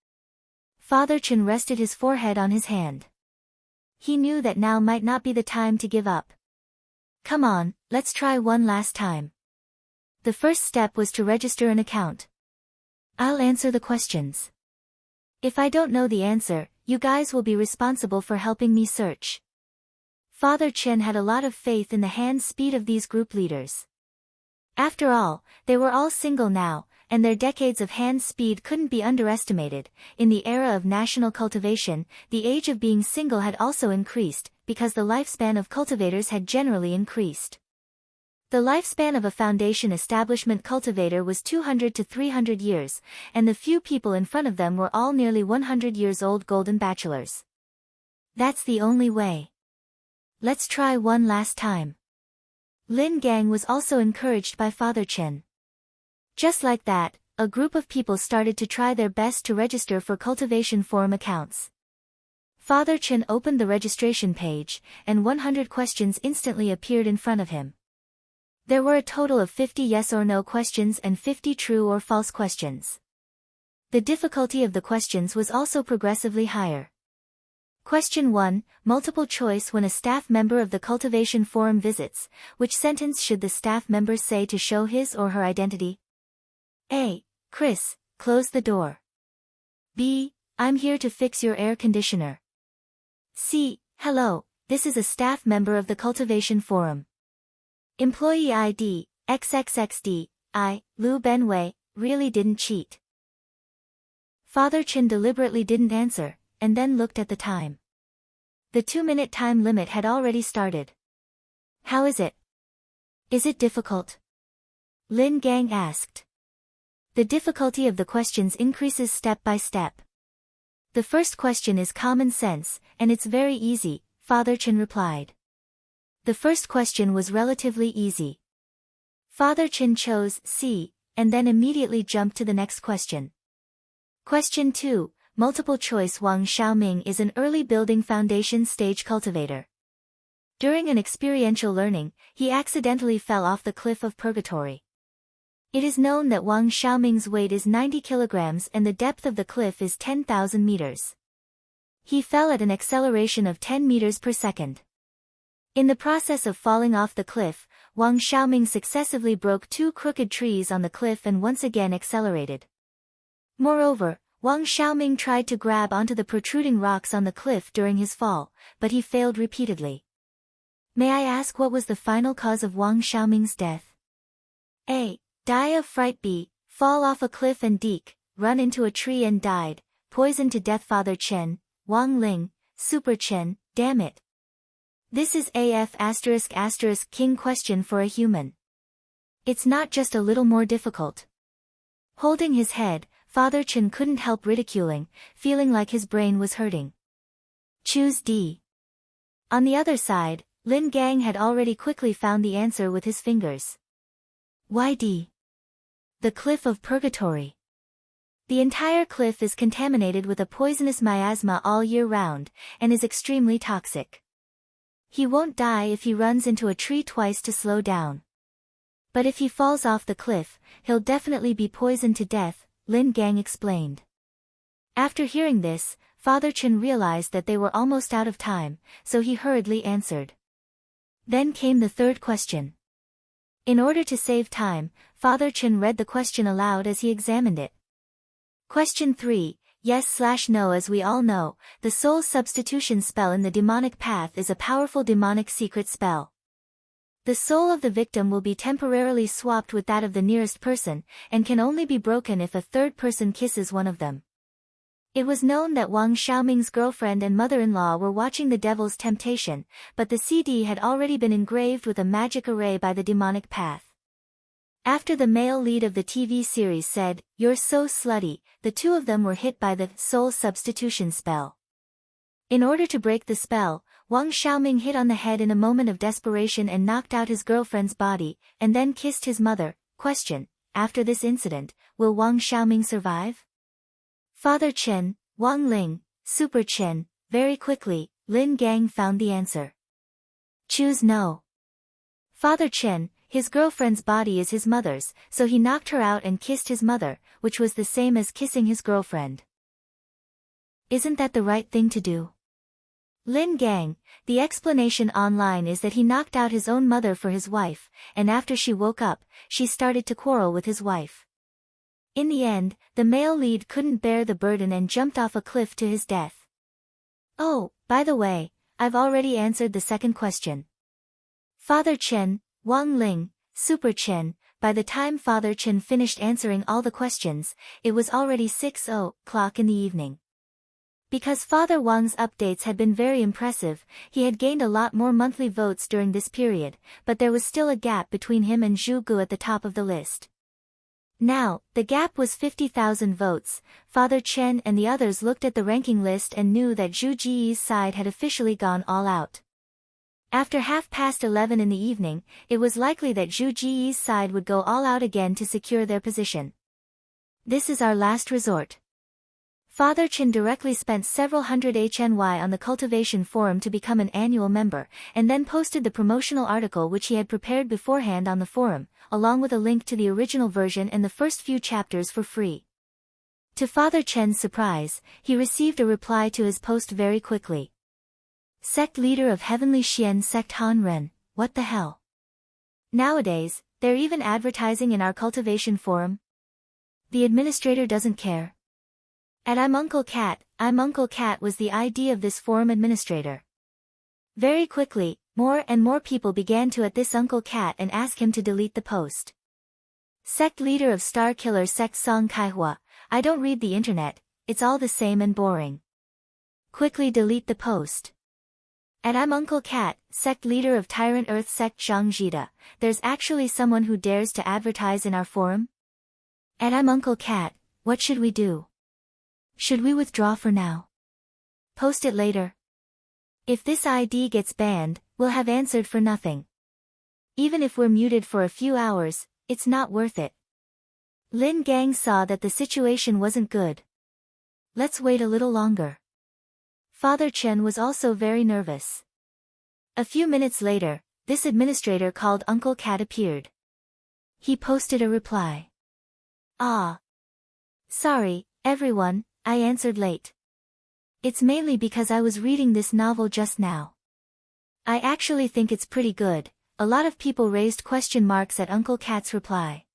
Father Chen rested his forehead on his hand. He knew that now might not be the time to give up. Come on, let's try one last time. The first step was to register an account. I'll answer the questions. If I don't know the answer, you guys will be responsible for helping me search. Father Chen had a lot of faith in the hand speed of these group leaders. After all, they were all single now, and their decades of hand speed couldn't be underestimated. In the era of national cultivation, the age of being single had also increased, because the lifespan of cultivators had generally increased. The lifespan of a foundation establishment cultivator was 200 to 300 years, and the few people in front of them were all nearly 100 years old golden bachelors. That's the only way. Let's try one last time. Lin Gang was also encouraged by Father Chen. Just like that, a group of people started to try their best to register for cultivation forum accounts. Father Chen opened the registration page, and 100 questions instantly appeared in front of him. There were a total of 50 yes or no questions and 50 true or false questions. The difficulty of the questions was also progressively higher. Question 1, multiple choice. When a staff member of the cultivation forum visits, which sentence should the staff member say to show his or her identity? A. Chris, close the door. B. I'm here to fix your air conditioner. C. Hello, this is a staff member of the cultivation forum. Employee ID, XXXD, I, Lu Benwei, really didn't cheat. Father Chen deliberately didn't answer, and then looked at the time. The 2-minute time limit had already started. How is it? Is it difficult? Lin Gang asked. The difficulty of the questions increases step by step. The first question is common sense, and it's very easy, Father Chen replied. The first question was relatively easy. Father Chen chose C, and then immediately jumped to the next question. Question 2, multiple choice. Wang Xiaoming is an early building foundation stage cultivator. During an experiential learning, he accidentally fell off the cliff of purgatory. It is known that Wang Xiaoming's weight is 90 kilograms and the depth of the cliff is 10,000 meters. He fell at an acceleration of 10 meters per second. In the process of falling off the cliff, Wang Xiaoming successively broke 2 crooked trees on the cliff and once again accelerated. Moreover, Wang Xiaoming tried to grab onto the protruding rocks on the cliff during his fall, but he failed repeatedly. May I ask what was the final cause of Wang Xiaoming's death? A. Die of fright. B. Fall off a cliff and Deke, run into a tree and died, poisoned to death. Father Chen, Wang Ling, Super Chen, damn it. This is AF*** king question for a human. It's not just a little more difficult. Holding his head, Father Chen couldn't help ridiculing, feeling like his brain was hurting. Choose D. On the other side, Lin Gang had already quickly found the answer with his fingers. Why D? The cliff of purgatory. The entire cliff is contaminated with a poisonous miasma all year round, and is extremely toxic. He won't die if he runs into a tree twice to slow down. But if he falls off the cliff, he'll definitely be poisoned to death, Lin Gang explained. After hearing this, Father Chen realized that they were almost out of time, so he hurriedly answered. Then came the third question. In order to save time, Father Chen read the question aloud as he examined it. Question 3, yes/no. As we all know, the soul substitution spell in the demonic path is a powerful demonic secret spell. The soul of the victim will be temporarily swapped with that of the nearest person, and can only be broken if a third person kisses one of them. It was known that Wang Xiaoming's girlfriend and mother-in-law were watching The Devil's Temptation, but the CD had already been engraved with a magic array by the demonic path. After the male lead of the TV series said, "You're so slutty," the two of them were hit by the soul substitution spell. In order to break the spell, Wang Xiaoming hit on the head in a moment of desperation and knocked out his girlfriend's body, and then kissed his mother. Question: after this incident, will Wang Xiaoming survive? Father Chen, Wang Ling, Super Chen. Very quickly, Lin Gang found the answer. Choose no. Father Chen, his girlfriend's body is his mother's, so he knocked her out and kissed his mother, which was the same as kissing his girlfriend. Isn't that the right thing to do? Lin Gang, the explanation online is that he knocked out his own mother for his wife, and after she woke up, she started to quarrel with his wife. In the end, the male lead couldn't bear the burden and jumped off a cliff to his death. Oh, by the way, I've already answered the second question. Father Chen, Wang Ling, Super Chen. By the time Father Chen finished answering all the questions, it was already 6:00 in the evening. Because Father Wang's updates had been very impressive, he had gained a lot more monthly votes during this period, but there was still a gap between him and Zhu Gu at the top of the list. Now, the gap was 50,000 votes. Father Chen and the others looked at the ranking list and knew that Zhu Ji's side had officially gone all out. After 11:30 in the evening, it was likely that Zhu Ji's side would go all out again to secure their position. This is our last resort. Father Chen directly spent several hundred HNY on the cultivation forum to become an annual member, and then posted the promotional article which he had prepared beforehand on the forum, along with a link to the original version and the first few chapters for free. To Father Chen's surprise, he received a reply to his post very quickly. Sect leader of Heavenly Xian Sect Han Ren, what the hell? Nowadays, they're even advertising in our cultivation forum. The administrator doesn't care. At I'm Uncle Cat was the ID of this forum administrator. Very quickly, more and more people began to at this Uncle Cat and ask him to delete the post. Sect leader of Star Killer Sect Song Kaihua, I don't read the internet, it's all the same and boring. Quickly delete the post. At I'm Uncle Cat, Sect leader of Tyrant Earth Sect Zhang Jida, there's actually someone who dares to advertise in our forum? At I'm Uncle Cat, what should we do? Should we withdraw for now? Post it later. If this ID gets banned, we'll have answered for nothing. Even if we're muted for a few hours, it's not worth it. Lin Gang saw that the situation wasn't good. Let's wait a little longer. Father Chen was also very nervous. A few minutes later, this administrator called Uncle Cat appeared. He posted a reply. Sorry, everyone, I answered late. It's mainly because I was reading this novel just now. I actually think it's pretty good. A lot of people raised question marks at Uncle Cat's reply.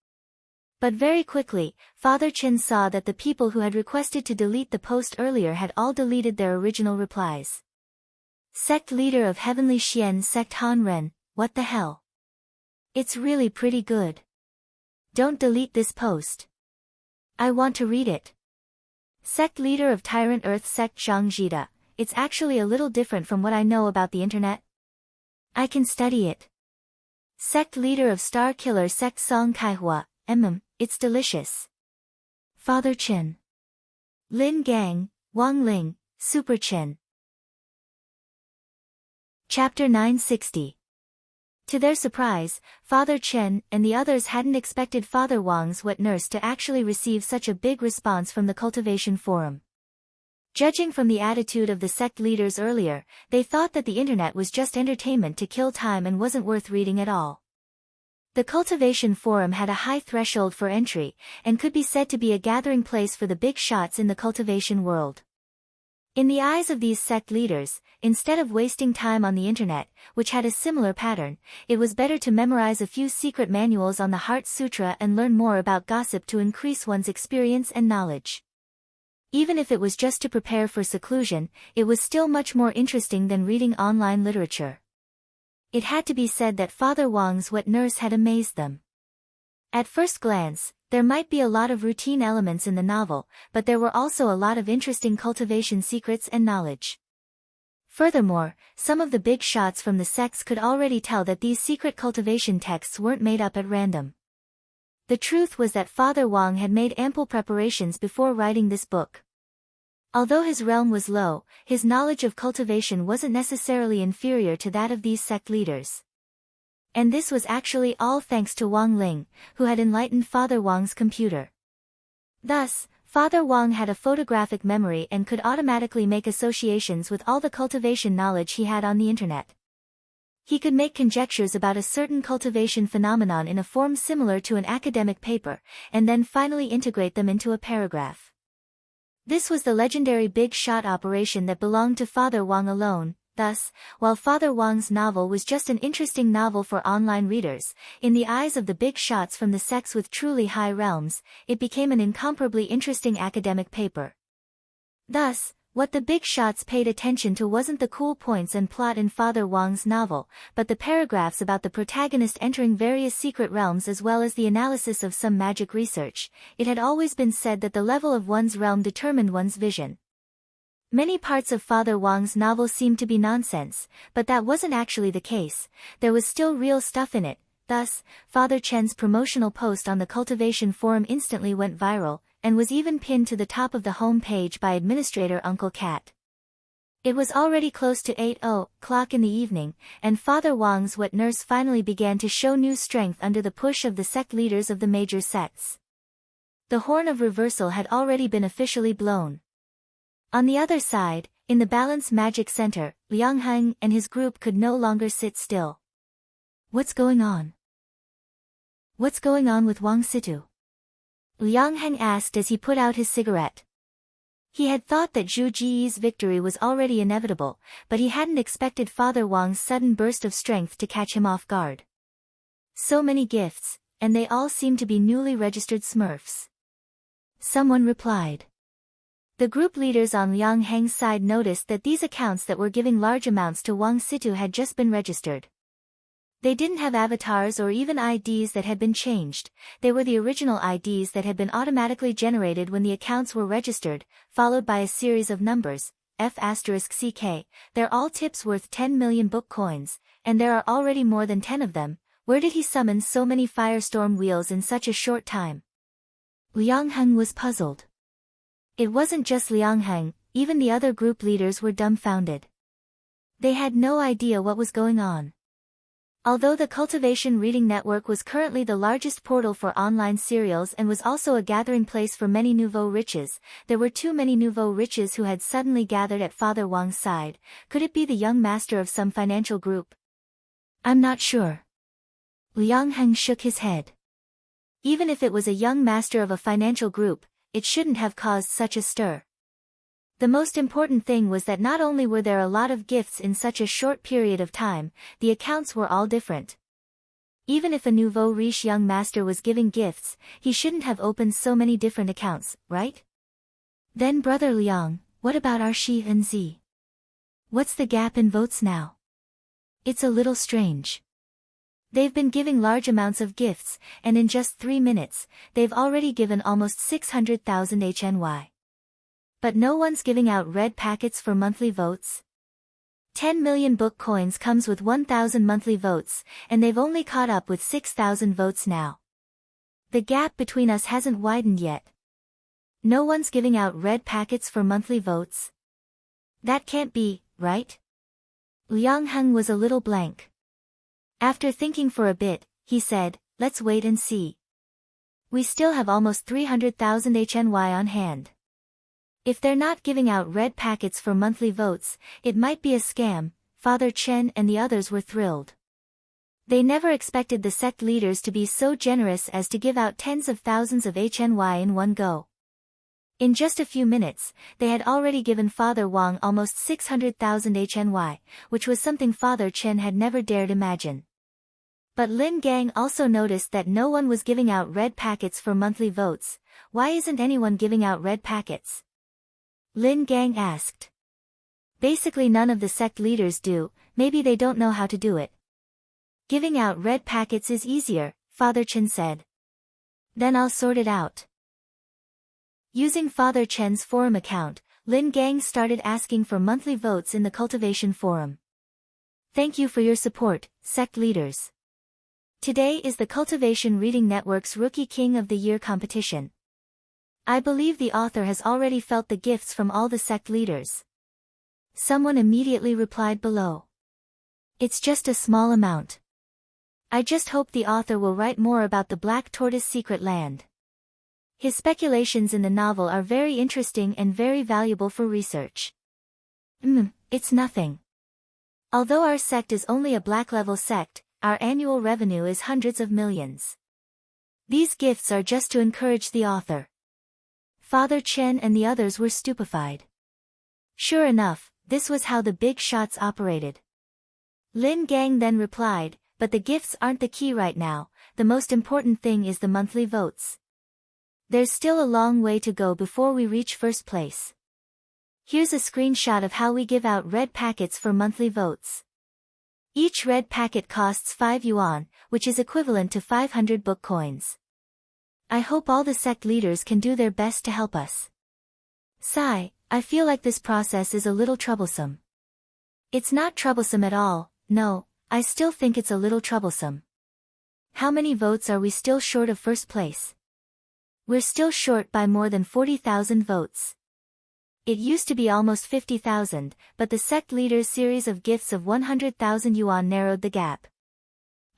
But very quickly, Father Chen saw that the people who had requested to delete the post earlier had all deleted their original replies. Sect leader of Heavenly Xian Sect Han Ren, what the hell? It's really pretty good. Don't delete this post. I want to read it. Sect leader of Tyrant Earth Sect Zhang Jida, it's actually a little different from what I know about the internet. I can study it. Sect leader of Star Killer Sect Song Kaihua, it's delicious. Father Chen. Lin Gang, Wang Ling, Super Chen. Chapter 960. To their surprise, Father Chen and the others hadn't expected Father Wang's wet nurse to actually receive such a big response from the cultivation forum. Judging from the attitude of the sect leaders earlier, they thought that the internet was just entertainment to kill time and wasn't worth reading at all. The cultivation forum had a high threshold for entry, and could be said to be a gathering place for the big shots in the cultivation world. In the eyes of these sect leaders, instead of wasting time on the internet, which had a similar pattern, it was better to memorize a few secret manuals on the Heart Sutra and learn more about gossip to increase one's experience and knowledge. Even if it was just to prepare for seclusion, it was still much more interesting than reading online literature. It had to be said that Father Wang's wet nurse had amazed them. At first glance, there might be a lot of routine elements in the novel, but there were also a lot of interesting cultivation secrets and knowledge. Furthermore, some of the big shots from the sects could already tell that these secret cultivation texts weren't made up at random. The truth was that Father Wang had made ample preparations before writing this book. Although his realm was low, his knowledge of cultivation wasn't necessarily inferior to that of these sect leaders. And this was actually all thanks to Wang Ling, who had enlightened Father Wang's computer. Thus, Father Wang had a photographic memory and could automatically make associations with all the cultivation knowledge he had on the internet. He could make conjectures about a certain cultivation phenomenon in a form similar to an academic paper, and then finally integrate them into a paragraph. This was the legendary big shot operation that belonged to Father Wang alone. Thus, while Father Wang's novel was just an interesting novel for online readers, in the eyes of the big shots from the sects with truly high realms, it became an incomparably interesting academic paper. Thus, what the big shots paid attention to wasn't the cool points and plot in Father Wang's novel, but the paragraphs about the protagonist entering various secret realms as well as the analysis of some magic research. It had always been said that the level of one's realm determined one's vision. Many parts of Father Wang's novel seemed to be nonsense, but that wasn't actually the case. There was still real stuff in it. Thus, Father Chen's promotional post on the cultivation forum instantly went viral, and was even pinned to the top of the home page by administrator Uncle Cat. It was already close to 8:00 in the evening, and Father Wang's wet nurse finally began to show new strength under the push of the sect leaders of the major sects. The horn of reversal had already been officially blown. On the other side, in the Balance Magic Center, Liang Heng and his group could no longer sit still. What's going on? What's going on with Wang Situ? Liang Heng asked as he put out his cigarette. He had thought that Zhu Jiyi's victory was already inevitable, but he hadn't expected Father Wang's sudden burst of strength to catch him off guard. So many gifts, and they all seemed to be newly registered smurfs. Someone replied. The group leaders on Liang Heng's side noticed that these accounts that were giving large amounts to Wang Situ had just been registered. They didn't have avatars or even IDs that had been changed. They were the original IDs that had been automatically generated when the accounts were registered, followed by a series of numbers, F***CK. They're all tips worth 10 million book coins, and there are already more than 10 of them. Where did he summon so many firestorm wheels in such a short time? Liang Heng was puzzled. It wasn't just Liang Heng, even the other group leaders were dumbfounded. They had no idea what was going on. Although the Cultivation Reading Network was currently the largest portal for online serials and was also a gathering place for many nouveau riches, there were too many nouveau riches who had suddenly gathered at Father Wang's side. Could it be the young master of some financial group? I'm not sure. Liang Heng shook his head. Even if it was a young master of a financial group, it shouldn't have caused such a stir. The most important thing was that not only were there a lot of gifts in such a short period of time, the accounts were all different. Even if a nouveau riche young master was giving gifts, he shouldn't have opened so many different accounts, right? Then Brother Liang, what about our Shi and Z? What's the gap in votes now? It's a little strange. They've been giving large amounts of gifts, and in just 3 minutes, they've already given almost 600,000 HNY. But no one's giving out red packets for monthly votes. 10 million book coins comes with 1,000 monthly votes, and they've only caught up with 6,000 votes now. The gap between us hasn't widened yet. No one's giving out red packets for monthly votes. That can't be, right? Liang Heng was a little blank. After thinking for a bit, he said, let's wait and see. We still have almost 300,000 HNY on hand. If they're not giving out red packets for monthly votes, it might be a scam. Father Chen and the others were thrilled. They never expected the sect leaders to be so generous as to give out tens of thousands of HNY in one go. In just a few minutes, they had already given Father Wang almost 600,000 HNY, which was something Father Chen had never dared imagine. But Lin Gang also noticed that no one was giving out red packets for monthly votes. Why isn't anyone giving out red packets? Lin Gang asked. Basically none of the sect leaders do, maybe they don't know how to do it. Giving out red packets is easier, Father Chen said. Then I'll sort it out. Using Father Chen's forum account, Lin Gang started asking for monthly votes in the cultivation forum. Thank you for your support, sect leaders. Today is the Cultivation Reading Network's Rookie King of the Year competition. I believe the author has already felt the gifts from all the sect leaders. Someone immediately replied below. It's just a small amount. I just hope the author will write more about the Black Tortoise Secret Land. His speculations in the novel are very interesting and very valuable for research. It's nothing. Although our sect is only a black-level sect, our annual revenue is hundreds of millions. These gifts are just to encourage the author. Father Chen and the others were stupefied. Sure enough, this was how the big shots operated. Lin Gang then replied, but the gifts aren't the key right now, the most important thing is the monthly votes. There's still a long way to go before we reach first place. Here's a screenshot of how we give out red packets for monthly votes. Each red packet costs 5 yuan, which is equivalent to 500 book coins. I hope all the sect leaders can do their best to help us. Sigh, I feel like this process is a little troublesome. It's not troublesome at all, no, I still think it's a little troublesome. How many votes are we still short of first place? We're still short by more than 40,000 votes. It used to be almost 50,000, but the sect leader's series of gifts of 100,000 yuan narrowed the gap.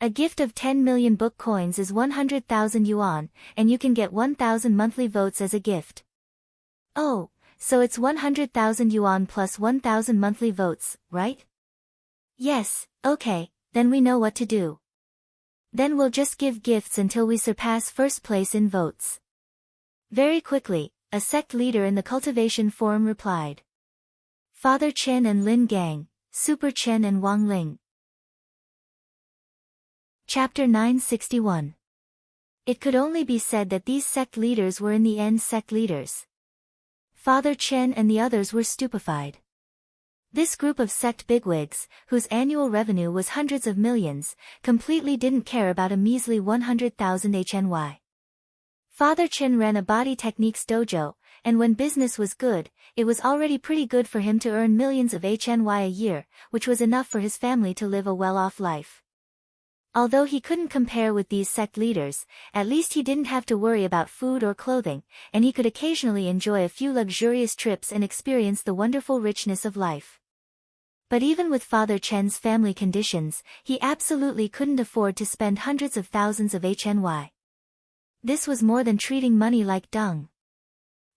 A gift of 10 million book coins is 100,000 yuan, and you can get 1,000 monthly votes as a gift. Oh, so it's 100,000 yuan plus 1,000 monthly votes, right? Yes, okay, then we know what to do. Then we'll just give gifts until we surpass first place in votes. Very quickly, a sect leader in the cultivation forum replied. Father Chen and Lin Gang, Super Chen and Wang Ling. Chapter 961. It could only be said that these sect leaders were in the end sect leaders. Father Chen and the others were stupefied. This group of sect bigwigs, whose annual revenue was hundreds of millions, completely didn't care about a measly 100,000 HNY. Father Chen ran a body techniques dojo, and when business was good, it was already pretty good for him to earn millions of HNY a year, which was enough for his family to live a well-off life. Although he couldn't compare with these sect leaders, at least he didn't have to worry about food or clothing, and he could occasionally enjoy a few luxurious trips and experience the wonderful richness of life. But even with Father Chen's family conditions, he absolutely couldn't afford to spend hundreds of thousands of HNY. This was more than treating money like dung.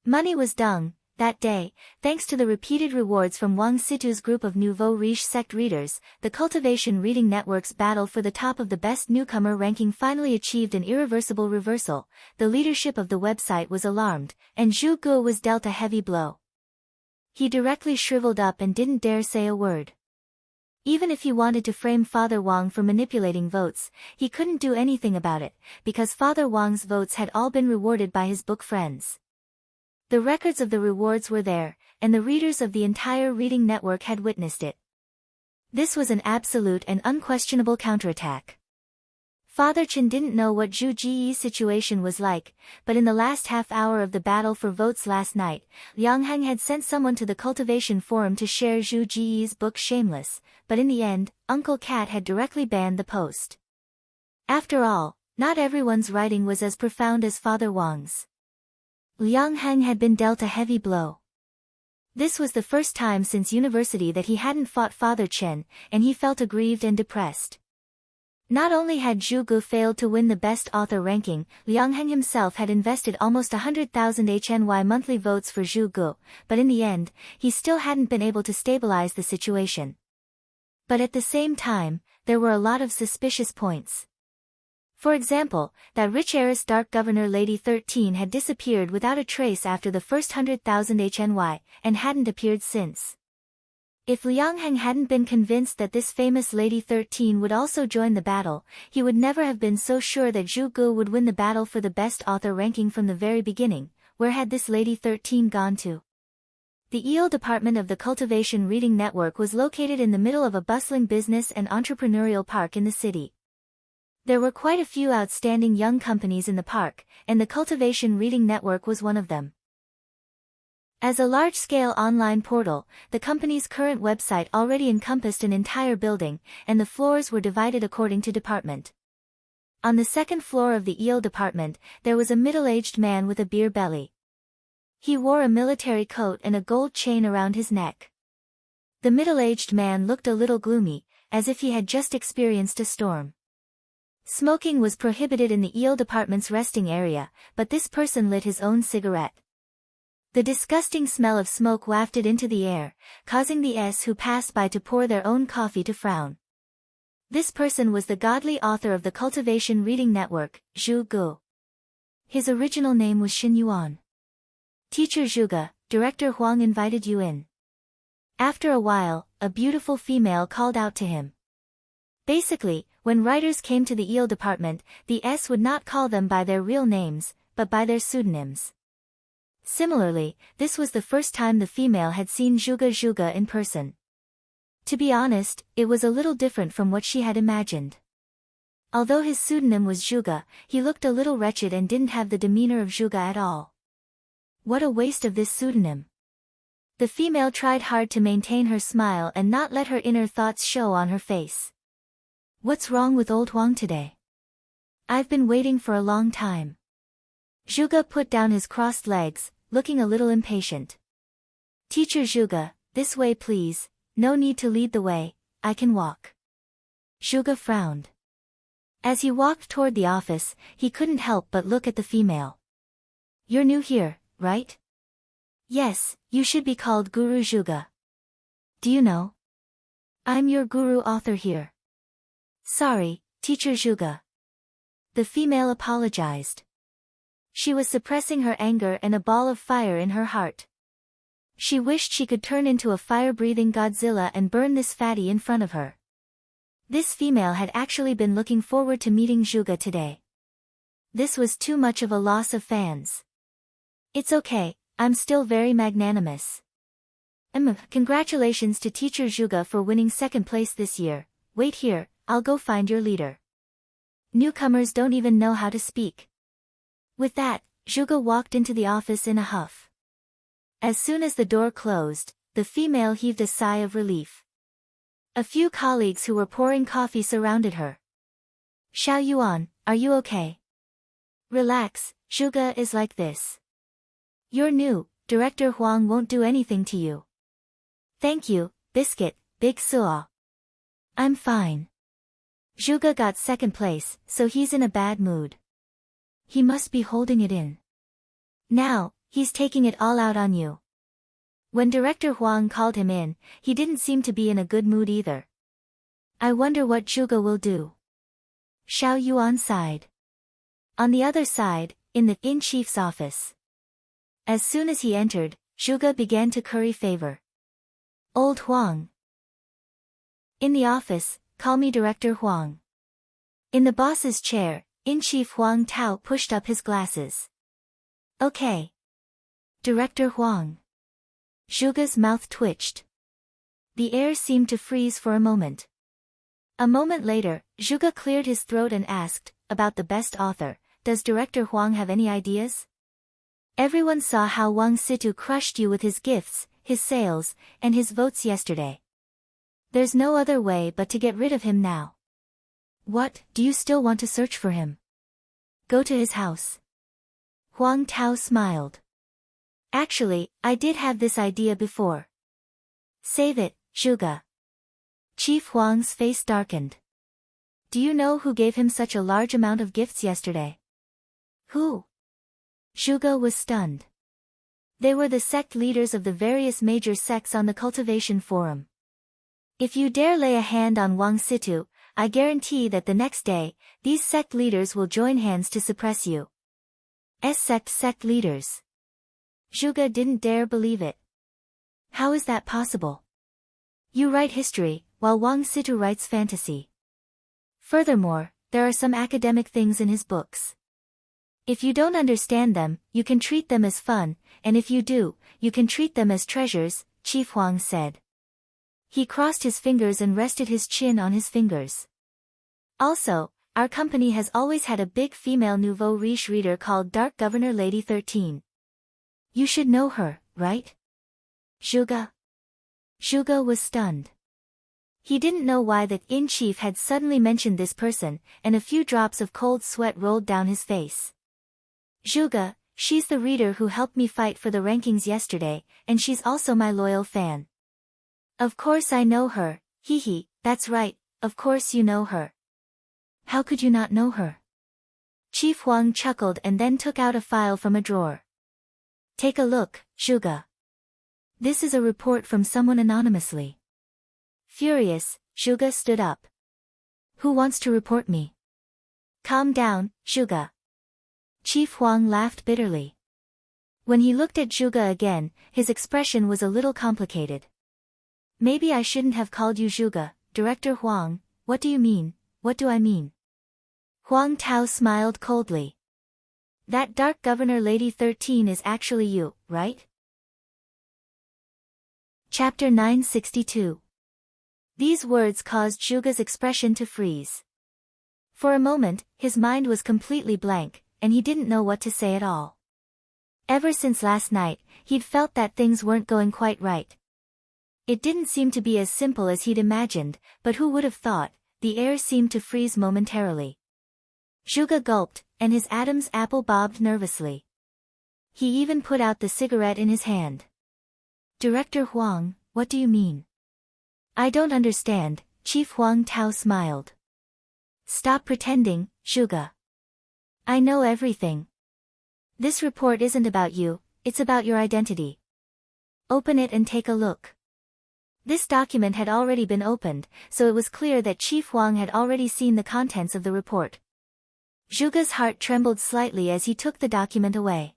Money was dung. That day, thanks to the repeated rewards from Wang Situ's group of Nouveau Riche sect readers, the Cultivation Reading Network's battle for the top of the best newcomer ranking finally achieved an irreversible reversal. The leadership of the website was alarmed, and Zhu Gu was dealt a heavy blow. He directly shriveled up and didn't dare say a word. Even if he wanted to frame Father Wang for manipulating votes, he couldn't do anything about it, because Father Wang's votes had all been rewarded by his book friends. The records of the rewards were there, and the readers of the entire reading network had witnessed it. This was an absolute and unquestionable counterattack. Father Chen didn't know what Zhu Jiyi's situation was like, but in the last half hour of the battle for votes last night, Liang Heng had sent someone to the cultivation forum to share Zhu Jiyi's book Shameless, but in the end, Uncle Cat had directly banned the post. After all, not everyone's writing was as profound as Father Wang's. Liang Heng had been dealt a heavy blow. This was the first time since university that he hadn't fought Father Chen, and he felt aggrieved and depressed. Not only had Zhu Gu failed to win the best author ranking, Liang Heng himself had invested almost 100,000 HNY monthly votes for Zhu Gu, but in the end, he still hadn't been able to stabilize the situation. But at the same time, there were a lot of suspicious points. For example, that rich heiress dark governor Lady 13 had disappeared without a trace after the first 100,000 HNY, and hadn't appeared since. If Liang Heng hadn't been convinced that this famous Lady 13 would also join the battle, he would never have been so sure that Zhu Gu would win the battle for the best author ranking from the very beginning. Where had this Lady 13 gone to? The EO department of the Cultivation Reading Network was located in the middle of a bustling business and entrepreneurial park in the city. There were quite a few outstanding young companies in the park, and the Cultivation Reading Network was one of them. As a large-scale online portal, the company's current website already encompassed an entire building, and the floors were divided according to department. On the second floor of the EO department, there was a middle-aged man with a beer belly. He wore a military coat and a gold chain around his neck. The middle-aged man looked a little gloomy, as if he had just experienced a storm. Smoking was prohibited in the EO department's resting area, but this person lit his own cigarette. The disgusting smell of smoke wafted into the air, causing the S who passed by to pour their own coffee to frown. This person was the godly author of the Cultivation Reading Network, Zhu Gu. His original name was Xin Yuan. Teacher Zhuge, Director Huang invited you in. After a while, a beautiful female called out to him. Basically, when writers came to the EO department, the S would not call them by their real names, but by their pseudonyms. Similarly, this was the first time the female had seen Zhuge in person. To be honest, it was a little different from what she had imagined. Although his pseudonym was Zhuge, he looked a little wretched and didn't have the demeanor of Zhuge at all. What a waste of this pseudonym. The female tried hard to maintain her smile and not let her inner thoughts show on her face. What's wrong with old Huang today? I've been waiting for a long time. Zhuge put down his crossed legs, looking a little impatient. Teacher Zhuge, this way please, no need to lead the way, I can walk. Zhuge frowned. As he walked toward the office, he couldn't help but look at the female. You're new here, right? Yes, you should be called Guru Zhuge. Do you know? I'm your guru author here. Sorry, Teacher Zhuge. The female apologized. She was suppressing her anger and a ball of fire in her heart. She wished she could turn into a fire-breathing Godzilla and burn this fatty in front of her. This female had actually been looking forward to meeting Zhuge today. This was too much of a loss of fans. It's okay, I'm still very magnanimous. Congratulations to Teacher Zhuge for winning second place this year. Wait here, I'll go find your leader. Newcomers don't even know how to speak. With that, Zhuge walked into the office in a huff. As soon as the door closed, the female heaved a sigh of relief. A few colleagues who were pouring coffee surrounded her. Xiao Yuan, are you okay? Relax, Zhuge is like this. You're new, Director Huang won't do anything to you. Thank you, Biscuit, Big Suo. I'm fine. Zhuge got second place, so he's in a bad mood. He must be holding it in. Now, he's taking it all out on you. When Director Huang called him in, he didn't seem to be in a good mood either. I wonder what Zhuge will do. Xiao Yuan sighed. On the other side, in the in-chief's office. As soon as he entered, Zhuge began to curry favor. Old Huang. In the office, call me Director Huang. In the boss's chair, in-chief Huang Tao pushed up his glasses. Okay. Director Huang. Zhuge's mouth twitched. The air seemed to freeze for a moment. A moment later, Zhuge cleared his throat and asked, about the best author, does Director Huang have any ideas? Everyone saw how Wang Situ crushed you with his gifts, his sales, and his votes yesterday. There's no other way but to get rid of him now. What, do you still want to search for him? Go to his house. Huang Tao smiled. Actually, I did have this idea before. Save it, Zhuge. Chief Huang's face darkened. Do you know who gave him such a large amount of gifts yesterday? Who? Zhuge was stunned. They were the sect leaders of the various major sects on the Cultivation Forum. If you dare lay a hand on Wang Situ, I guarantee that the next day, these sect leaders will join hands to suppress you. Sect leaders. Zhuge didn't dare believe it. How is that possible? You write history, while Wang Situ writes fantasy. Furthermore, there are some academic things in his books. If you don't understand them, you can treat them as fun, and if you do, you can treat them as treasures, Chief Huang said. He crossed his fingers and rested his chin on his fingers. Also, our company has always had a big female nouveau riche reader called Dark Governor Lady 13. You should know her, right? Zhuge was stunned. He didn't know why the in-chief had suddenly mentioned this person, and a few drops of cold sweat rolled down his face. Zhuge, she's the reader who helped me fight for the rankings yesterday, and she's also my loyal fan. Of course I know her, hee, that's right, of course you know her. How could you not know her? Chief Huang chuckled and then took out a file from a drawer. Take a look, Zhuge. This is a report from someone anonymously. Furious, Zhuge stood up. Who wants to report me? Calm down, Zhuge. Chief Huang laughed bitterly. When he looked at Zhuge again, his expression was a little complicated. Maybe I shouldn't have called you Zhuge, Director Huang. What do you mean? What do I mean? Huang Tao smiled coldly. That Dark Governor Lady 13 is actually you, right? Chapter 962. These words caused Zhuge's expression to freeze. For a moment, his mind was completely blank, and he didn't know what to say at all. Ever since last night, he'd felt that things weren't going quite right. It didn't seem to be as simple as he'd imagined, but who would have thought? The air seemed to freeze momentarily. Zhuge gulped, and his Adam's apple bobbed nervously. He even put out the cigarette in his hand. Director Huang, what do you mean? I don't understand, Chief Huang Tao smiled. Stop pretending, Zhuge. I know everything. This report isn't about you, it's about your identity. Open it and take a look. This document had already been opened, so it was clear that Chief Huang had already seen the contents of the report. Zhuge's heart trembled slightly as he took the document away.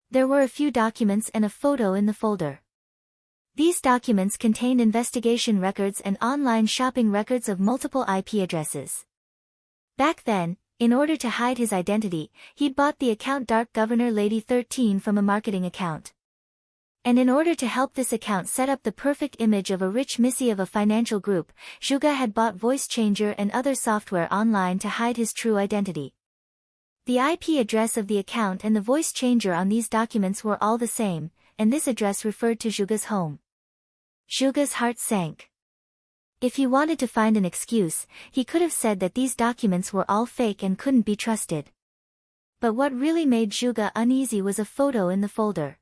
There were a few documents and a photo in the folder. These documents contained investigation records and online shopping records of multiple IP addresses. Back then, in order to hide his identity, he'd bought the account Dark Governor Lady 13 from a marketing account. And in order to help this account set up the perfect image of a rich missy of a financial group, Zhuge had bought voice changer and other software online to hide his true identity. The IP address of the account and the voice changer on these documents were all the same, and this address referred to Zhuge's home. Zhuge's heart sank. If he wanted to find an excuse, he could have said that these documents were all fake and couldn't be trusted. But what really made Zhuge uneasy was a photo in the folder.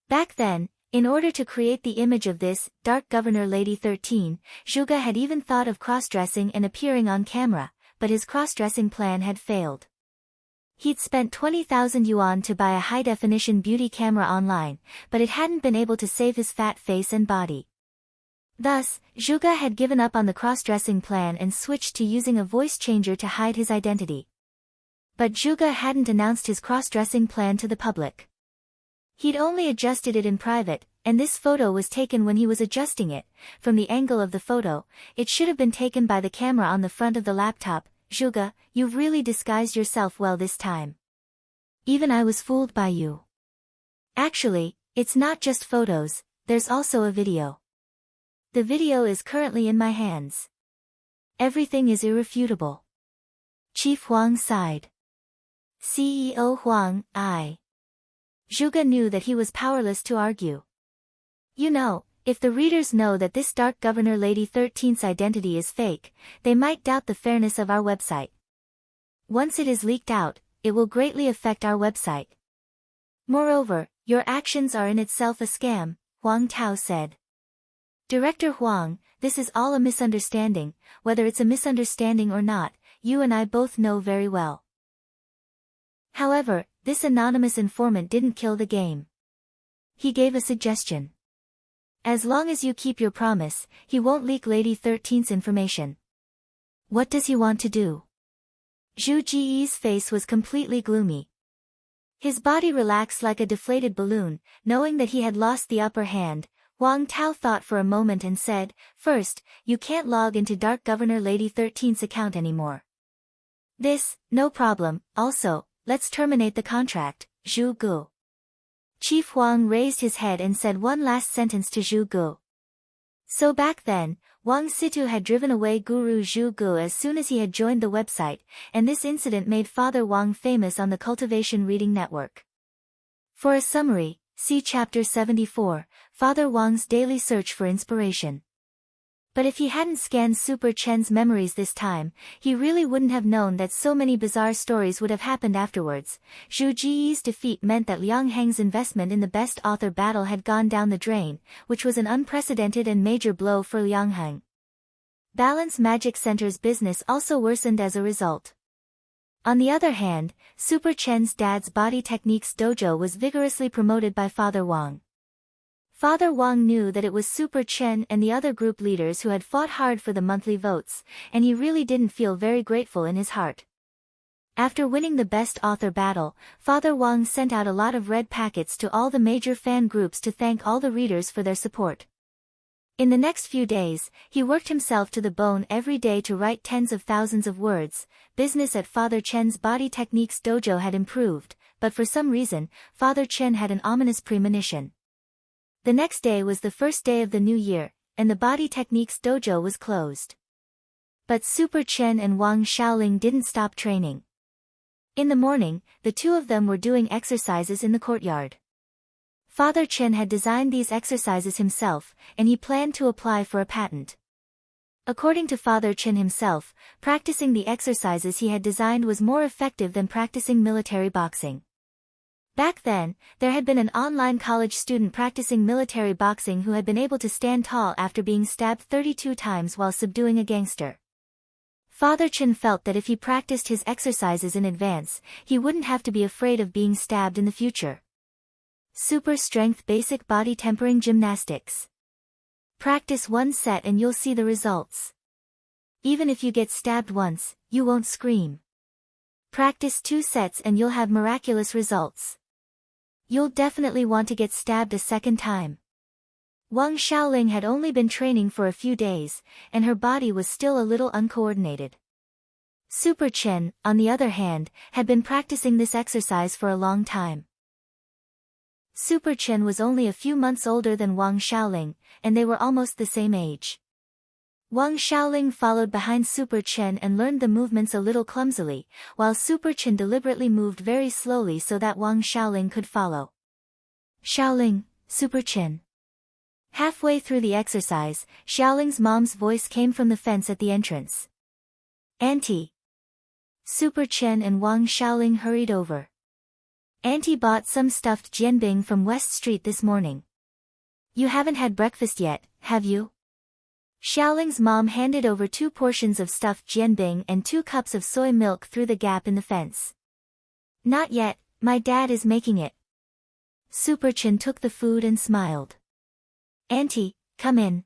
Back then, in order to create the image of this Dark Governor Lady 13, Zhuge had even thought of cross-dressing and appearing on camera, but his cross-dressing plan had failed. He'd spent 20,000 yuan to buy a high-definition beauty camera online, but it hadn't been able to save his fat face and body. Thus, Zhuge had given up on the cross-dressing plan and switched to using a voice changer to hide his identity. But Zhuge hadn't announced his cross-dressing plan to the public. He'd only adjusted it in private, and this photo was taken when he was adjusting it. From the angle of the photo, it should have been taken by the camera on the front of the laptop. Zhuge, you've really disguised yourself well this time. Even I was fooled by you. Actually, it's not just photos, there's also a video. The video is currently in my hands. Everything is irrefutable. Chief Huang sighed. CEO Huang, Zhuge knew that he was powerless to argue. You know, if the readers know that this Dark Governor Lady 13's identity is fake, they might doubt the fairness of our website. Once it is leaked out, it will greatly affect our website. Moreover, your actions are in itself a scam, Huang Tao said. Director Huang, this is all a misunderstanding. Whether it's a misunderstanding or not, you and I both know very well. However, this anonymous informant didn't kill the game. He gave a suggestion. As long as you keep your promise, he won't leak Lady 13's information. What does he want to do? Zhu Ji's face was completely gloomy. His body relaxed like a deflated balloon, knowing that he had lost the upper hand. Wang Tao thought for a moment and said, "First, you can't log into Dark Governor Lady 13's account anymore." "This, no problem. Also, let's terminate the contract, Zhu Gu." Chief Huang raised his head and said one last sentence to Zhu Gu. So back then, Wang Situ had driven away Guru Zhu Gu as soon as he had joined the website, and this incident made Father Wang famous on the Cultivation Reading Network. For a summary, see Chapter 74, Father Wang's Daily Search for Inspiration. But if he hadn't scanned Super Chen's memories this time, he really wouldn't have known that so many bizarre stories would have happened afterwards. Zhu Ji's defeat meant that Liang Heng's investment in the best author battle had gone down the drain, which was an unprecedented and major blow for Liang Heng. Balance Magic Center's business also worsened as a result. On the other hand, Super Chen's dad's Body Techniques dojo was vigorously promoted by Father Wang. Father Wang knew that it was Super Chen and the other group leaders who had fought hard for the monthly votes, and he really didn't feel very grateful in his heart. After winning the best author battle, Father Wang sent out a lot of red packets to all the major fan groups to thank all the readers for their support. In the next few days, he worked himself to the bone every day to write tens of thousands of words. Business at Father Chen's Body Techniques dojo had improved, but for some reason, Father Chen had an ominous premonition. The next day was the first day of the new year, and the Body Techniques dojo was closed. But Super Chen and Wang Xiaoling didn't stop training. In the morning, the two of them were doing exercises in the courtyard. Father Chen had designed these exercises himself, and he planned to apply for a patent. According to Father Chen himself, practicing the exercises he had designed was more effective than practicing military boxing. Back then, there had been an online college student practicing military boxing who had been able to stand tall after being stabbed 32 times while subduing a gangster. Father Chen felt that if he practiced his exercises in advance, he wouldn't have to be afraid of being stabbed in the future. Super Strength Basic Body Tempering Gymnastics. Practice one set and you'll see the results. Even if you get stabbed once, you won't scream. Practice 2 sets and you'll have miraculous results. You'll definitely want to get stabbed a second time. Wang Xiaoling had only been training for a few days, and her body was still a little uncoordinated. Super Chen, on the other hand, had been practicing this exercise for a long time. Super Chen was only a few months older than Wang Xiaoling, and they were almost the same age. Wang Xiaoling followed behind Super Chen and learned the movements a little clumsily, while Super Chen deliberately moved very slowly so that Wang Xiaoling could follow. "Xiaoling, Super Chen." Halfway through the exercise, Xiaoling's mom's voice came from the fence at the entrance. "Auntie." Super Chen and Wang Xiaoling hurried over. "Auntie bought some stuffed jianbing from West Street this morning. You haven't had breakfast yet, have you?" Xiaoling's mom handed over 2 portions of stuffed jianbing and 2 cups of soy milk through the gap in the fence. "Not yet, my dad is making it." Super Chen took the food and smiled. "Auntie, come in."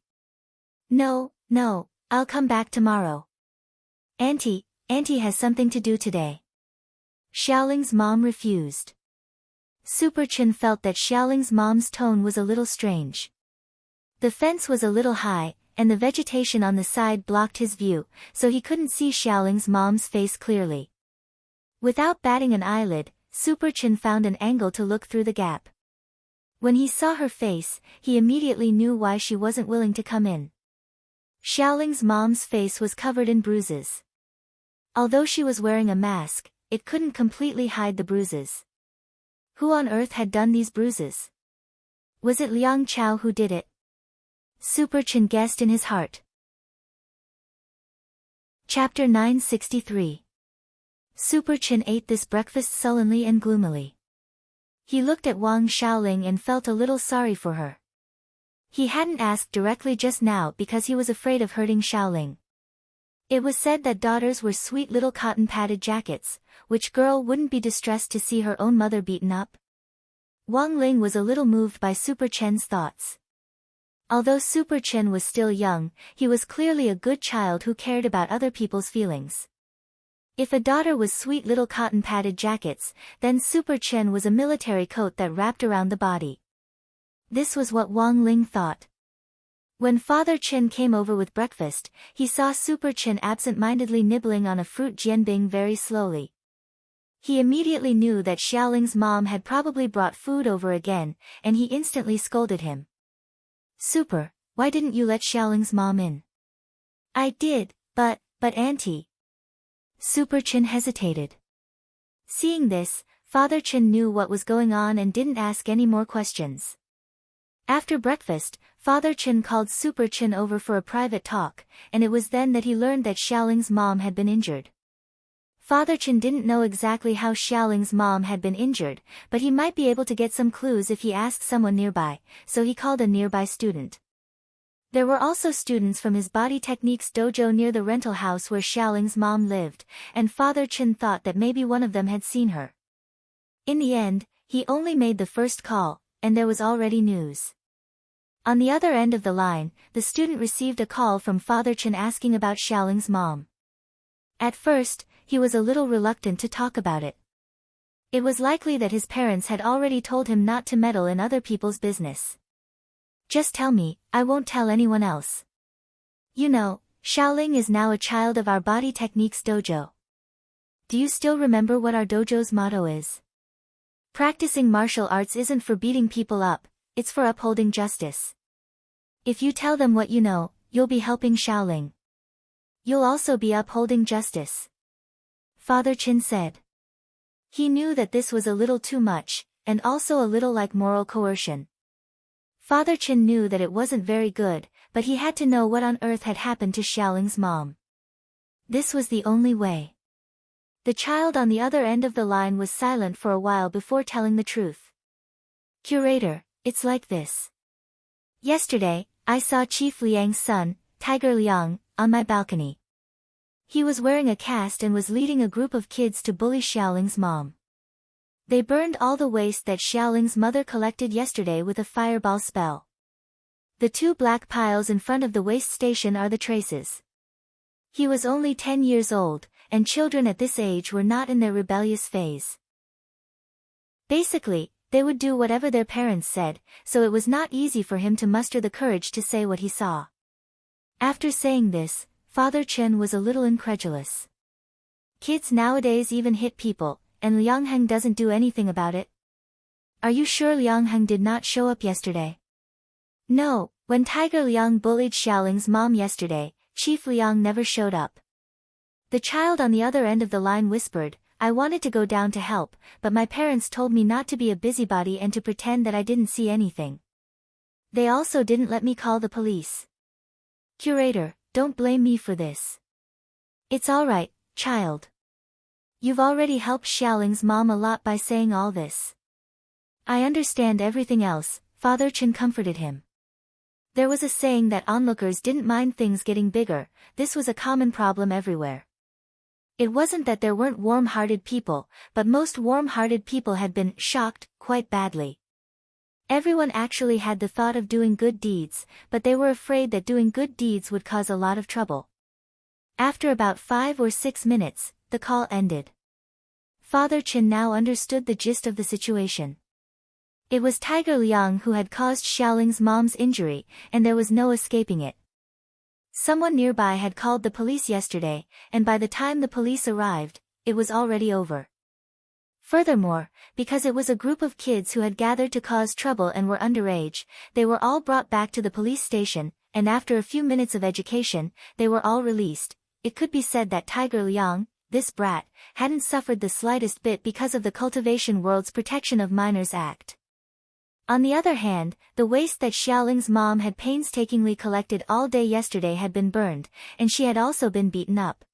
No, I'll come back tomorrow." Auntie has something to do today." Xiaoling's mom refused. Super Chen felt that Xiaoling's mom's tone was a little strange. The fence was a little high, and the vegetation on the side blocked his view, so he couldn't see Xiaoling's mom's face clearly. Without batting an eyelid, Super Chen found an angle to look through the gap. When he saw her face, he immediately knew why she wasn't willing to come in. Xiaoling's mom's face was covered in bruises. Although she was wearing a mask, it couldn't completely hide the bruises. Who on earth had done these bruises? Was it Liang Chao who did it? Super Chen guessed in his heart. Chapter 963. Super Chen ate this breakfast sullenly and gloomily. He looked at Wang Xiaoling and felt a little sorry for her. He hadn't asked directly just now because he was afraid of hurting Xiaoling. It was said that daughters were sweet little cotton-padded jackets. Which girl wouldn't be distressed to see her own mother beaten up? Wang Ling was a little moved by Super Chen's thoughts. Although Super Chen was still young, he was clearly a good child who cared about other people's feelings. If a daughter was sweet little cotton-padded jackets, then Super Chen was a military coat that wrapped around the body. This was what Wang Ling thought. When Father Chen came over with breakfast, he saw Super Chen absent-mindedly nibbling on a fruit jianbing very slowly. He immediately knew that Xiaoling's mom had probably brought food over again, and he instantly scolded him. Super, why didn't you let Xiaoling's mom in? I did, but Auntie. Super Chen hesitated. Seeing this, Father Chen knew what was going on and didn't ask any more questions. After breakfast, Father Chen called Super Chen over for a private talk, and it was then that he learned that Xiaoling's mom had been injured. Father Chen didn't know exactly how Xiaoling's mom had been injured, but he might be able to get some clues if he asked someone nearby, so he called a nearby student. There were also students from his body techniques dojo near the rental house where Xiaoling's mom lived, and Father Chen thought that maybe one of them had seen her. In the end, he only made the first call, and there was already news. On the other end of the line, the student received a call from Father Chen asking about Xiaoling's mom. At first, he was a little reluctant to talk about it. It was likely that his parents had already told him not to meddle in other people's business. Just tell me, I won't tell anyone else. You know, Xiaoling is now a child of our body techniques dojo. Do you still remember what our dojo's motto is? Practicing martial arts isn't for beating people up, it's for upholding justice. If you tell them what you know, you'll be helping Xiaoling. You'll also be upholding justice. Father Chen said. He knew that this was a little too much, and also a little like moral coercion. Father Chen knew that it wasn't very good, but he had to know what on earth had happened to Xiaoling's mom. This was the only way. The child on the other end of the line was silent for a while before telling the truth. Curator, it's like this. Yesterday, I saw Chief Liang's son, Tiger Liang, on my balcony. He was wearing a cast and was leading a group of kids to bully Xiaoling's mom. They burned all the waste that Xiaoling's mother collected yesterday with a fireball spell. The two black piles in front of the waste station are the traces. He was only 10 years old, and children at this age were not in their rebellious phase. Basically, they would do whatever their parents said, so it was not easy for him to muster the courage to say what he saw. After saying this, Father Chen was a little incredulous. Kids nowadays even hit people, and Liang Heng doesn't do anything about it. Are you sure Liang Heng did not show up yesterday? No, when Tiger Liang bullied Xiaoling's mom yesterday, Chief Liang never showed up. The child on the other end of the line whispered, I wanted to go down to help, but my parents told me not to be a busybody and to pretend that I didn't see anything. They also didn't let me call the police. Curator, don't blame me for this. It's alright, child. You've already helped Xiaoling's mom a lot by saying all this. I understand everything else, Father Chen comforted him. There was a saying that onlookers didn't mind things getting bigger, this was a common problem everywhere. It wasn't that there weren't warm-hearted people, but most warm-hearted people had been shocked quite badly. Everyone actually had the thought of doing good deeds, but they were afraid that doing good deeds would cause a lot of trouble. After about 5 or 6 minutes, the call ended. Father Chen now understood the gist of the situation. It was Tiger Liang who had caused Xiaoling's mom's injury, and there was no escaping it. Someone nearby had called the police yesterday, and by the time the police arrived, it was already over. Furthermore, because it was a group of kids who had gathered to cause trouble and were underage, they were all brought back to the police station, and after a few minutes of education, they were all released. It could be said that Tiger Liang, this brat, hadn't suffered the slightest bit because of the Cultivation World's Protection of Minors Act. On the other hand, the waste that Xiaoling's mom had painstakingly collected all day yesterday had been burned, and she had also been beaten up.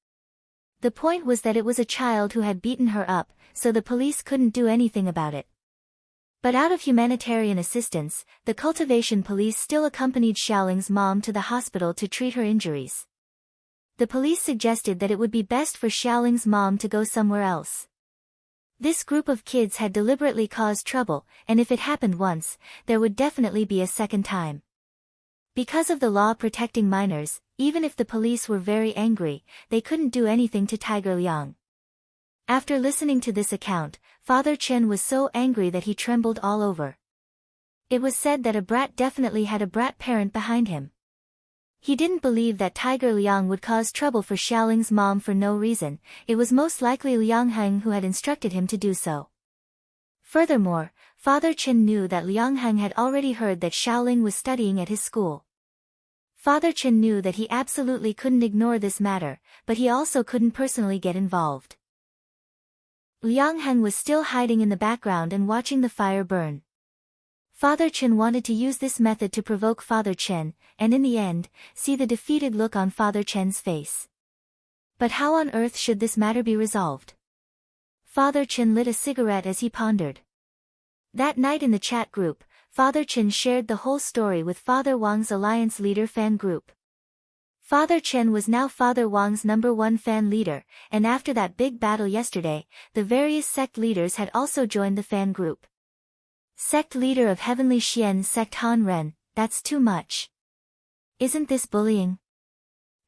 The point was that it was a child who had beaten her up, so the police couldn't do anything about it. But out of humanitarian assistance, the cultivation police still accompanied Xiaoling's mom to the hospital to treat her injuries. The police suggested that it would be best for Xiaoling's mom to go somewhere else. This group of kids had deliberately caused trouble, and if it happened once, there would definitely be a second time. Because of the law protecting minors, even if the police were very angry, they couldn't do anything to Tiger Liang. After listening to this account, Father Chen was so angry that he trembled all over. It was said that a brat definitely had a brat parent behind him. He didn't believe that Tiger Liang would cause trouble for Xiaoling's mom for no reason. It was most likely Liang Heng who had instructed him to do so. Furthermore, Father Chen knew that Liang Heng had already heard that Xiaoling was studying at his school. Father Chen knew that he absolutely couldn't ignore this matter, but he also couldn't personally get involved. Liang Heng was still hiding in the background and watching the fire burn. Father Chen wanted to use this method to provoke Father Chen, and in the end, see the defeated look on Father Chen's face. But how on earth should this matter be resolved? Father Chen lit a cigarette as he pondered. That night in the chat group, Father Chen shared the whole story with Father Wang's Alliance Leader fan group. Father Chen was now Father Wang's #1 fan leader, and after that big battle yesterday, the various sect leaders had also joined the fan group. Sect leader of Heavenly Xian Sect Han Ren, that's too much. Isn't this bullying?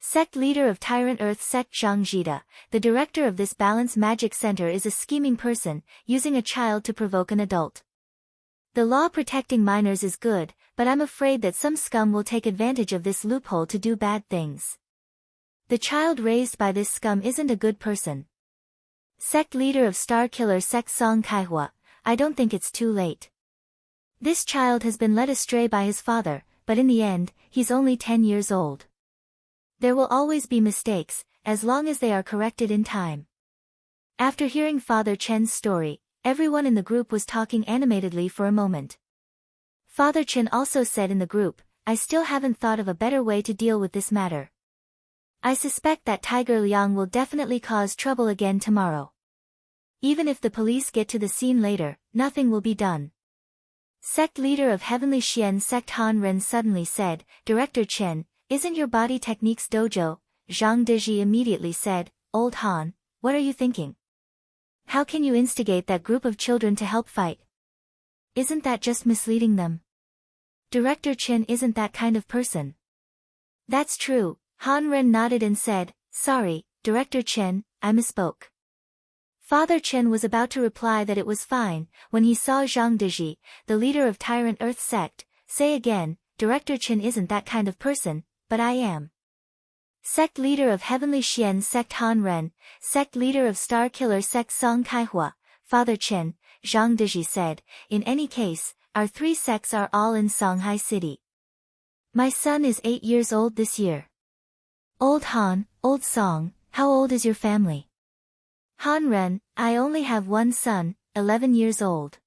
Sect leader of Tyrant Earth Sect Zhang Jida, the director of this Balance Magic Center, is a scheming person, using a child to provoke an adult. The law protecting minors is good, but I'm afraid that some scum will take advantage of this loophole to do bad things. The child raised by this scum isn't a good person. Sect leader of Star Killer Sect Song Kaihua, I don't think it's too late. This child has been led astray by his father, but in the end, he's only 10 years old. There will always be mistakes, as long as they are corrected in time. After hearing Father Chen's story, everyone in the group was talking animatedly for a moment. Father Chen also said in the group, I still haven't thought of a better way to deal with this matter. I suspect that Tiger Liang will definitely cause trouble again tomorrow. Even if the police get to the scene later, nothing will be done. Sect leader of Heavenly Xian Sect Han Ren suddenly said, Director Chen, isn't your body techniques dojo? Zhang Deji immediately said, Old Han, what are you thinking? How can you instigate that group of children to help fight? Isn't that just misleading them? Director Chen isn't that kind of person. That's true, Han Ren nodded and said, Sorry, Director Chen, I misspoke. Father Chen was about to reply that it was fine, when he saw Zhang Deji, the leader of Tyrant Earth Sect, say again, Director Chen isn't that kind of person, but I am. Sect leader of Heavenly Xian Sect Han Ren, Sect leader of Star Killer Sect Song Kaihua, Father Chen, Zhang Deji said, In any case, our 3 sects are all in Songhai City. My son is 8 years old this year. Old Han, Old Song, how old is your family? Han Ren, I only have one son, 11 years old.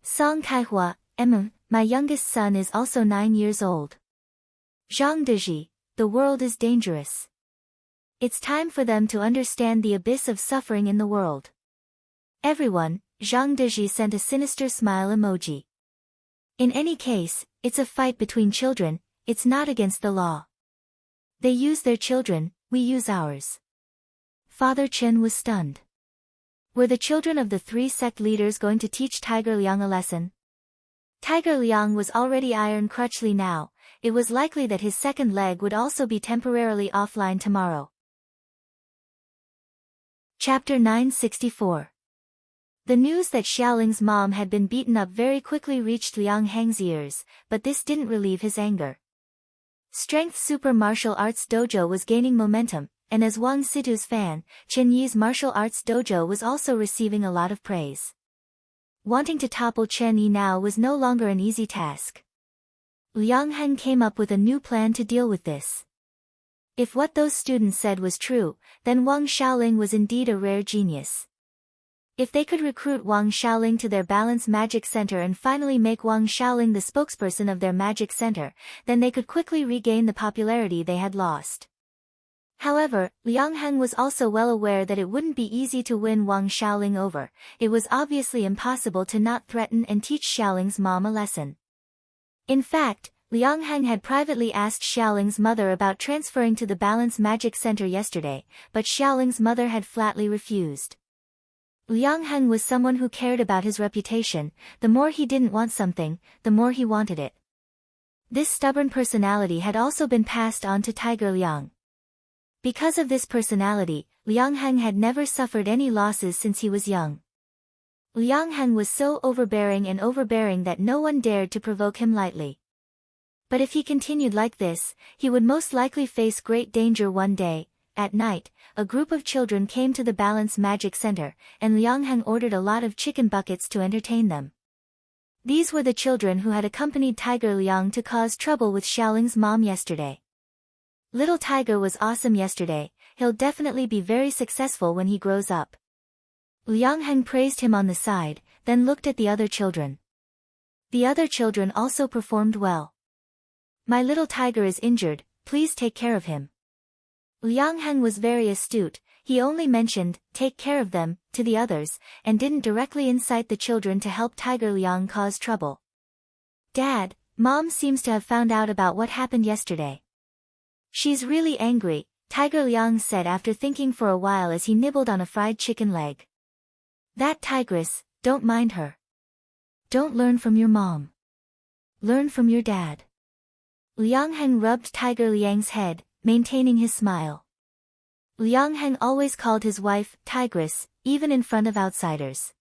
Song Kaihua, my youngest son is also 9 years old. Zhang Deji, the world is dangerous. It's time for them to understand the abyss of suffering in the world. Everyone, Zhang Deji sent a sinister smile emoji. In any case, it's a fight between children, it's not against the law. They use their children, we use ours. Father Chen was stunned. Were the children of the 3 sect leaders going to teach Tiger Liang a lesson? Tiger Liang was already iron crutchly now, it was likely that his second leg would also be temporarily offline tomorrow. Chapter 964. The news that Xiaoling's mom had been beaten up very quickly reached Liang Heng's ears, but this didn't relieve his anger. Strength Super Martial Arts Dojo was gaining momentum, and as Wang Situ's fan, Chen Yi's martial arts dojo was also receiving a lot of praise. Wanting to topple Chen Yi now was no longer an easy task. Liang Heng came up with a new plan to deal with this. If what those students said was true, then Wang Xiaoling was indeed a rare genius. If they could recruit Wang Xiaoling to their Balance Magic Center and finally make Wang Xiaoling the spokesperson of their magic center, then they could quickly regain the popularity they had lost. However, Liang Heng was also well aware that it wouldn't be easy to win Wang Xiaoling over. It was obviously impossible to not threaten and teach Xiaoling's mom a lesson. In fact, Liang Heng had privately asked Xiaoling's mother about transferring to the Balance Magic Center yesterday, but Xiaoling's mother had flatly refused. Liang Heng was someone who cared about his reputation, the more he didn't want something, the more he wanted it. This stubborn personality had also been passed on to Tiger Liang. Because of this personality, Liang Heng had never suffered any losses since he was young. Liang Heng was so overbearing that no one dared to provoke him lightly. But if he continued like this, he would most likely face great danger one day. At night, a group of children came to the Balance Magic Center, and Liang Heng ordered a lot of chicken buckets to entertain them. These were the children who had accompanied Tiger Liang to cause trouble with Xiaoling's mom yesterday. Little Tiger was awesome yesterday, he'll definitely be very successful when he grows up. Liang Heng praised him on the side, then looked at the other children. The other children also performed well. My little Tiger is injured, please take care of him. Liang Heng was very astute, he only mentioned, take care of them, to the others, and didn't directly incite the children to help Tiger Liang cause trouble. Dad, Mom seems to have found out about what happened yesterday. She's really angry, Tiger Liang said after thinking for a while as he nibbled on a fried chicken leg. That tigress, don't mind her. Don't learn from your mom. Learn from your dad. Liang Heng rubbed Tiger Liang's head, maintaining his smile. Liang Heng always called his wife, Tigress, even in front of outsiders.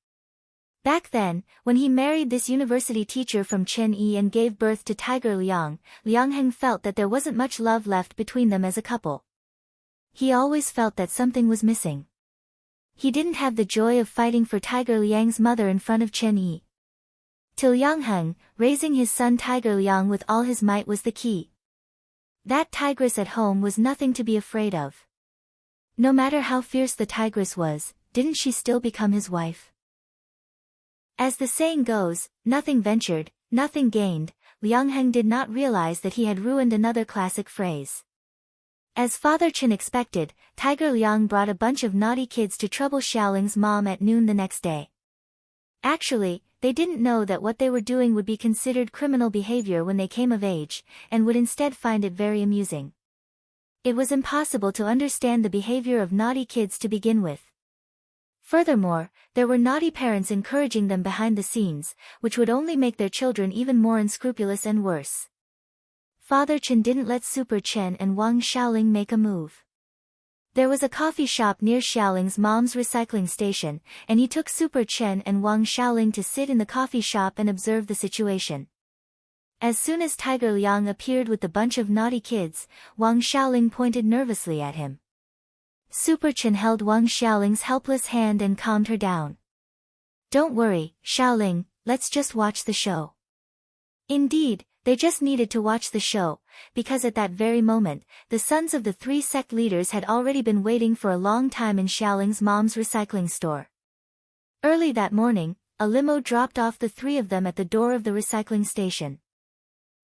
Back then, when he married this university teacher from Chenyi and gave birth to Tiger Liang, Liang Heng felt that there wasn't much love left between them as a couple. He always felt that something was missing. He didn't have the joy of fighting for Tiger Liang's mother in front of Chenyi. To Liang Heng, raising his son Tiger Liang with all his might was the key. That tigress at home was nothing to be afraid of. No matter how fierce the tigress was, didn't she still become his wife? As the saying goes, nothing ventured, nothing gained. Liang Heng did not realize that he had ruined another classic phrase. As Father Chen expected, Tiger Liang brought a bunch of naughty kids to trouble Xiaoling's mom at noon the next day. Actually, they didn't know that what they were doing would be considered criminal behavior when they came of age, and would instead find it very amusing. It was impossible to understand the behavior of naughty kids to begin with. Furthermore, there were naughty parents encouraging them behind the scenes, which would only make their children even more unscrupulous and worse. Father Chen didn't let Super Chen and Wang Xiaoling make a move. There was a coffee shop near Xiaoling's mom's recycling station, and he took Super Chen and Wang Xiaoling to sit in the coffee shop and observe the situation. As soon as Tiger Liang appeared with the bunch of naughty kids, Wang Xiaoling pointed nervously at him. Super Chen held Wang Xiaoling's helpless hand and calmed her down. Don't worry, Xiaoling, let's just watch the show. Indeed, they just needed to watch the show, because at that very moment, the sons of the three sect leaders had already been waiting for a long time in Xiaoling's mom's recycling store. Early that morning, a limo dropped off the three of them at the door of the recycling station.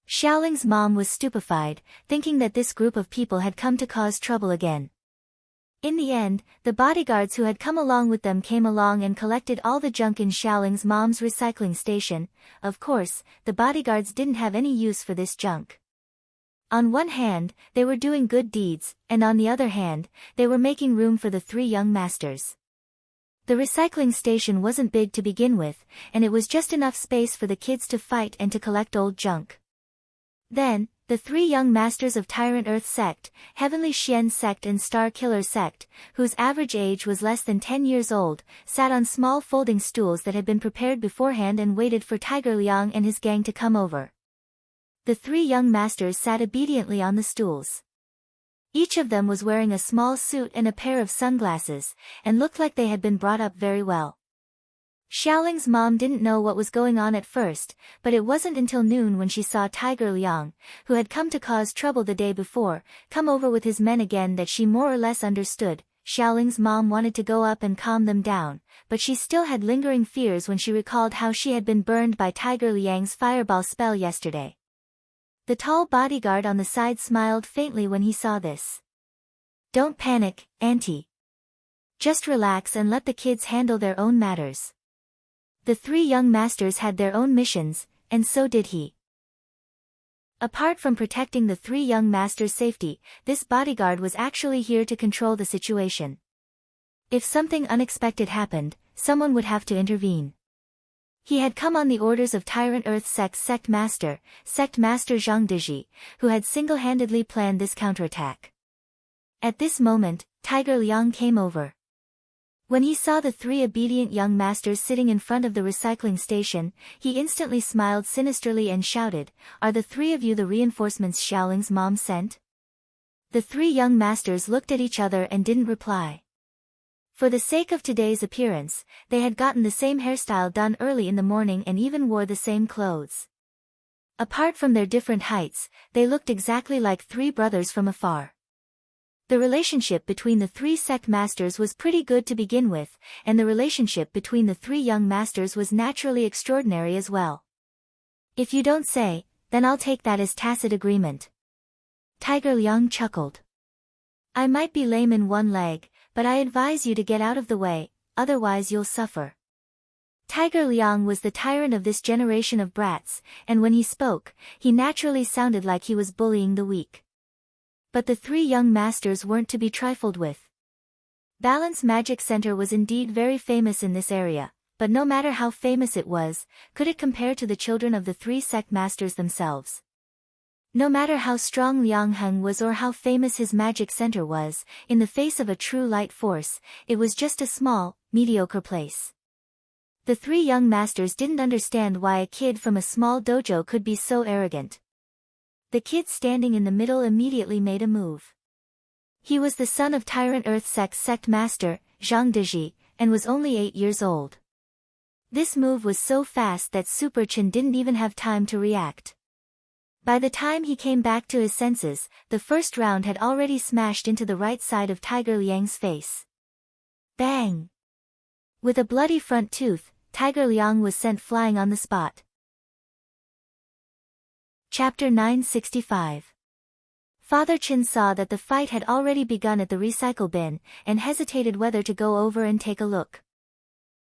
Xiaoling's mom was stupefied, thinking that this group of people had come to cause trouble again. In the end, the bodyguards who had come along with them came along and collected all the junk in Xiaoling's mom's recycling station. Of course, the bodyguards didn't have any use for this junk. On one hand, they were doing good deeds, and on the other hand, they were making room for the three young masters. The recycling station wasn't big to begin with, and it was just enough space for the kids to fight and to collect old junk. Then, the three young masters of Tyrant Earth Sect, Heavenly Xian Sect and Star Killer Sect, whose average age was less than 10 years old, sat on small folding stools that had been prepared beforehand and waited for Tiger Liang and his gang to come over. The three young masters sat obediently on the stools. Each of them was wearing a small suit and a pair of sunglasses, and looked like they had been brought up very well. Xiaoling's mom didn't know what was going on at first, but it wasn't until noon when she saw Tiger Liang, who had come to cause trouble the day before, come over with his men again that she more or less understood. Xiaoling's mom wanted to go up and calm them down, but she still had lingering fears when she recalled how she had been burned by Tiger Liang's fireball spell yesterday. The tall bodyguard on the side smiled faintly when he saw this. Don't panic, Auntie. Just relax and let the kids handle their own matters. The three young masters had their own missions, and so did he. Apart from protecting the three young masters' safety, this bodyguard was actually here to control the situation. If something unexpected happened, someone would have to intervene. He had come on the orders of Tyrant Earth Sect's Sect Master Zhang Diji, who had single-handedly planned this counterattack. At this moment, Tiger Liang came over. When he saw the three obedient young masters sitting in front of the recycling station, he instantly smiled sinisterly and shouted, "Are the three of you the reinforcements Xiaoling's mom sent?" The three young masters looked at each other and didn't reply. For the sake of today's appearance, they had gotten the same hairstyle done early in the morning and even wore the same clothes. Apart from their different heights, they looked exactly like three brothers from afar. The relationship between the three sect masters was pretty good to begin with, and the relationship between the three young masters was naturally extraordinary as well. "If you don't say, then I'll take that as tacit agreement." Tiger Liang chuckled. "I might be lame in one leg, but I advise you to get out of the way, otherwise you'll suffer." Tiger Liang was the tyrant of this generation of brats, and when he spoke, he naturally sounded like he was bullying the weak. But the three young masters weren't to be trifled with. Balance Magic Center was indeed very famous in this area, but no matter how famous it was, could it compare to the children of the three sect masters themselves? No matter how strong Liang Heng was or how famous his magic center was, in the face of a true light force, it was just a small, mediocre place. The three young masters didn't understand why a kid from a small dojo could be so arrogant. The kid standing in the middle immediately made a move. He was the son of Tyrant Earth Sect's Sect Master, Zhang Diji, and was only 8 years old. This move was so fast that Super Chen didn't even have time to react. By the time he came back to his senses, the first round had already smashed into the right side of Tiger Liang's face. Bang! With a bloody front tooth, Tiger Liang was sent flying on the spot. Chapter 965. Father Chen saw that the fight had already begun at the recycle bin, and hesitated whether to go over and take a look.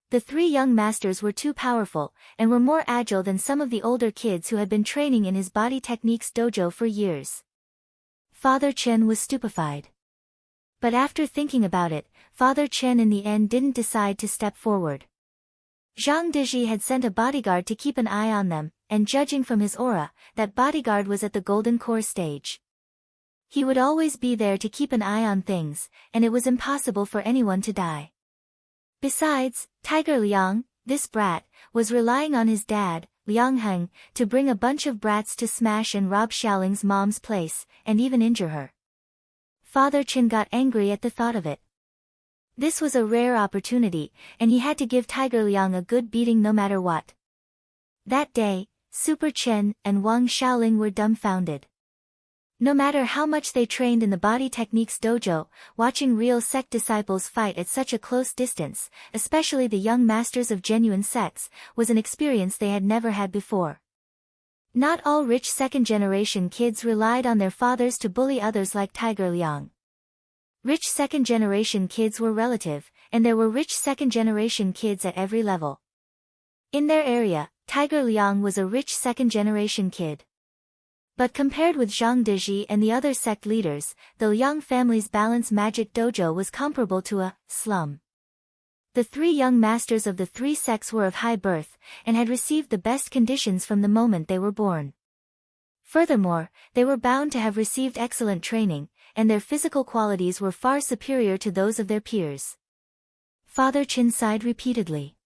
The three young masters were too powerful, and were more agile than some of the older kids who had been training in his body techniques dojo for years. Father Chen was stupefied. But after thinking about it, Father Chen in the end didn't decide to step forward. Zhang Diji had sent a bodyguard to keep an eye on them, and judging from his aura, that bodyguard was at the Golden Core stage. He would always be there to keep an eye on things, and it was impossible for anyone to die. Besides, Tiger Liang, this brat, was relying on his dad, Liang Heng, to bring a bunch of brats to smash and rob Xiaoling's mom's place, and even injure her. Father Chen got angry at the thought of it. This was a rare opportunity, and he had to give Tiger Liang a good beating no matter what. That day, Super Chen and Wang Xiaoling were dumbfounded. No matter how much they trained in the body techniques dojo, watching real sect disciples fight at such a close distance, especially the young masters of genuine sects, was an experience they had never had before. Not all rich second-generation kids relied on their fathers to bully others like Tiger Liang. Rich second-generation kids were relative, and there were rich second-generation kids at every level. In their area, Tiger Liang was a rich second-generation kid. But compared with Zhang Diji and the other sect leaders, the Liang family's Balance Magic Dojo was comparable to a slum. The three young masters of the three sects were of high birth, and had received the best conditions from the moment they were born. Furthermore, they were bound to have received excellent training, and their physical qualities were far superior to those of their peers. Father Chen sighed repeatedly.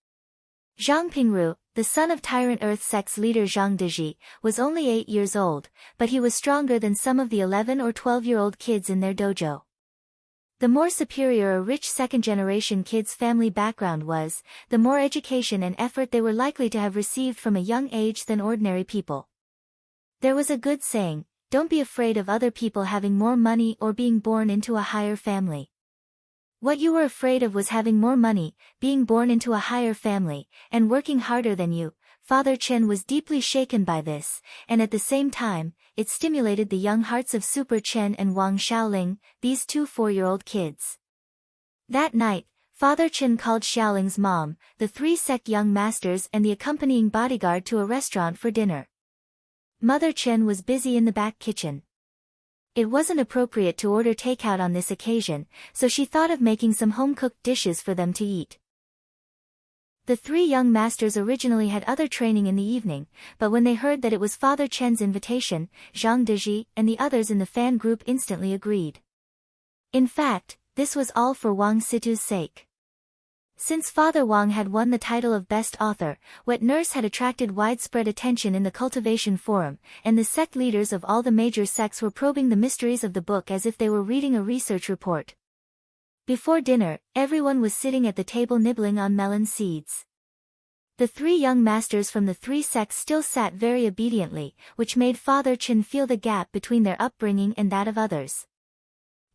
Zhang Pingru, the son of Tyrant Earth Sect's leader Zhang Diji, was only 8 years old, but he was stronger than some of the 11 or 12-year-old kids in their dojo. The more superior a rich second-generation kid's family background was, the more education and effort they were likely to have received from a young age than ordinary people. There was a good saying, "Don't be afraid of other people having more money or being born into a higher family." What you were afraid of was having more money, being born into a higher family, and working harder than you. Father Chen was deeply shaken by this, and at the same time, it stimulated the young hearts of Super Chen and Wang Xiaoling, these two 4-year-old kids. That night, Father Chen called Xiaoling's mom, the three sect young masters and the accompanying bodyguard to a restaurant for dinner. Mother Chen was busy in the back kitchen. It wasn't appropriate to order takeout on this occasion, so she thought of making some home-cooked dishes for them to eat. The three young masters originally had other training in the evening, but when they heard that it was Father Chen's invitation, Zhang Deji and the others in the fan group instantly agreed. In fact, this was all for Wang Situ's sake. Since Father Wang had won the title of Best Author, Wet Nurse had attracted widespread attention in the cultivation forum, and the sect leaders of all the major sects were probing the mysteries of the book as if they were reading a research report. Before dinner, everyone was sitting at the table nibbling on melon seeds. The three young masters from the three sects still sat very obediently, which made Father Chen feel the gap between their upbringing and that of others.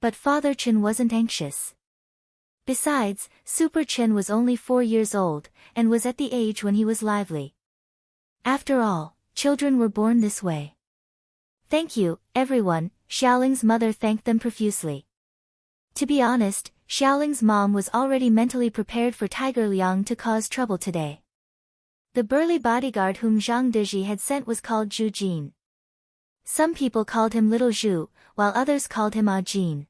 But Father Chen wasn't anxious. Besides, Super Chen was only 4 years old, and was at the age when he was lively. After all, children were born this way. Thank you, everyone, Xiaoling's mother thanked them profusely. To be honest, Xiaoling's mom was already mentally prepared for Tiger Liang to cause trouble today. The burly bodyguard whom Zhang Deji had sent was called Zhu Jin. Some people called him Little Zhu, while others called him Ah Jin.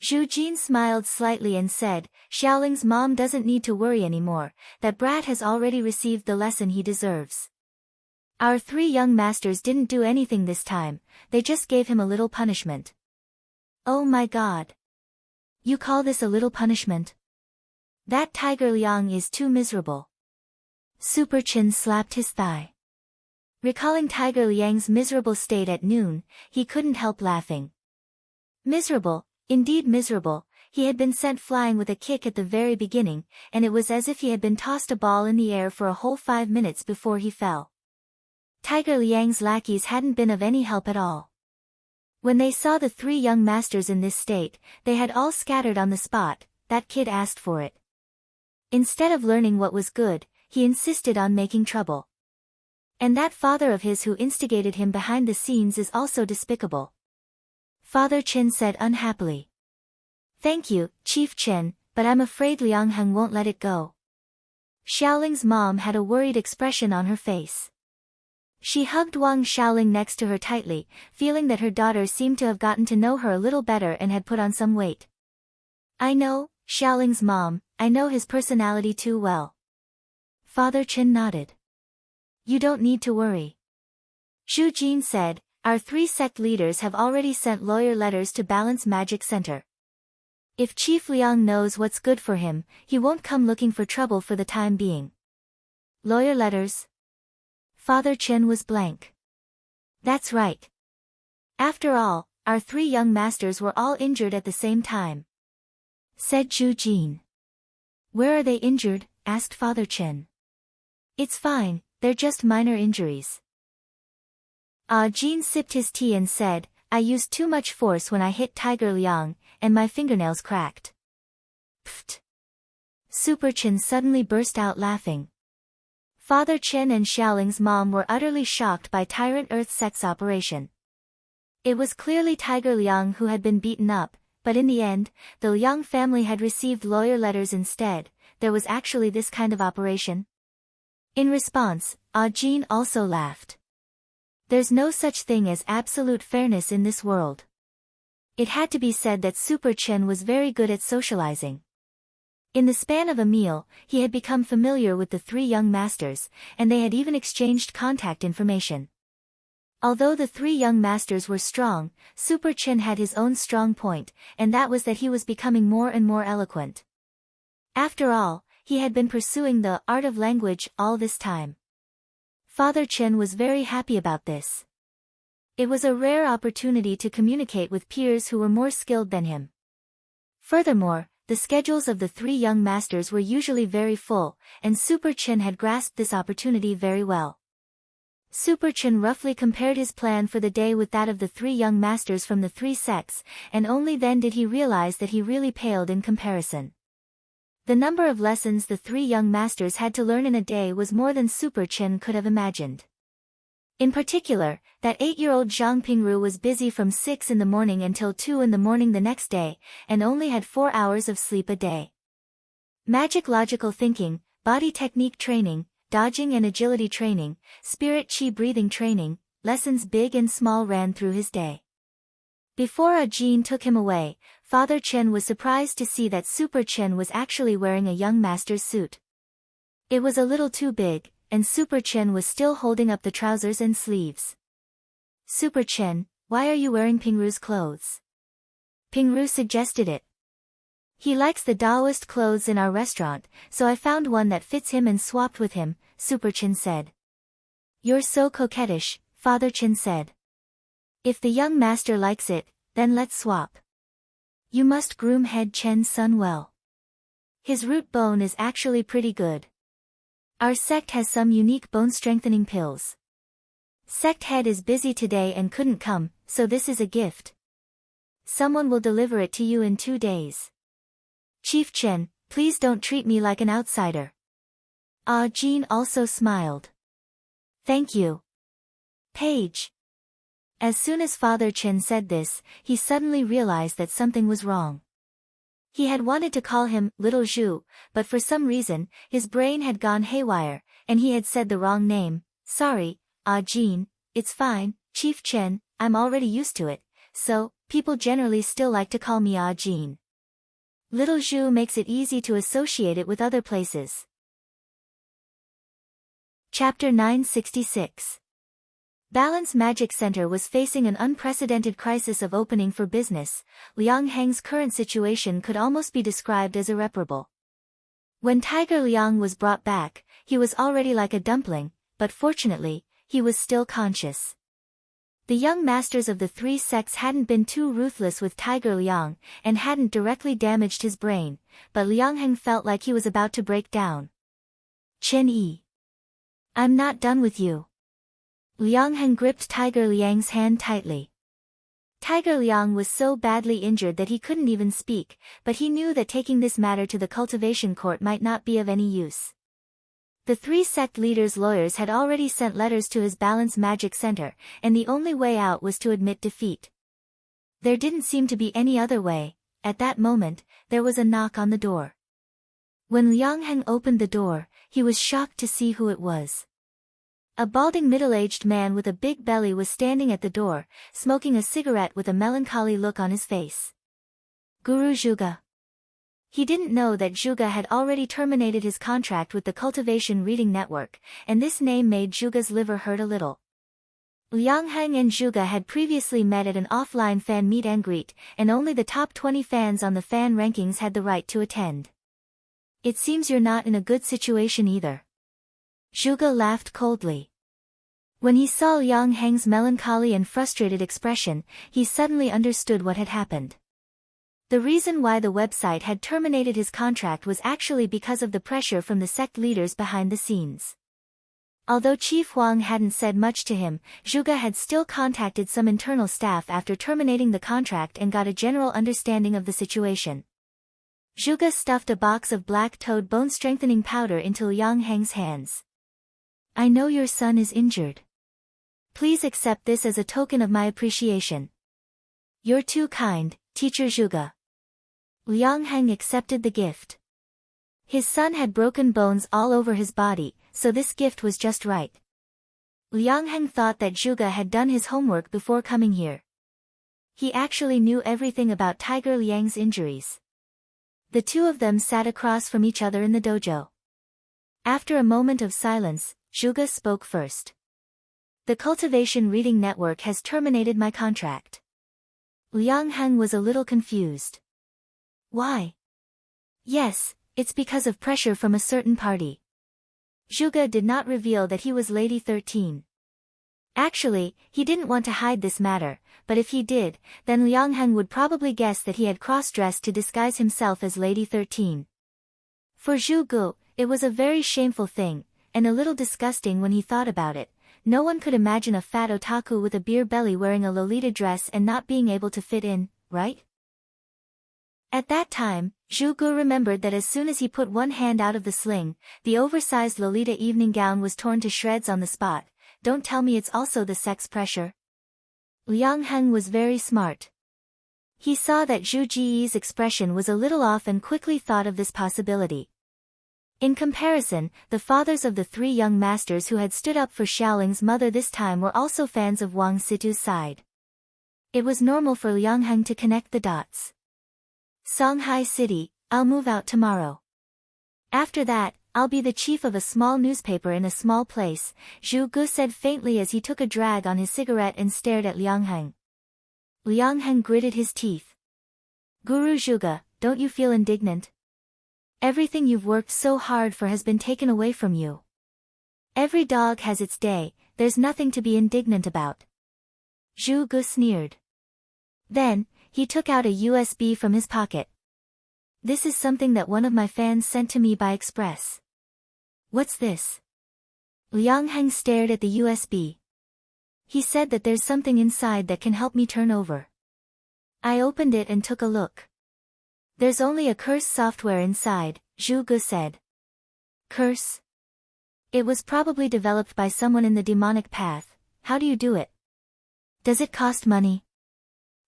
Zhu Jin smiled slightly and said, Xiaoling's mom doesn't need to worry anymore, that brat has already received the lesson he deserves. Our three young masters didn't do anything this time, they just gave him a little punishment. Oh my god. You call this a little punishment? That Tiger Liang is too miserable. Super Chen slapped his thigh. Recalling Tiger Liang's miserable state at noon, he couldn't help laughing. Miserable, indeed miserable, he had been sent flying with a kick at the very beginning, and it was as if he had been tossed a ball in the air for a whole 5 minutes before he fell. Tiger Liang's lackeys hadn't been of any help at all. When they saw the three young masters in this state, they had all scattered on the spot. That kid asked for it. Instead of learning what was good, he insisted on making trouble. And that father of his who instigated him behind the scenes is also despicable. Father Chen said unhappily. Thank you, Chief Chen, but I'm afraid Liang Heng won't let it go. Xiaoling's mom had a worried expression on her face. She hugged Wang Xiaoling next to her tightly, feeling that her daughter seemed to have gotten to know her a little better and had put on some weight. I know, Xiaoling's mom, I know his personality too well. Father Chen nodded. You don't need to worry. Zhu Jin said, our three sect leaders have already sent lawyer letters to Balance Magic Center. If Chief Liang knows what's good for him, he won't come looking for trouble for the time being. Lawyer letters? Father Chen was blank. That's right. After all, our three young masters were all injured at the same time. Said Zhu Jin. Where are they injured? Asked Father Chen. It's fine, they're just minor injuries. Ah Jin sipped his tea and said, I used too much force when I hit Tiger Liang, and my fingernails cracked. Pfft. Super Chen suddenly burst out laughing. Father Chen and Xiaoling's mom were utterly shocked by Tyrant Earth Sect's operation. It was clearly Tiger Liang who had been beaten up, but in the end, the Liang family had received lawyer letters instead. There was actually this kind of operation. In response, Ah Jin also laughed. There's no such thing as absolute fairness in this world. It had to be said that Super Chen was very good at socializing. In the span of a meal, he had become familiar with the three young masters, and they had even exchanged contact information. Although the three young masters were strong, Super Chen had his own strong point, and that was that he was becoming more and more eloquent. After all, he had been pursuing the art of language all this time. Father Chen was very happy about this. It was a rare opportunity to communicate with peers who were more skilled than him. Furthermore, the schedules of the three young masters were usually very full, and Super Chen had grasped this opportunity very well. Super Chen roughly compared his plan for the day with that of the three young masters from the three sects, and only then did he realize that he really paled in comparison. The number of lessons the three young masters had to learn in a day was more than Super Chen could have imagined. In particular, that 8-year-old Zhang Pingru was busy from 6 in the morning until 2 in the morning the next day, and only had 4 hours of sleep a day. Magic logical thinking, body technique training, dodging and agility training, spirit chi breathing training, lessons big and small ran through his day. Before Ah Jin took him away, Father Chen was surprised to see that Super Chen was actually wearing a young master's suit. It was a little too big, and Super Chen was still holding up the trousers and sleeves. Super Chen, why are you wearing Pingru's clothes? Pingru suggested it. He likes the Taoist clothes in our restaurant, so I found one that fits him and swapped with him, Super Chen said. You're so coquettish, Father Chen said. If the young master likes it, then let's swap. You must groom head Chen's son well. His root bone is actually pretty good. Our sect has some unique bone-strengthening pills. Sect head is busy today and couldn't come, so this is a gift. Someone will deliver it to you in 2 days. Chief Chen, please don't treat me like an outsider. Ah, Jean also smiled. Thank you. Page. As soon as Father Chen said this, he suddenly realized that something was wrong. He had wanted to call him Little Zhu, but for some reason, his brain had gone haywire, and he had said the wrong name. Sorry, Ah Jean, it's fine, Chief Chen, I'm already used to it, so, people generally still like to call me Ah Jean. Little Zhu makes it easy to associate it with other places. Chapter 966. Balance Magic Center was facing an unprecedented crisis of opening for business. Liang Heng's current situation could almost be described as irreparable. When Tiger Liang was brought back, he was already like a dumpling, but fortunately, he was still conscious. The young masters of the 3 sects hadn't been too ruthless with Tiger Liang, and hadn't directly damaged his brain, but Liang Heng felt like he was about to break down. Chen Yi. I'm not done with you. Liang Heng gripped Tiger Liang's hand tightly. Tiger Liang was so badly injured that he couldn't even speak, but he knew that taking this matter to the cultivation court might not be of any use. The 3 sect leaders' lawyers had already sent letters to his Balance Magic Center, and the only way out was to admit defeat. There didn't seem to be any other way. At that moment, there was a knock on the door. When Liang Heng opened the door, he was shocked to see who it was. A balding middle-aged man with a big belly was standing at the door, smoking a cigarette with a melancholy look on his face. Guru Zhuge. He didn't know that Zhuge had already terminated his contract with the Cultivation Reading Network, and this name made Zhuge's liver hurt a little. Liang Heng and Zhuge had previously met at an offline fan meet and greet, and only the top 20 fans on the fan rankings had the right to attend. It seems you're not in a good situation either. Zhuge laughed coldly. When he saw Liang Heng's melancholy and frustrated expression, he suddenly understood what had happened. The reason why the website had terminated his contract was actually because of the pressure from the sect leaders behind the scenes. Although Chief Huang hadn't said much to him, Zhuge had still contacted some internal staff after terminating the contract and got a general understanding of the situation. Zhuge stuffed a box of black toad bone-strengthening powder into Liang Heng's hands. I know your son is injured. Please accept this as a token of my appreciation. You're too kind, Teacher Zhuge. Liang Heng accepted the gift. His son had broken bones all over his body, so this gift was just right. Liang Heng thought that Zhuge had done his homework before coming here. He actually knew everything about Tiger Liang's injuries. The two of them sat across from each other in the dojo. After a moment of silence, Zhuge spoke first. The Cultivation Reading Network has terminated my contract. Liang Heng was a little confused. Why? Yes, it's because of pressure from a certain party. Zhuge did not reveal that he was Lady 13. Actually, he didn't want to hide this matter, but if he did, then Liang Heng would probably guess that he had cross-dressed to disguise himself as Lady 13. For Zhu Gu, it was a very shameful thing, and a little disgusting when he thought about it. No one could imagine a fat otaku with a beer belly wearing a Lolita dress and not being able to fit in, right? At that time, Zhu Gu remembered that as soon as he put one hand out of the sling, the oversized Lolita evening gown was torn to shreds on the spot. Don't tell me it's also the sex pressure. Liang Heng was very smart. He saw that Zhu Jiyi's expression was a little off and quickly thought of this possibility. In comparison, the fathers of the 3 young masters who had stood up for Xiaoling's mother this time were also fans of Wang Situ's side. It was normal for Liang Heng to connect the dots. Songhai City, I'll move out tomorrow. After that, I'll be the chief of a small newspaper in a small place, Zhu Gu said faintly as he took a drag on his cigarette and stared at Liang Heng. Liang Heng gritted his teeth. Guru Zhuge, don't you feel indignant? Everything you've worked so hard for has been taken away from you. Every dog has its day, there's nothing to be indignant about. Zhu Gu sneered. Then, he took out a USB from his pocket. This is something that one of my fans sent to me by express. What's this? Liang Heng stared at the USB. He said that there's something inside that can help me turn over. I opened it and took a look. There's only a curse software inside, Zhu Gu said. Curse? It was probably developed by someone in the demonic path. How do you do it? Does it cost money?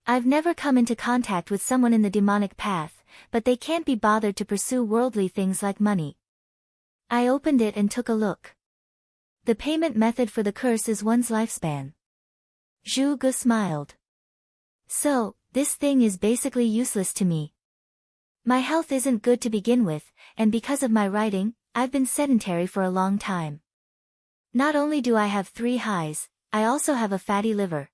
I've never come into contact with someone in the demonic path, but they can't be bothered to pursue worldly things like money. I opened it and took a look. The payment method for the curse is one's lifespan. Zhu Gu smiled. So, this thing is basically useless to me. My health isn't good to begin with, and because of my writing, I've been sedentary for a long time. Not only do I have 3 highs, I also have a fatty liver.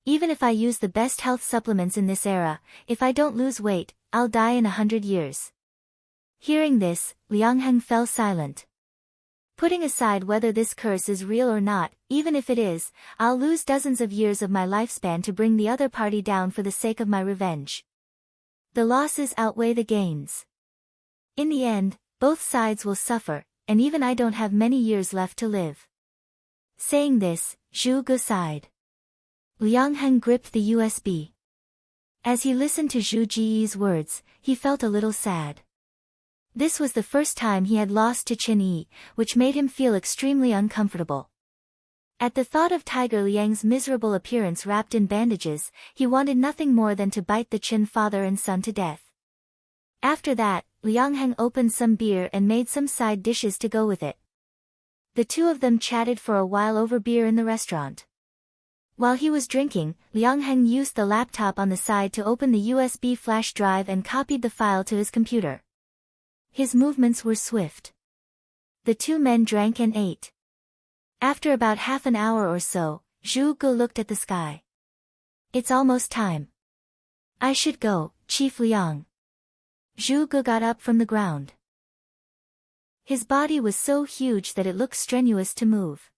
Even if I use the best health supplements in this era, if I don't lose weight, I'll die in 100 years. Hearing this, Liang Heng fell silent. Putting aside whether this curse is real or not, even if it is, I'll lose dozens of years of my lifespan to bring the other party down for the sake of my revenge. The losses outweigh the gains. In the end, both sides will suffer, and even I don't have many years left to live. Saying this, Zhu Gu sighed. Liang Heng gripped the USB. As he listened to Zhu Ji's words, he felt a little sad. This was the first time he had lost to Qin Yi, which made him feel extremely uncomfortable. At the thought of Tiger Liang's miserable appearance wrapped in bandages, he wanted nothing more than to bite the Qin father and son to death. After that, Liang Heng opened some beer and made some side dishes to go with it. The two of them chatted for a while over beer in the restaurant. While he was drinking, Liang Heng used the laptop on the side to open the USB flash drive and copied the file to his computer. His movements were swift. The two men drank and ate. After about half an hour or so, Zhu Gu looked at the sky. It's almost time. I should go, Chief Liang. Zhu Gu got up from the ground. His body was so huge that it looked strenuous to move.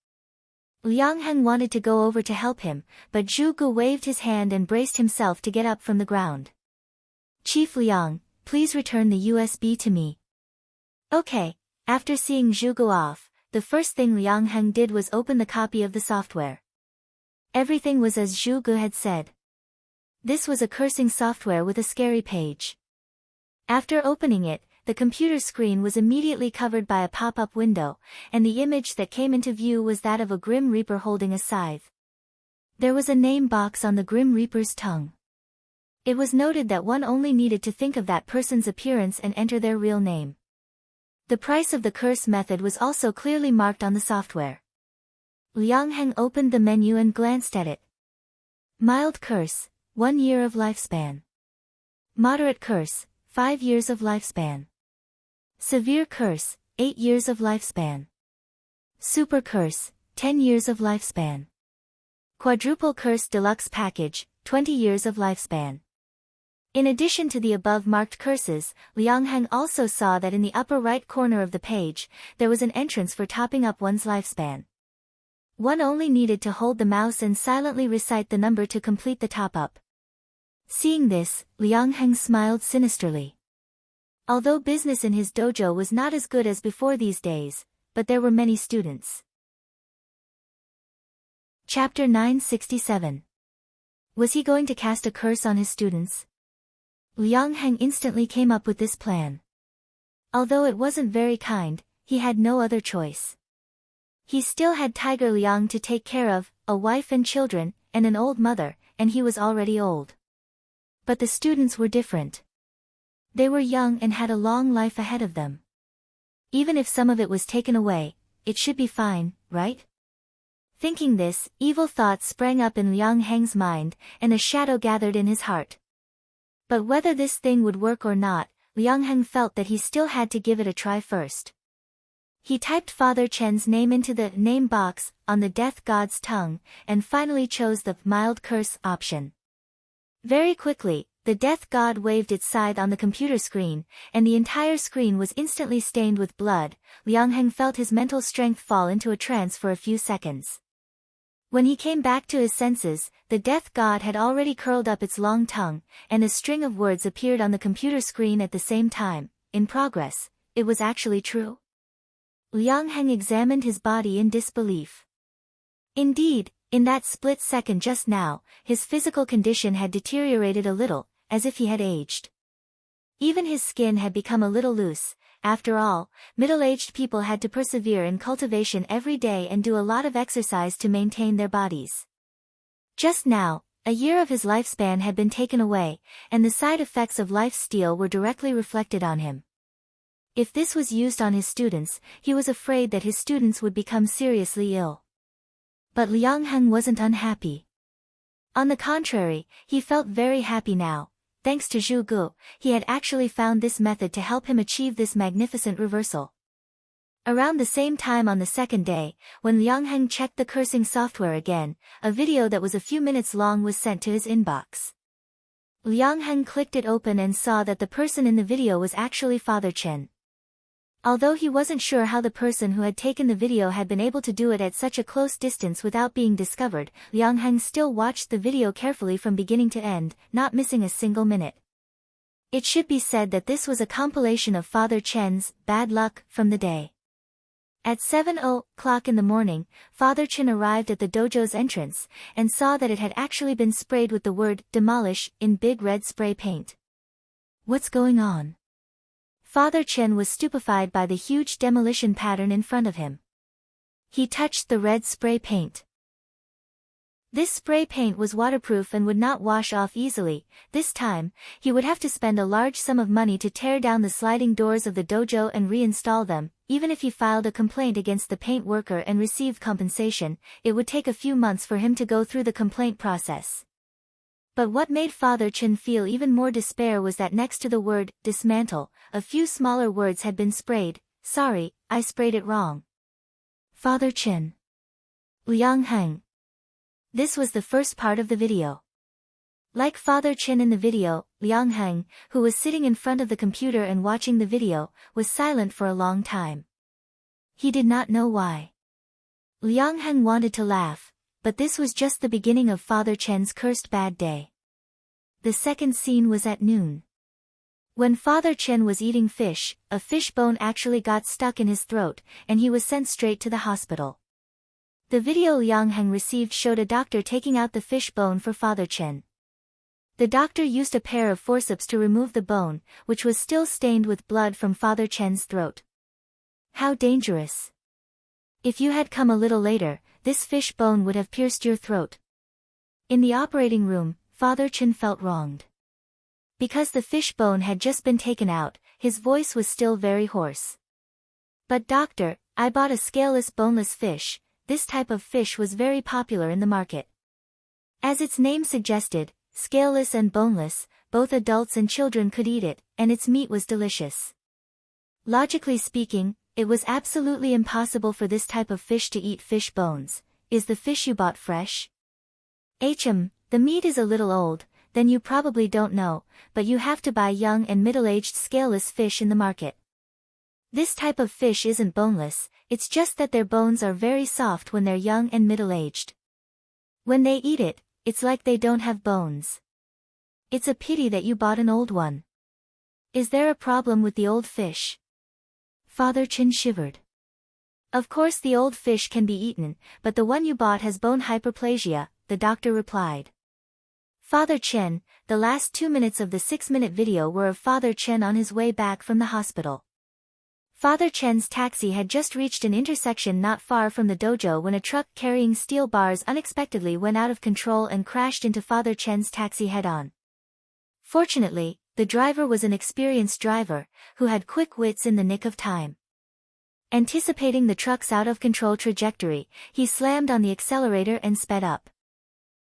Liang Heng wanted to go over to help him, but Zhu Gu waved his hand and braced himself to get up from the ground. Chief Liang, please return the USB to me. Okay. After seeing Zhu Gu off, the first thing Liang Heng did was open the copy of the software. Everything was as Zhu Gu had said. This was a cursing software with a scary page. After opening it, the computer screen was immediately covered by a pop-up window, and the image that came into view was that of a Grim Reaper holding a scythe. There was a name box on the Grim Reaper's tongue. It was noted that one only needed to think of that person's appearance and enter their real name. The price of the curse method was also clearly marked on the software. Liang Heng opened the menu and glanced at it. Mild curse, 1 year of lifespan. Moderate curse, 5 years of lifespan. Severe curse, 8 years of lifespan. Super curse, 10 years of lifespan. Quadruple curse deluxe package, 20 years of lifespan. In addition to the above marked curses, Liang Heng also saw that in the upper right corner of the page, there was an entrance for topping up one's lifespan. One only needed to hold the mouse and silently recite the number to complete the top-up. Seeing this, Liang Heng smiled sinisterly. Although business in his dojo was not as good as before these days, but there were many students. Chapter 967. Was he going to cast a curse on his students? Liang Heng instantly came up with this plan. Although it wasn't very kind, he had no other choice. He still had Tiger Liang to take care of, a wife and children, and an old mother, and he was already old. But the students were different. They were young and had a long life ahead of them. Even if some of it was taken away, it should be fine, right? Thinking this, evil thoughts sprang up in Liang Heng's mind, and a shadow gathered in his heart. But whether this thing would work or not, Liang Heng felt that he still had to give it a try first. He typed Father Chen's name into the name box on the death god's tongue, and finally chose the mild curse option. Very quickly, the death god waved its scythe on the computer screen, and the entire screen was instantly stained with blood. Liang Heng felt his mental strength fall into a trance for a few seconds. When he came back to his senses, the death god had already curled up its long tongue, and a string of words appeared on the computer screen at the same time. In progress. It was actually true. Liang Heng examined his body in disbelief. Indeed, in that split second just now, his physical condition had deteriorated a little, as if he had aged. Even his skin had become a little loose. After all, middle-aged people had to persevere in cultivation every day and do a lot of exercise to maintain their bodies. Just now, a year of his lifespan had been taken away, and the side effects of life's steel were directly reflected on him. If this was used on his students, he was afraid that his students would become seriously ill. But Liang Heng wasn't unhappy. On the contrary, he felt very happy now. Thanks to Zhu Gu, he had actually found this method to help him achieve this magnificent reversal. Around the same time on the second day, when Liang Heng checked the cursing software again, a video that was a few minutes long was sent to his inbox. Liang Heng clicked it open and saw that the person in the video was actually Father Chen. Although he wasn't sure how the person who had taken the video had been able to do it at such a close distance without being discovered, Liang Heng still watched the video carefully from beginning to end, not missing a single minute. It should be said that this was a compilation of Father Chen's bad luck from the day. At 7:00 in the morning, Father Chen arrived at the dojo's entrance, and saw that it had actually been sprayed with the word demolish in big red spray paint. What's going on? Father Chen was stupefied by the huge demolition pattern in front of him. He touched the red spray paint. This spray paint was waterproof and would not wash off easily. This time, he would have to spend a large sum of money to tear down the sliding doors of the dojo and reinstall them. Even if he filed a complaint against the paint worker and received compensation, it would take a few months for him to go through the complaint process. But what made Father Chen feel even more despair was that next to the word dismantle, a few smaller words had been sprayed. Sorry, I sprayed it wrong. Father Chen. Liang Heng. This was the first part of the video. Like Father Chen in the video, Liang Heng, who was sitting in front of the computer and watching the video, was silent for a long time. He did not know why. Liang Heng wanted to laugh, but this was just the beginning of Father Chen's cursed bad day. The second scene was at noon. When Father Chen was eating fish, a fish bone actually got stuck in his throat, and he was sent straight to the hospital. The video Liang Heng received showed a doctor taking out the fish bone for Father Chen. The doctor used a pair of forceps to remove the bone, which was still stained with blood from Father Chen's throat. How dangerous! If you had come a little later, this fish bone would have pierced your throat. In the operating room, Father Chen felt wronged. Because the fish bone had just been taken out, his voice was still very hoarse. But doctor, I bought a scaleless boneless fish. This type of fish was very popular in the market. As its name suggested, scaleless and boneless, both adults and children could eat it, and its meat was delicious. Logically speaking, it was absolutely impossible for this type of fish to eat fish bones. Is the fish you bought fresh? The meat is a little old, then you probably don't know, but you have to buy young and middle-aged scaleless fish in the market. This type of fish isn't boneless, it's just that their bones are very soft when they're young and middle-aged. When they eat it, it's like they don't have bones. It's a pity that you bought an old one. Is there a problem with the old fish? Father Chen shivered. Of course the old fish can be eaten, but the one you bought has bone hyperplasia, the doctor replied. Father Chen, the last 2 minutes of the 6-minute video were of Father Chen on his way back from the hospital. Father Chen's taxi had just reached an intersection not far from the dojo when a truck carrying steel bars unexpectedly went out of control and crashed into Father Chen's taxi head-on. Fortunately, the driver was an experienced driver, who had quick wits in the nick of time. Anticipating the truck's out-of-control trajectory, he slammed on the accelerator and sped up.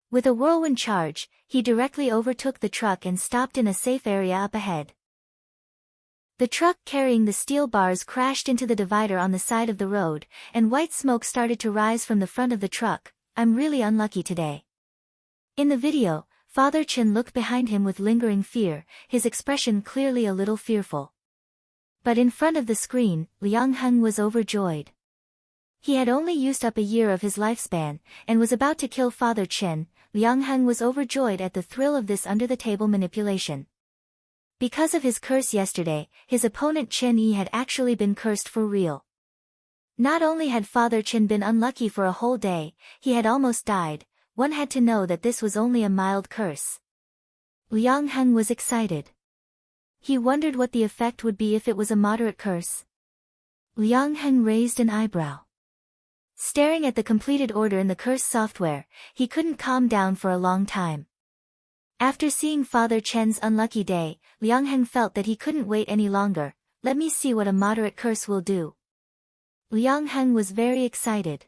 With a whirlwind charge, he directly overtook the truck and stopped in a safe area up ahead. The truck carrying the steel bars crashed into the divider on the side of the road, and white smoke started to rise from the front of the truck. I'm really unlucky today. In the video, Father Chin looked behind him with lingering fear, his expression clearly a little fearful. But in front of the screen, Liang Heng was overjoyed. He had only used up a year of his lifespan, and was about to kill Father Chin. Liang Heng was overjoyed at the thrill of this under-the-table manipulation. Because of his curse yesterday, his opponent Chen Yi had actually been cursed for real. Not only had Father Chin been unlucky for a whole day, he had almost died. One had to know that this was only a mild curse. Liang Heng was excited. He wondered what the effect would be if it was a moderate curse. Liang Heng raised an eyebrow. Staring at the completed order in the curse software, he couldn't calm down for a long time. After seeing Father Chen's unlucky day, Liang Heng felt that he couldn't wait any longer. Let me see what a moderate curse will do. Liang Heng was very excited.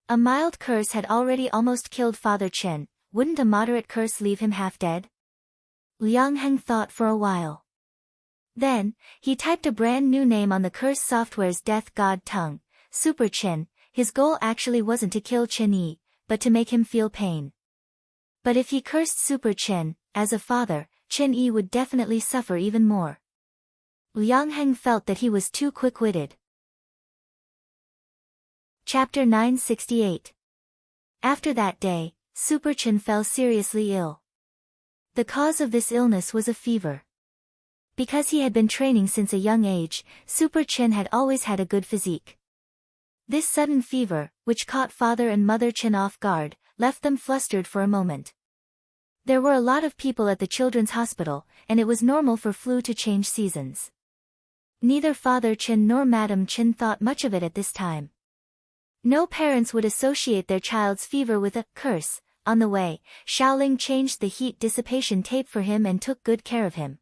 A mild curse had already almost killed Father Chen. Wouldn't a moderate curse leave him half dead? Liang Heng thought for a while. Then, he typed a brand new name on the curse software's death god tongue, Super Chen. His goal actually wasn't to kill Chen Yi, but to make him feel pain. But if he cursed Super Chen, as a father, Chen Yi would definitely suffer even more. Liang Heng felt that he was too quick-witted. Chapter 968. After that day, Super Chen fell seriously ill. The cause of this illness was a fever. Because he had been training since a young age, Super Chen had always had a good physique. This sudden fever, which caught Father and Mother Chen off guard, left them flustered for a moment. There were a lot of people at the children's hospital, and it was normal for flu to change seasons. Neither Father Chen nor Madam Chen thought much of it at this time. No parents would associate their child's fever with a curse. On the way, Xiaoling changed the heat dissipation tape for him and took good care of him.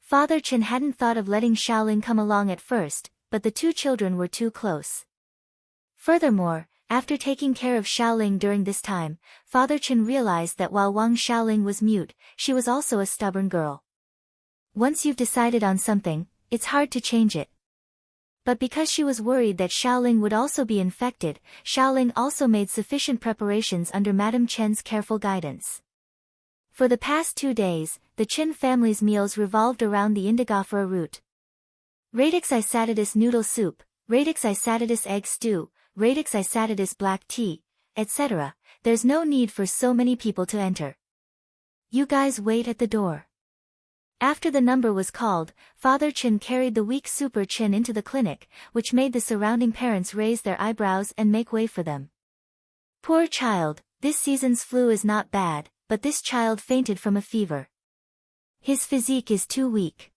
Father Chen hadn't thought of letting Xiaoling come along at first, but the two children were too close. Furthermore, after taking care of Xiaoling during this time, Father Chen realized that while Wang Xiaoling was mute, she was also a stubborn girl. Once you've decided on something, it's hard to change it. But because she was worried that Xiaoling would also be infected, Xiaoling also made sufficient preparations under Madame Chen's careful guidance. For the past 2 days, the Chen family's meals revolved around the indigofera root. Radix isatidis noodle soup, Radix isatidis egg stew, Radix isatidis black tea, etc. There's no need for so many people to enter. You guys wait at the door. After the number was called, Father Chen carried the weak Super Chen into the clinic, which made the surrounding parents raise their eyebrows and make way for them. Poor child, this season's flu is not bad, but this child fainted from a fever. His physique is too weak.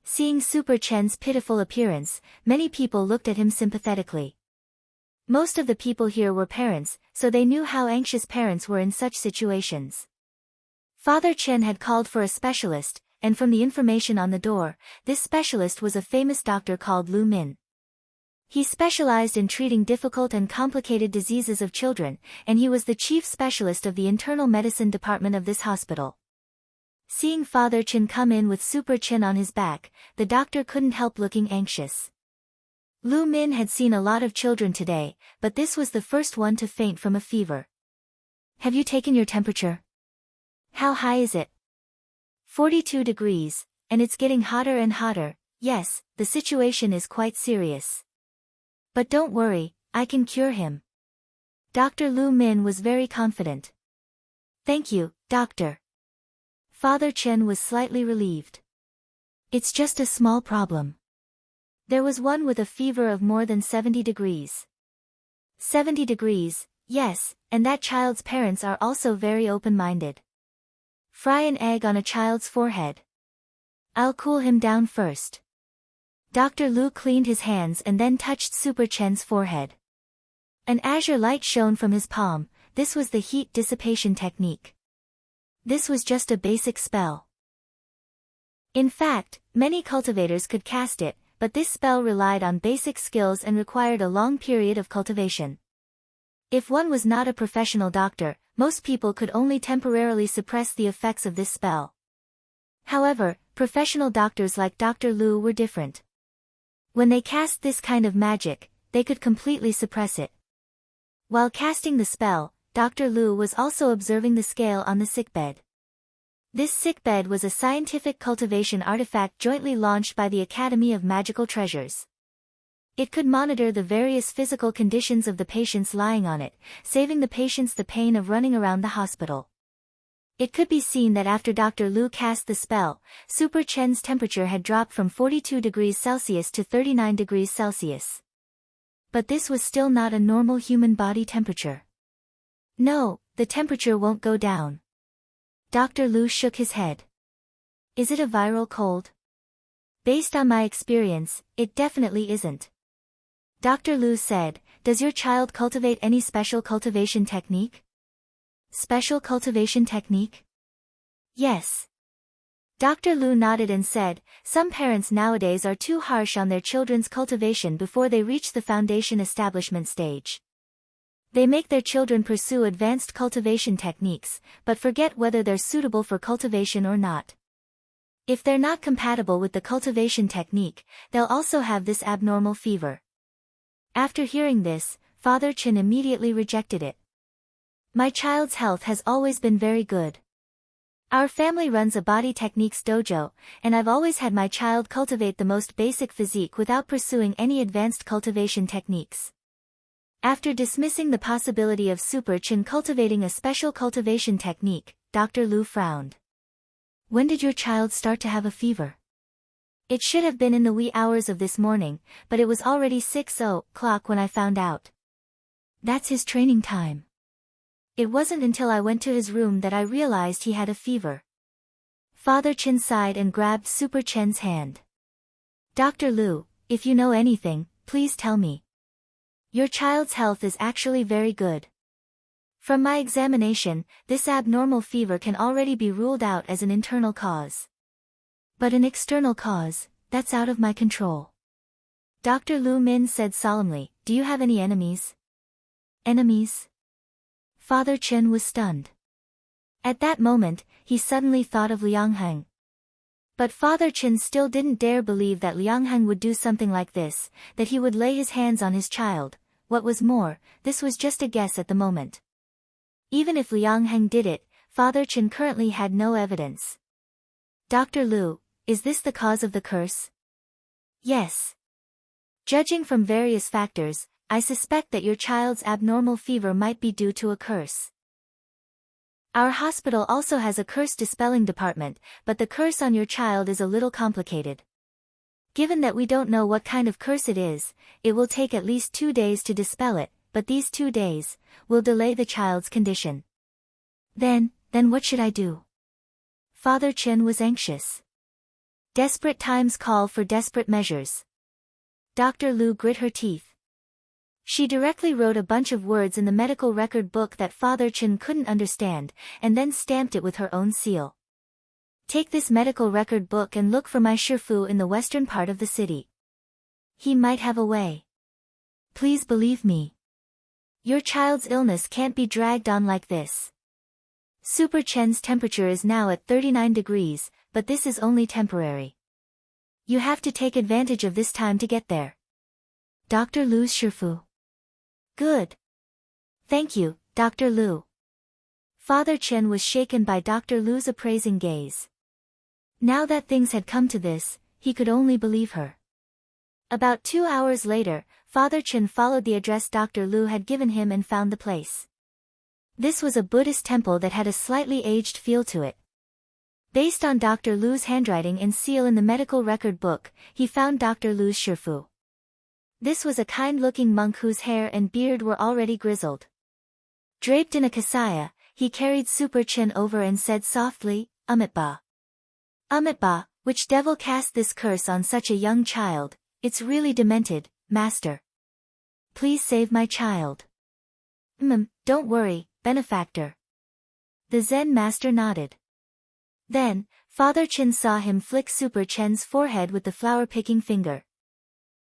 Seeing Super Chen's pitiful appearance, many people looked at him sympathetically. Most of the people here were parents, so they knew how anxious parents were in such situations. Father Chen had called for a specialist, and from the information on the door, this specialist was a famous doctor called Lu Min. He specialized in treating difficult and complicated diseases of children, and he was the chief specialist of the internal medicine department of this hospital. Seeing Father Chen come in with Super Chen on his back, the doctor couldn't help looking anxious. Lu Min had seen a lot of children today, but this was the first one to faint from a fever. Have you taken your temperature? How high is it? 42 degrees, and it's getting hotter and hotter. Yes, the situation is quite serious. But don't worry, I can cure him. Dr. Lu Min was very confident. Thank you, doctor. Father Chen was slightly relieved. It's just a small problem. There was one with a fever of more than 70 degrees. 70 degrees, yes, and that child's parents are also very open-minded. Fry an egg on a child's forehead. I'll cool him down first. Dr. Lu cleaned his hands and then touched Super Chen's forehead. An azure light shone from his palm. This was the heat dissipation technique. This was just a basic spell. In fact, many cultivators could cast it, but this spell relied on basic skills and required a long period of cultivation. If one was not a professional doctor, most people could only temporarily suppress the effects of this spell. However, professional doctors like Dr. Lu were different. When they cast this kind of magic, they could completely suppress it. While casting the spell, Dr. Lu was also observing the scale on the sickbed. This sickbed was a scientific cultivation artifact jointly launched by the Academy of Magical Treasures. It could monitor the various physical conditions of the patients lying on it, saving the patients the pain of running around the hospital. It could be seen that after Dr. Lu cast the spell, Super Chen's temperature had dropped from 42 degrees Celsius to 39 degrees Celsius. But this was still not a normal human body temperature. No, the temperature won't go down. Dr. Lu shook his head. Is it a viral cold? Based on my experience, it definitely isn't. Dr. Lu said, does your child cultivate any special cultivation technique? Special cultivation technique? Yes. Dr. Lu nodded and said, some parents nowadays are too harsh on their children's cultivation before they reach the foundation establishment stage. They make their children pursue advanced cultivation techniques, but forget whether they're suitable for cultivation or not. If they're not compatible with the cultivation technique, they'll also have this abnormal fever. After hearing this, Father Chen immediately rejected it. My child's health has always been very good. Our family runs a body techniques dojo, and I've always had my child cultivate the most basic physique without pursuing any advanced cultivation techniques. After dismissing the possibility of Super Chen cultivating a special cultivation technique, Dr. Lu frowned. When did your child start to have a fever? It should have been in the wee hours of this morning, but it was already 6 o'clock when I found out. That's his training time. It wasn't until I went to his room that I realized he had a fever. Father Chen sighed and grabbed Super Chen's hand. Dr. Lu, if you know anything, please tell me. Your child's health is actually very good. From my examination, this abnormal fever can already be ruled out as an internal cause. But an external cause, that's out of my control. Dr. Lu Min said solemnly, do you have any enemies? Enemies? Father Chen was stunned. At that moment, he suddenly thought of Liang Heng. But Father Chen still didn't dare believe that Liang Heng would do something like this, that he would lay his hands on his child. What was more, this was just a guess at the moment. Even if Liang Heng did it, Father Chen currently had no evidence. Dr. Lu, is this the cause of the curse? Yes. Judging from various factors, I suspect that your child's abnormal fever might be due to a curse. Our hospital also has a curse dispelling department, but the curse on your child is a little complicated. Given that we don't know what kind of curse it is, it will take at least 2 days to dispel it, but these 2 days will delay the child's condition. Then what should I do? Father Chen was anxious. Desperate times call for desperate measures. Dr. Lu grit her teeth. She directly wrote a bunch of words in the medical record book that Father Chen couldn't understand, and then stamped it with her own seal. Take this medical record book and look for my Shifu in the western part of the city. He might have a way. Please believe me. Your child's illness can't be dragged on like this. Super Chen's temperature is now at 39 degrees, but this is only temporary. You have to take advantage of this time to get there. Dr. Lu's Shifu. Good. Thank you, Dr. Lu. Father Chen was shaken by Dr. Lu's appraising gaze. Now that things had come to this, he could only believe her. About 2 hours later, Father Chen followed the address Dr. Lu had given him and found the place. This was a Buddhist temple that had a slightly aged feel to it. Based on Dr. Lu's handwriting and seal in the medical record book, he found Dr. Lu's Shifu. This was a kind-looking monk whose hair and beard were already grizzled. Draped in a kasaya, he carried Super Chen over and said softly, Amitabha. Amitabha, which devil cast this curse on such a young child? It's really demented, master. Please save my child. Don't worry, benefactor. The Zen master nodded. Then, Father Chen saw him flick Super Chen's forehead with the flower-picking finger.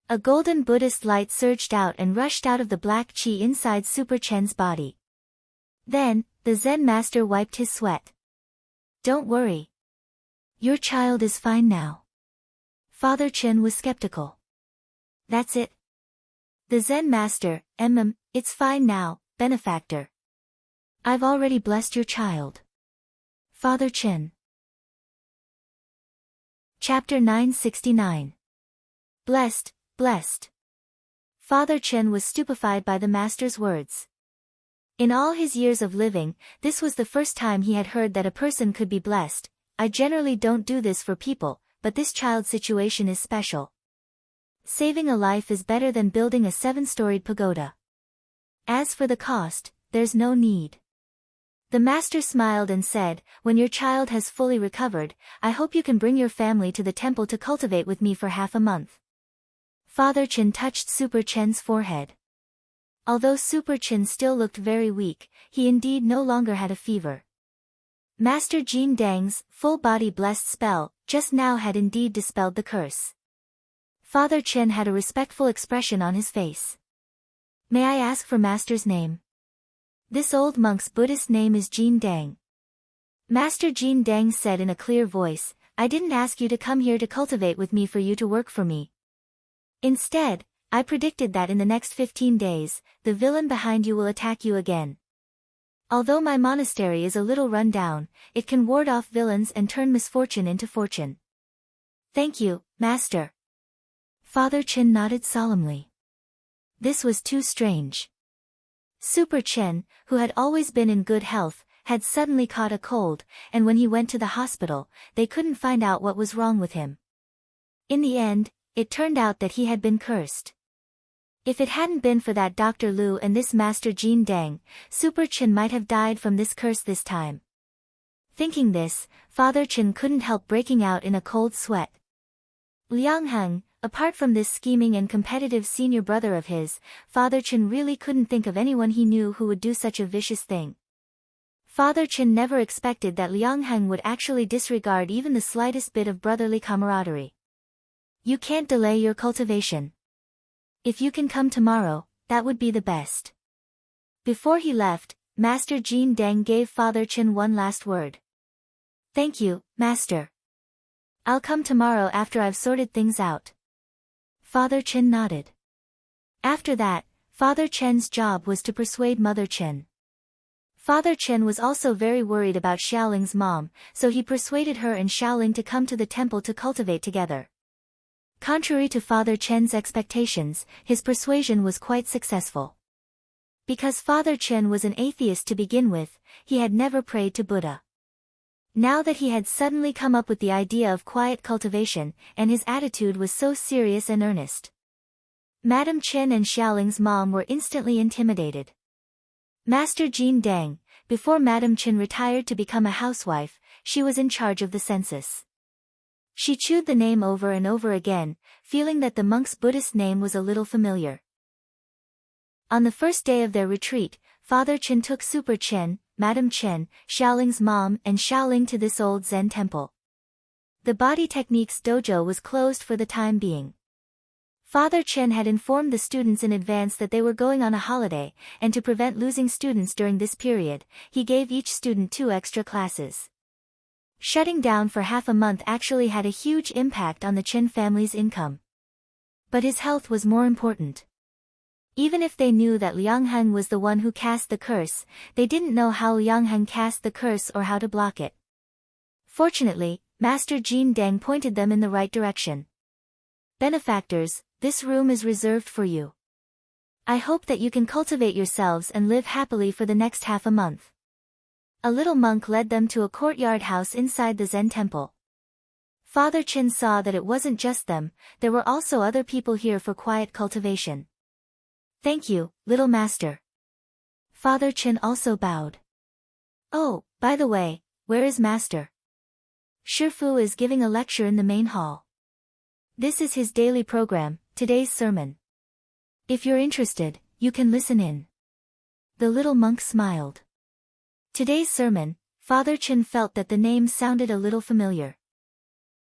A golden Buddhist light surged out and rushed out of the black chi inside Super Chen's body. Then, the Zen master wiped his sweat. Don't worry. Your child is fine now. Father Chen was skeptical. That's it? The Zen master, it's fine now, benefactor. I've already blessed your child. Father Chen. Chapter 969. Blessed, blessed. Father Chen was stupefied by the master's words. In all his years of living, this was the first time he had heard that a person could be blessed. I generally don't do this for people, but this child's situation is special. Saving a life is better than building a 7-storied pagoda. As for the cost, there's no need. The master smiled and said, when your child has fully recovered, I hope you can bring your family to the temple to cultivate with me for half a month. Father Chen touched Super Chen's forehead. Although Super Chen still looked very weak, he indeed no longer had a fever. Master Jin Dang's full-body blessed spell just now had indeed dispelled the curse. Father Chen had a respectful expression on his face. May I ask for Master's name? This old monk's Buddhist name is Jin Dang. Master Jin Dang said in a clear voice, I didn't ask you to come here to cultivate with me for you to work for me. Instead, I predicted that in the next 15 days, the villain behind you will attack you again. Although my monastery is a little run down, it can ward off villains and turn misfortune into fortune. Thank you, Master. Father Chen nodded solemnly. This was too strange. Super Chen, who had always been in good health, had suddenly caught a cold, and when he went to the hospital, they couldn't find out what was wrong with him. In the end, it turned out that he had been cursed. If it hadn't been for that Dr. Lu and this Master Jin Dang, Super Chen might have died from this curse this time. Thinking this, Father Chen couldn't help breaking out in a cold sweat. Liang Heng, apart from this scheming and competitive senior brother of his, Father Chen really couldn't think of anyone he knew who would do such a vicious thing. Father Chen never expected that Liang Heng would actually disregard even the slightest bit of brotherly camaraderie. You can't delay your cultivation. If you can come tomorrow, that would be the best. Before he left, Master Jin Dang gave Father Chen one last word. Thank you, Master. I'll come tomorrow after I've sorted things out. Father Chen nodded. After that, Father Chen's job was to persuade Mother Chen. Father Chen was also very worried about Xiaoling's mom, so he persuaded her and Xiaoling to come to the temple to cultivate together. Contrary to Father Chen's expectations, his persuasion was quite successful. Because Father Chen was an atheist to begin with, he had never prayed to Buddha. Now that he had suddenly come up with the idea of quiet cultivation, and his attitude was so serious and earnest, Madame Chen and Xiaoling's mom were instantly intimidated. Master Jin Dang, before Madame Chen retired to become a housewife, she was in charge of the census. She chewed the name over and over again, feeling that the monk's Buddhist name was a little familiar. On the first day of their retreat, Father Chen took Super Chen, Madame Chen, Xiaoling's mom and Xiaoling to this old Zen temple. The body techniques dojo was closed for the time being. Father Chen had informed the students in advance that they were going on a holiday, and to prevent losing students during this period, he gave each student 2 extra classes. Shutting down for half a month actually had a huge impact on the Chen family's income. But his health was more important. Even if they knew that Liang Heng was the one who cast the curse, they didn't know how Liang Heng cast the curse or how to block it. Fortunately, Master Jin Dang pointed them in the right direction. Benefactors, this room is reserved for you. I hope that you can cultivate yourselves and live happily for the next half a month. A little monk led them to a courtyard house inside the Zen temple. Father Chen saw that it wasn't just them, there were also other people here for quiet cultivation. Thank you, little master. Father Chen also bowed. Oh, by the way, where is Master? Shifu is giving a lecture in the main hall. This is his daily program, today's sermon. If you're interested, you can listen in. The little monk smiled. Today's sermon, Father Chen felt that the name sounded a little familiar.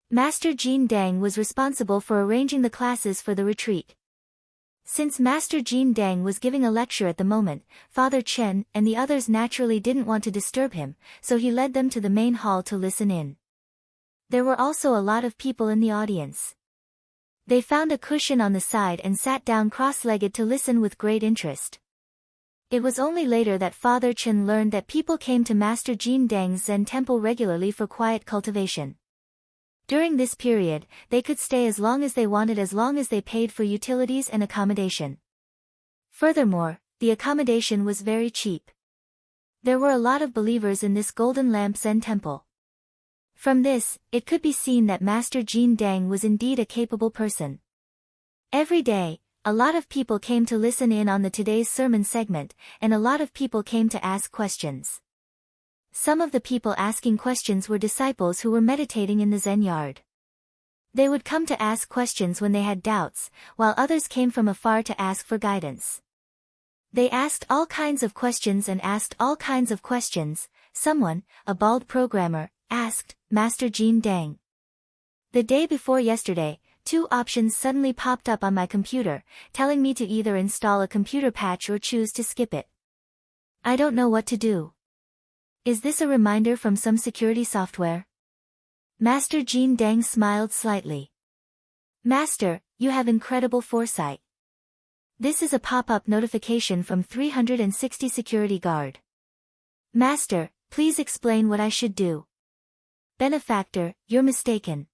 Master Jin Dang was responsible for arranging the classes for the retreat. Since Master Jin Dang was giving a lecture at the moment, Father Chen and the others naturally didn't want to disturb him, so he led them to the main hall to listen in. There were also a lot of people in the audience. They found a cushion on the side and sat down cross-legged to listen with great interest. It was only later that Father Chen learned that people came to Master Jin Deng's Zen temple regularly for quiet cultivation. During this period, they could stay as long as they wanted as long as they paid for utilities and accommodation. Furthermore, the accommodation was very cheap. There were a lot of believers in this Golden Lamp Zen temple. From this, it could be seen that Master Jin Deng was indeed a capable person. Every day, a lot of people came to listen in on the today's sermon segment, and a lot of people came to ask questions. Some of the people asking questions were disciples who were meditating in the Zen yard. They would come to ask questions when they had doubts, while others came from afar to ask for guidance. They asked all kinds of questions and asked all kinds of questions. Someone, a bald programmer, asked, Master Jin Deng. The day before yesterday, 2 options suddenly popped up on my computer, telling me to either install a computer patch or choose to skip it. I don't know what to do. Is this a reminder from some security software? Master Jin Deng smiled slightly. Master, you have incredible foresight. This is a pop-up notification from 360 security guard. Master, please explain what I should do. Benefactor, you're mistaken.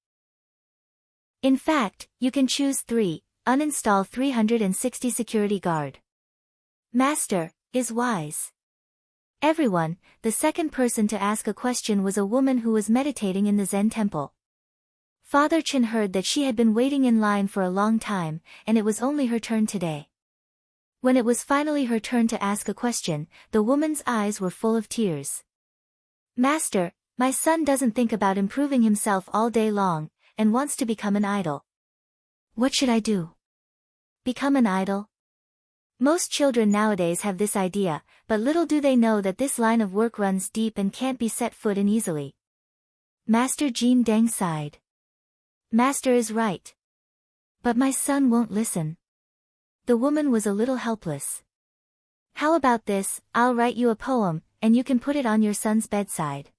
In fact, you can choose 3, uninstall 360 security guard. Master, is wise. Everyone, the second person to ask a question was a woman who was meditating in the Zen temple. Father Chen heard that she had been waiting in line for a long time, and it was only her turn today. When it was finally her turn to ask a question, the woman's eyes were full of tears. Master, my son doesn't think about improving himself all day long, and wants to become an idol. What should I do? Become an idol? Most children nowadays have this idea, but little do they know that this line of work runs deep and can't be set foot in easily. Master Jin Deng sighed. Master is right. But my son won't listen. The woman was a little helpless. How about this, I'll write you a poem, and you can put it on your son's bedside.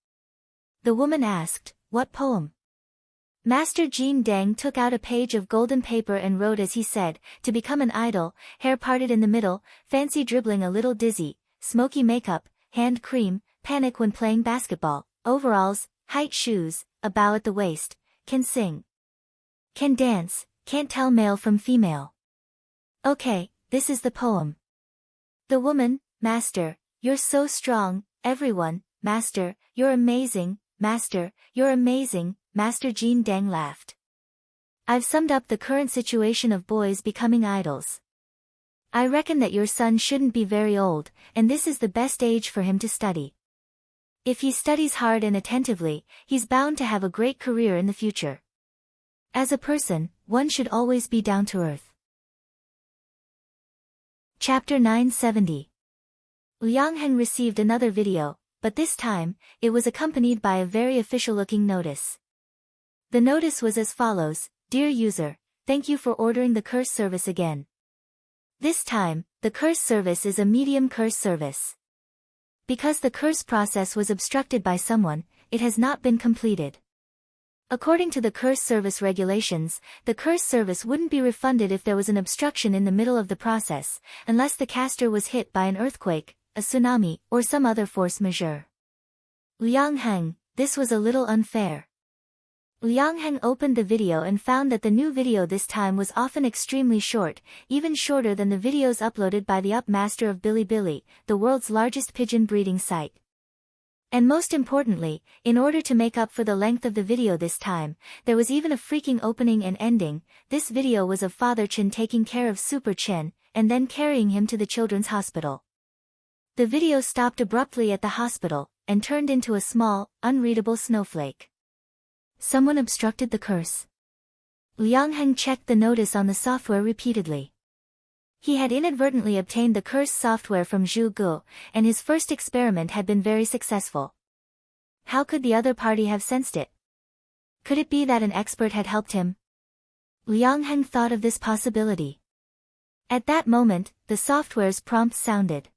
The woman asked, what poem? Master Jin Deng took out a page of golden paper and wrote as he said, to become an idol, hair parted in the middle, fancy dribbling a little dizzy, smoky makeup, hand cream, panic when playing basketball, overalls, height shoes, a bow at the waist, can sing. Can dance, can't tell male from female. Okay, this is the poem. The woman, Master, you're so strong, everyone, Master, you're amazing, Master, you're amazing. Master Jin Deng laughed. I've summed up the current situation of boys becoming idols. I reckon that your son shouldn't be very old, and this is the best age for him to study. If he studies hard and attentively, he's bound to have a great career in the future. As a person, one should always be down to earth. Chapter 970. Liang Heng received another video, but this time, it was accompanied by a very official-looking notice. The notice was as follows, Dear user, thank you for ordering the curse service again. This time, the curse service is a medium curse service. Because the curse process was obstructed by someone, it has not been completed. According to the curse service regulations, the curse service wouldn't be refunded if there was an obstruction in the middle of the process, unless the caster was hit by an earthquake, a tsunami, or some other force majeure. Liang Heng, this was a little unfair. Liang Heng opened the video and found that the new video this time was often extremely short, even shorter than the videos uploaded by the Up Master of Bilibili, the world's largest pigeon breeding site. And most importantly, in order to make up for the length of the video this time, there was even a freaking opening and ending. This video was of Father Chen taking care of Super Chen, and then carrying him to the children's hospital. The video stopped abruptly at the hospital, and turned into a small, unreadable snowflake. Someone obstructed the curse. Liang Heng checked the notice on the software repeatedly. He had inadvertently obtained the curse software from Zhu Gu, and his first experiment had been very successful. How could the other party have sensed it? Could it be that an expert had helped him? Liang Heng thought of this possibility. At that moment, the software's prompt sounded.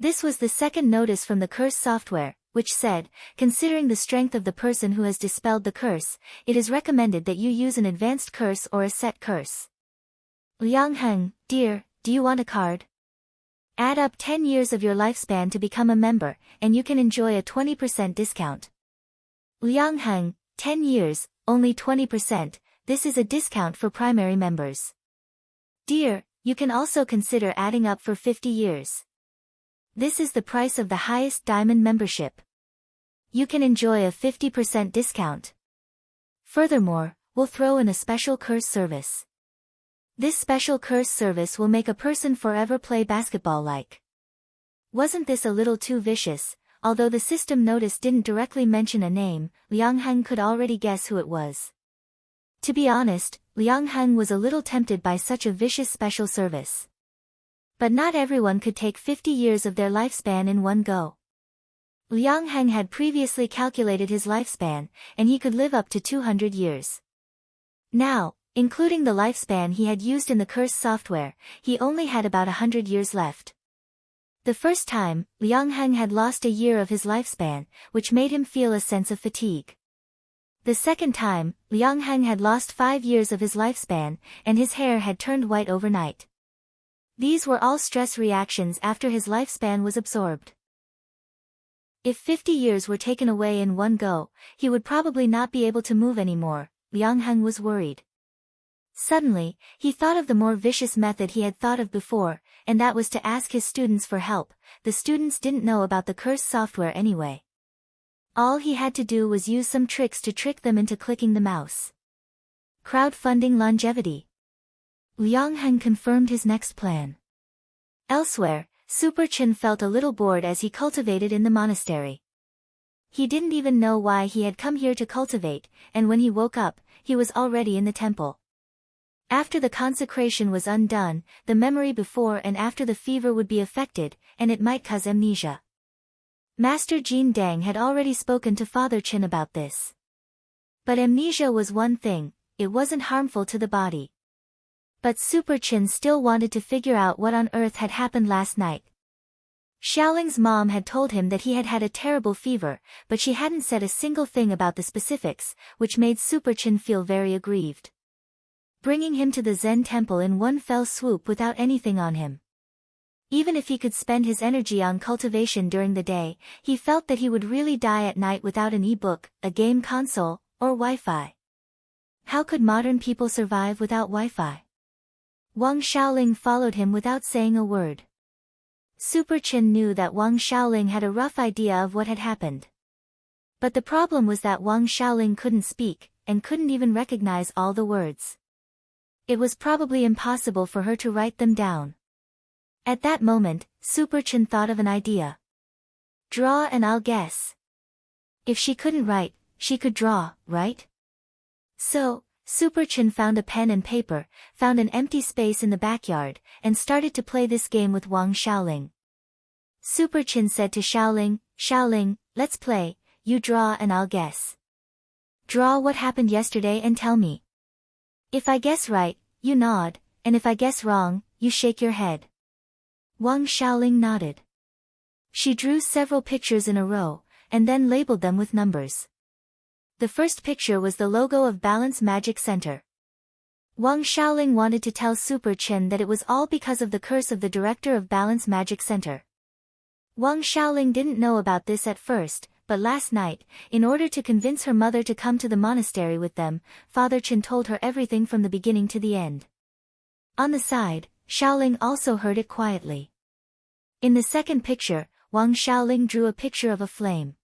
This was the second notice from the curse software, which said, "Considering the strength of the person who has dispelled the curse, it is recommended that you use an advanced curse or a set curse." Liang Heng, dear, do you want a card? Add up 10 years of your lifespan to become a member, and you can enjoy a 20% discount. Liang Heng, 10 years, only 20%, this is a discount for primary members. Dear, you can also consider adding up for 50 years. This is the price of the highest diamond membership. You can enjoy a 50% discount. Furthermore, we'll throw in a special curse service. This special curse service will make a person forever play basketball like. Wasn't this a little too vicious? Although the system notice didn't directly mention a name, Liang Heng could already guess who it was. To be honest, Liang Heng was a little tempted by such a vicious special service. But not everyone could take 50 years of their lifespan in one go. Liang Heng had previously calculated his lifespan, and he could live up to 200 years. Now, including the lifespan he had used in the curse software, he only had about 100 years left. The first time, Liang Heng had lost a year of his lifespan, which made him feel a sense of fatigue. The second time, Liang Heng had lost 5 years of his lifespan, and his hair had turned white overnight. These were all stress reactions after his lifespan was absorbed. If 50 years were taken away in one go, he would probably not be able to move anymore. Liang Heng was worried. Suddenly, he thought of the more vicious method he had thought of before, and that was to ask his students for help. The students didn't know about the curse software anyway. All he had to do was use some tricks to trick them into clicking the mouse. Crowdfunding longevity. Liang Heng confirmed his next plan. Elsewhere, Super Chen felt a little bored as he cultivated in the monastery. He didn't even know why he had come here to cultivate, and when he woke up, he was already in the temple. After the consecration was undone, the memory before and after the fever would be affected, and it might cause amnesia. Master Jin Dang had already spoken to Father Chen about this. But amnesia was one thing, it wasn't harmful to the body. But Super Chen still wanted to figure out what on earth had happened last night. Xiaoling's mom had told him that he had had a terrible fever, but she hadn't said a single thing about the specifics, which made Super Chen feel very aggrieved. Bringing him to the Zen temple in one fell swoop without anything on him. Even if he could spend his energy on cultivation during the day, he felt that he would really die at night without an e-book, a game console, or Wi-Fi. How could modern people survive without Wi-Fi? Wang Xiaoling followed him without saying a word. Super Chen knew that Wang Xiaoling had a rough idea of what had happened. But the problem was that Wang Xiaoling couldn't speak, and couldn't even recognize all the words. It was probably impossible for her to write them down. At that moment, Super Chen thought of an idea. Draw and I'll guess. If she couldn't write, she could draw, right? So, Super Chen found a pen and paper, found an empty space in the backyard, and started to play this game with Wang Xiaoling. Super Chen said to Xiaoling, "Xiaoling, let's play, you draw and I'll guess. Draw what happened yesterday and tell me. If I guess right, you nod, and if I guess wrong, you shake your head." Wang Xiaoling nodded. She drew several pictures in a row, and then labeled them with numbers. The first picture was the logo of Balance Magic Center. Wang Xiaoling wanted to tell Super Chen that it was all because of the curse of the director of Balance Magic Center. Wang Xiaoling didn't know about this at first, but last night, in order to convince her mother to come to the monastery with them, Father Chen told her everything from the beginning to the end. On the side, Xiaoling also heard it quietly. In the second picture, Wang Xiaoling drew a picture of a flame.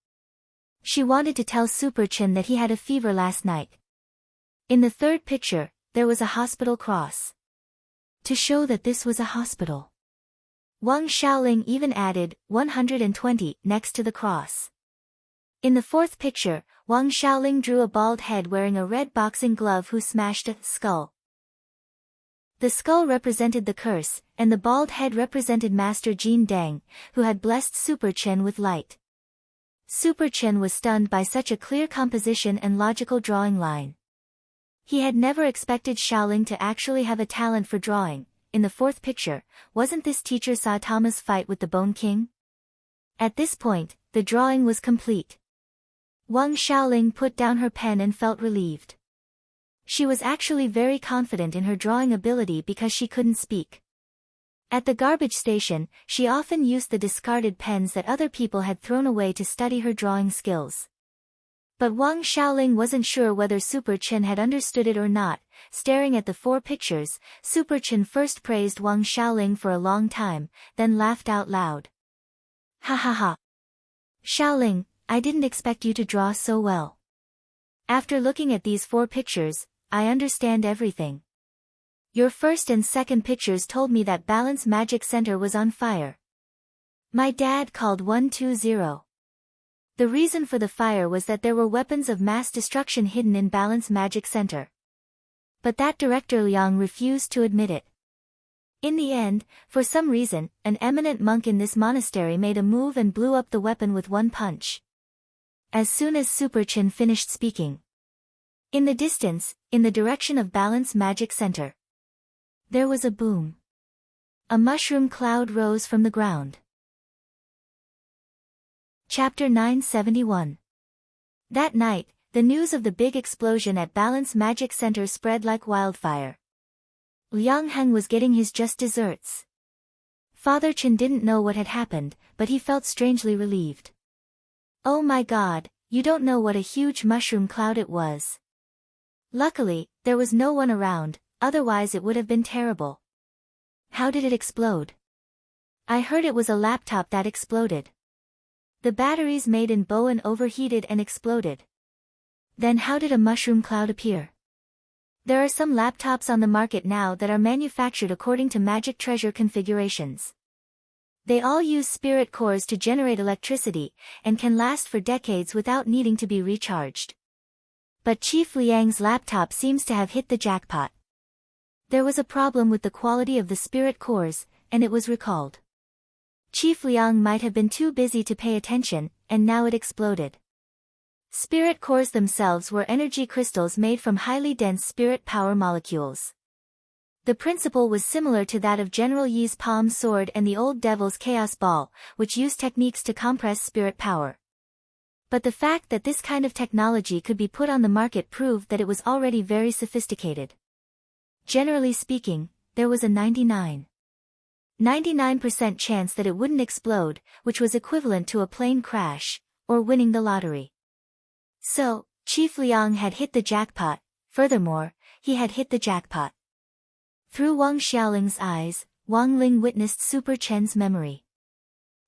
She wanted to tell Super Chen that he had a fever last night. In the third picture, there was a hospital cross. To show that this was a hospital. Wang Xiaoling even added 120 next to the cross. In the fourth picture, Wang Xiaoling drew a bald head wearing a red boxing glove who smashed a skull. The skull represented the curse, and the bald head represented Master Jin Dang, who had blessed Super Chen with light. Super Chen was stunned by such a clear composition and logical drawing line. He had never expected Xiaoling to actually have a talent for drawing. In the fourth picture, wasn't this teacher Saitama's fight with the Bone King? At this point, the drawing was complete. Wang Xiaoling put down her pen and felt relieved. She was actually very confident in her drawing ability because she couldn't speak. At the garbage station, she often used the discarded pens that other people had thrown away to study her drawing skills. But Wang Xiaoling wasn't sure whether Super Chen had understood it or not. Staring at the 4 pictures, Super Chen first praised Wang Xiaoling for a long time, then laughed out loud. Ha ha ha. Xiaoling, I didn't expect you to draw so well. After looking at these 4 pictures, I understand everything. Your first and second pictures told me that Balance Magic Center was on fire. My dad called 120. The reason for the fire was that there were weapons of mass destruction hidden in Balance Magic Center. But that director Liang refused to admit it. In the end, for some reason, an eminent monk in this monastery made a move and blew up the weapon with one punch. As soon as Super Chen finished speaking. In the distance, in the direction of Balance Magic Center, there was a boom. A mushroom cloud rose from the ground. Chapter 971. That night, the news of the big explosion at Balance Magic Center spread like wildfire. Liang Heng was getting his just desserts. Father Chen didn't know what had happened, but he felt strangely relieved. Oh my God, you don't know what a huge mushroom cloud it was. Luckily, there was no one around, otherwise it would have been terrible. How did it explode? I heard it was a laptop that exploded. The batteries made in Bowen overheated and exploded. Then how did a mushroom cloud appear? There are some laptops on the market now that are manufactured according to magic treasure configurations. They all use spirit cores to generate electricity, and can last for decades without needing to be recharged. But Chief Liang's laptop seems to have hit the jackpot. There was a problem with the quality of the spirit cores, and it was recalled. Chief Liang might have been too busy to pay attention, and now it exploded. Spirit cores themselves were energy crystals made from highly dense spirit power molecules. The principle was similar to that of General Yi's palm sword and the old devil's chaos ball, which used techniques to compress spirit power. But the fact that this kind of technology could be put on the market proved that it was already very sophisticated. Generally speaking, there was a 99% chance that it wouldn't explode, which was equivalent to a plane crash, or winning the lottery. So, Chief Liang had hit the jackpot. Furthermore, he had hit the jackpot. Through Wang Xiaoling's eyes, Wang Ling witnessed Super Chen's memory.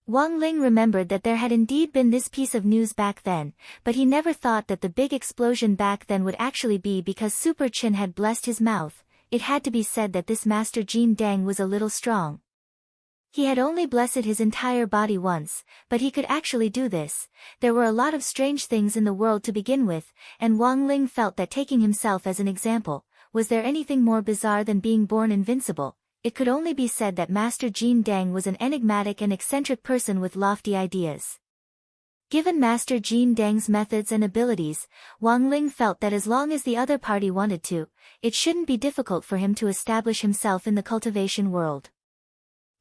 Wang Ling remembered that there had indeed been this piece of news back then, but he never thought that the big explosion back then would actually be because Super Chen had blessed his mouth. It had to be said that this Master Jin Dang was a little strong. He had only blessed his entire body once, but he could actually do this. There were a lot of strange things in the world to begin with, and Wang Ling felt that taking himself as an example, was there anything more bizarre than being born invincible? It could only be said that Master Jin Dang was an enigmatic and eccentric person with lofty ideas. Given Master Jin Dang's methods and abilities, Wang Ling felt that as long as the other party wanted to, it shouldn't be difficult for him to establish himself in the cultivation world.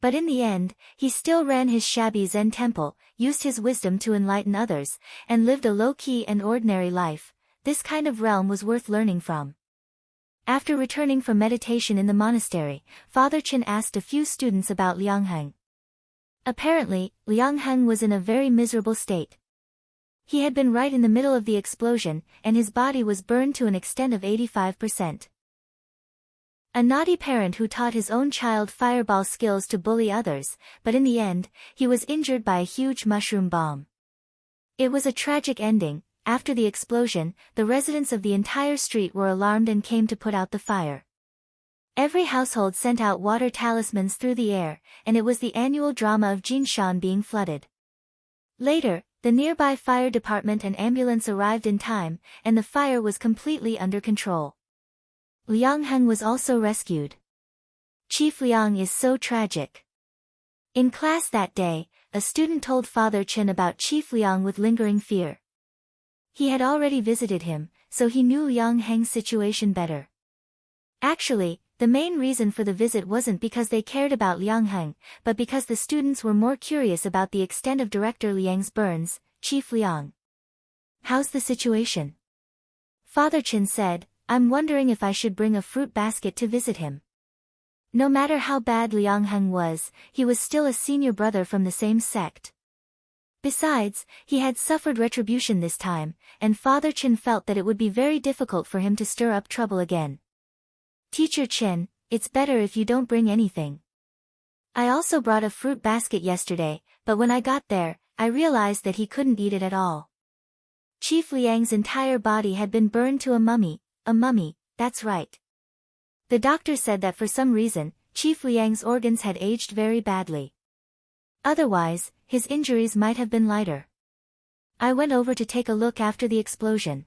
But in the end, he still ran his shabby Zen temple, used his wisdom to enlighten others, and lived a low-key and ordinary life. This kind of realm was worth learning from. After returning from meditation in the monastery, Father Chen asked a few students about Liang Heng. Apparently, Liang Heng was in a very miserable state. He had been right in the middle of the explosion, and his body was burned to an extent of 85%. A naughty parent who taught his own child fireball skills to bully others, but in the end, he was injured by a huge mushroom bomb. It was a tragic ending. After the explosion, the residents of the entire street were alarmed and came to put out the fire. Every household sent out water talismans through the air, and it was the annual drama of Jinshan being flooded. Later, the nearby fire department and ambulance arrived in time, and the fire was completely under control. Liang Heng was also rescued. Chief Liang is so tragic. In class that day, a student told Father Chen about Chief Liang with lingering fear. He had already visited him, so he knew Liang Heng's situation better. Actually, The main reason for the visit wasn't because they cared about Liang Heng, but because the students were more curious about the extent of Director Liang's burns. Chief Liang. How's the situation? Father Chen said, I'm wondering if I should bring a fruit basket to visit him. No matter how bad Liang Heng was, he was still a senior brother from the same sect. Besides, he had suffered retribution this time, and Father Chen felt that it would be very difficult for him to stir up trouble again. Teacher Chen, it's better if you don't bring anything. I also brought a fruit basket yesterday, but when I got there, I realized that he couldn't eat it at all. Chief Liang's entire body had been burned to a mummy, that's right. The doctor said that for some reason, Chief Liang's organs had aged very badly. Otherwise, his injuries might have been lighter. I went over to take a look after the explosion.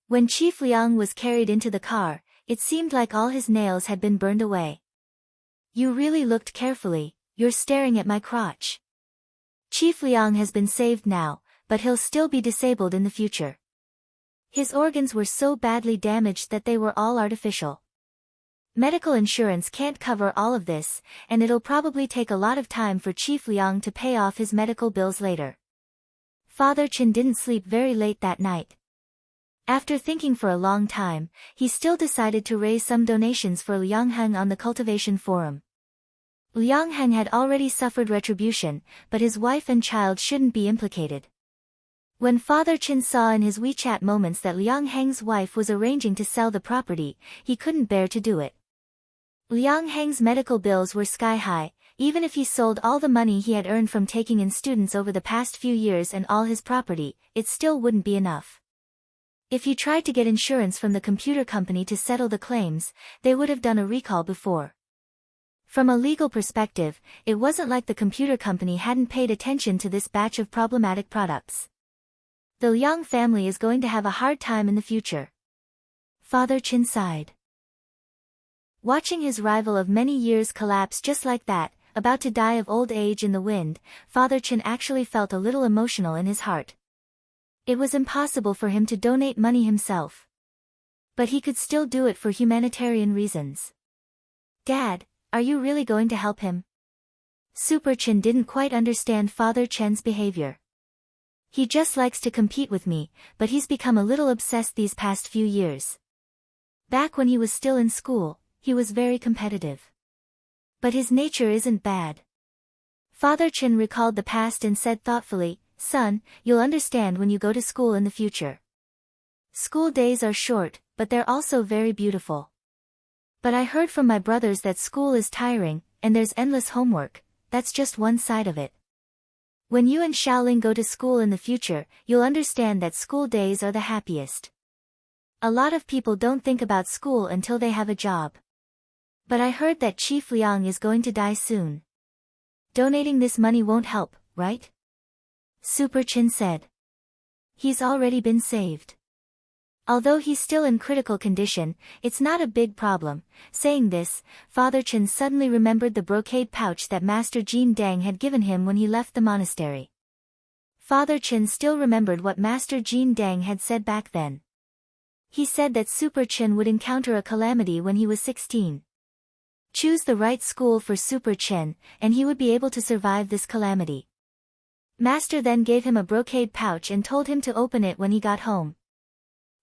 When Chief Liang was carried into the car, it seemed like all his nails had been burned away. You really looked carefully, you're staring at my crotch. Chief Liang has been saved now, but he'll still be disabled in the future. His organs were so badly damaged that they were all artificial. Medical insurance can't cover all of this, and it'll probably take a lot of time for Chief Liang to pay off his medical bills later. Father Chen didn't sleep very late that night. After thinking for a long time, he still decided to raise some donations for Liang Heng on the cultivation forum. Liang Heng had already suffered retribution, but his wife and child shouldn't be implicated. When Father Chen saw in his WeChat moments that Liang Heng's wife was arranging to sell the property, he couldn't bear to do it. Liang Heng's medical bills were sky high. Even if he sold all the money he had earned from taking in students over the past few years and all his property, it still wouldn't be enough. If he tried to get insurance from the computer company to settle the claims, they would have done a recall before. From a legal perspective, it wasn't like the computer company hadn't paid attention to this batch of problematic products. The Liang family is going to have a hard time in the future. Father Chen sighed. Watching his rival of many years collapse just like that, about to die of old age in the wind, Father Chen actually felt a little emotional in his heart. It was impossible for him to donate money himself. But he could still do it for humanitarian reasons. Dad, are you really going to help him? Super Chen didn't quite understand Father Chen's behavior. He just likes to compete with me, but he's become a little obsessed these past few years. Back when he was still in school, he was very competitive. But his nature isn't bad. Father Chen recalled the past and said thoughtfully, Son, you'll understand when you go to school in the future. School days are short, but they're also very beautiful. But I heard from my brothers that school is tiring, and there's endless homework. That's just one side of it. When you and Xiaoling go to school in the future, you'll understand that school days are the happiest. A lot of people don't think about school until they have a job. But I heard that Chief Liang is going to die soon. Donating this money won't help, right? Super Chen said. He's already been saved. Although he's still in critical condition, it's not a big problem. Saying this, Father Chen suddenly remembered the brocade pouch that Master Jin Dang had given him when he left the monastery. Father Chen still remembered what Master Jin Dang had said back then. He said that Super Chen would encounter a calamity when he was 16. Choose the right school for Super Chen, and he would be able to survive this calamity. Master then gave him a brocade pouch and told him to open it when he got home.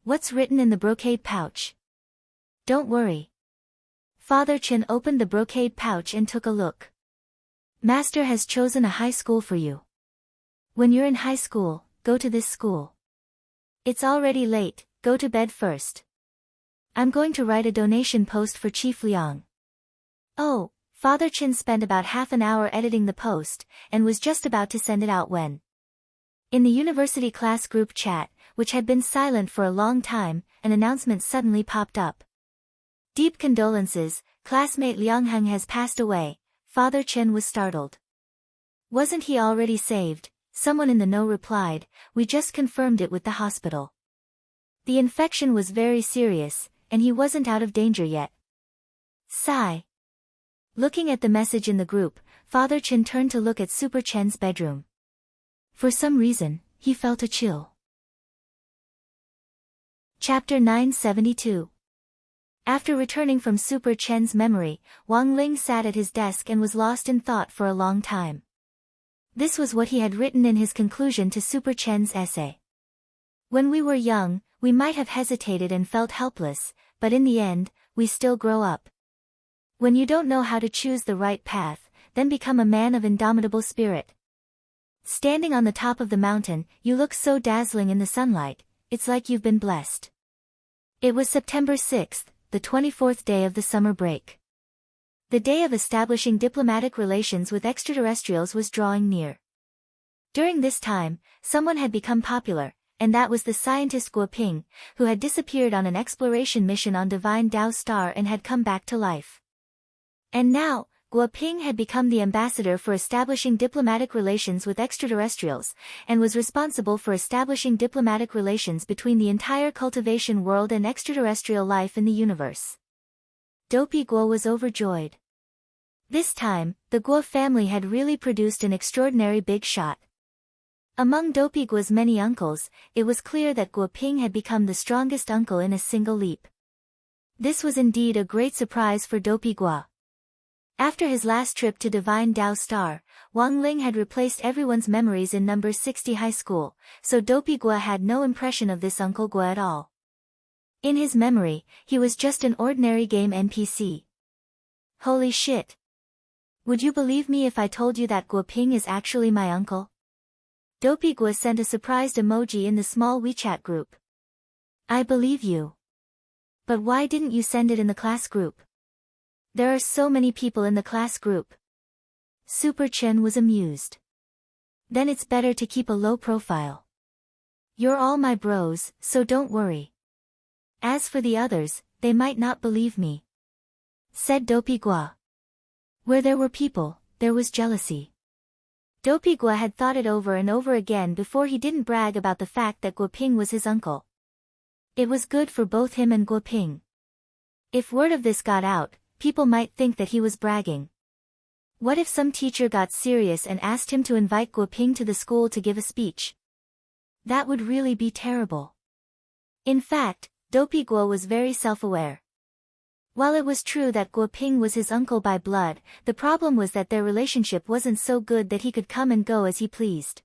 What's written in the brocade pouch? Don't worry. Father Chen opened the brocade pouch and took a look. Master has chosen a high school for you. When you're in high school, go to this school. It's already late, go to bed first. I'm going to write a donation post for Chief Liang. Oh, Father Chen spent about half an hour editing the post, and was just about to send it out when. In the university class group chat, which had been silent for a long time, an announcement suddenly popped up. Deep condolences, classmate Liang Heng has passed away. Father Chen was startled. Wasn't he already saved? Someone in the know replied, we just confirmed it with the hospital. The infection was very serious, and he wasn't out of danger yet. Sigh. Looking at the message in the group, Father Chen turned to look at Super Chen's bedroom. For some reason, he felt a chill. Chapter 972. After returning from Super Chen's memory, Wang Ling sat at his desk and was lost in thought for a long time. This was what he had written in his conclusion to Super Chen's essay. When we were young, we might have hesitated and felt helpless, but in the end, we still grow up. When you don't know how to choose the right path, then become a man of indomitable spirit. Standing on the top of the mountain, you look so dazzling in the sunlight, it's like you've been blessed. It was September 6th, the 24th day of the summer break. The day of establishing diplomatic relations with extraterrestrials was drawing near. During this time, someone had become popular, and that was the scientist Guo Ping, who had disappeared on an exploration mission on Divine Tao Star and had come back to life. And now, Guo Ping had become the ambassador for establishing diplomatic relations with extraterrestrials, and was responsible for establishing diplomatic relations between the entire cultivation world and extraterrestrial life in the universe. Dopey Guo was overjoyed. This time, the Guo family had really produced an extraordinary big shot. Among Dopey Guo's many uncles, it was clear that Guo Ping had become the strongest uncle in a single leap. This was indeed a great surprise for Dopey Guo. After his last trip to Divine Tao Star, Wang Ling had replaced everyone's memories in number 60 high school, so Dopey Guo had no impression of this Uncle Guo at all. In his memory, he was just an ordinary game NPC. Holy shit! Would you believe me if I told you that Guo Ping is actually my uncle? Dopey Guo sent a surprised emoji in the small WeChat group. I believe you. But why didn't you send it in the class group? There are so many people in the class group. Super Chen was amused. Then it's better to keep a low profile. You're all my bros, so don't worry. As for the others, they might not believe me. Said Dopey Guo. Where there were people, there was jealousy. Dopey Guo had thought it over and over again before he didn't brag about the fact that Guo Ping was his uncle. It was good for both him and Guo Ping. If word of this got out, people might think that he was bragging. What if some teacher got serious and asked him to invite Guo Ping to the school to give a speech? That would really be terrible. In fact, Dopey Guo was very self-aware. While it was true that Guo Ping was his uncle by blood, the problem was that their relationship wasn't so good that he could come and go as he pleased.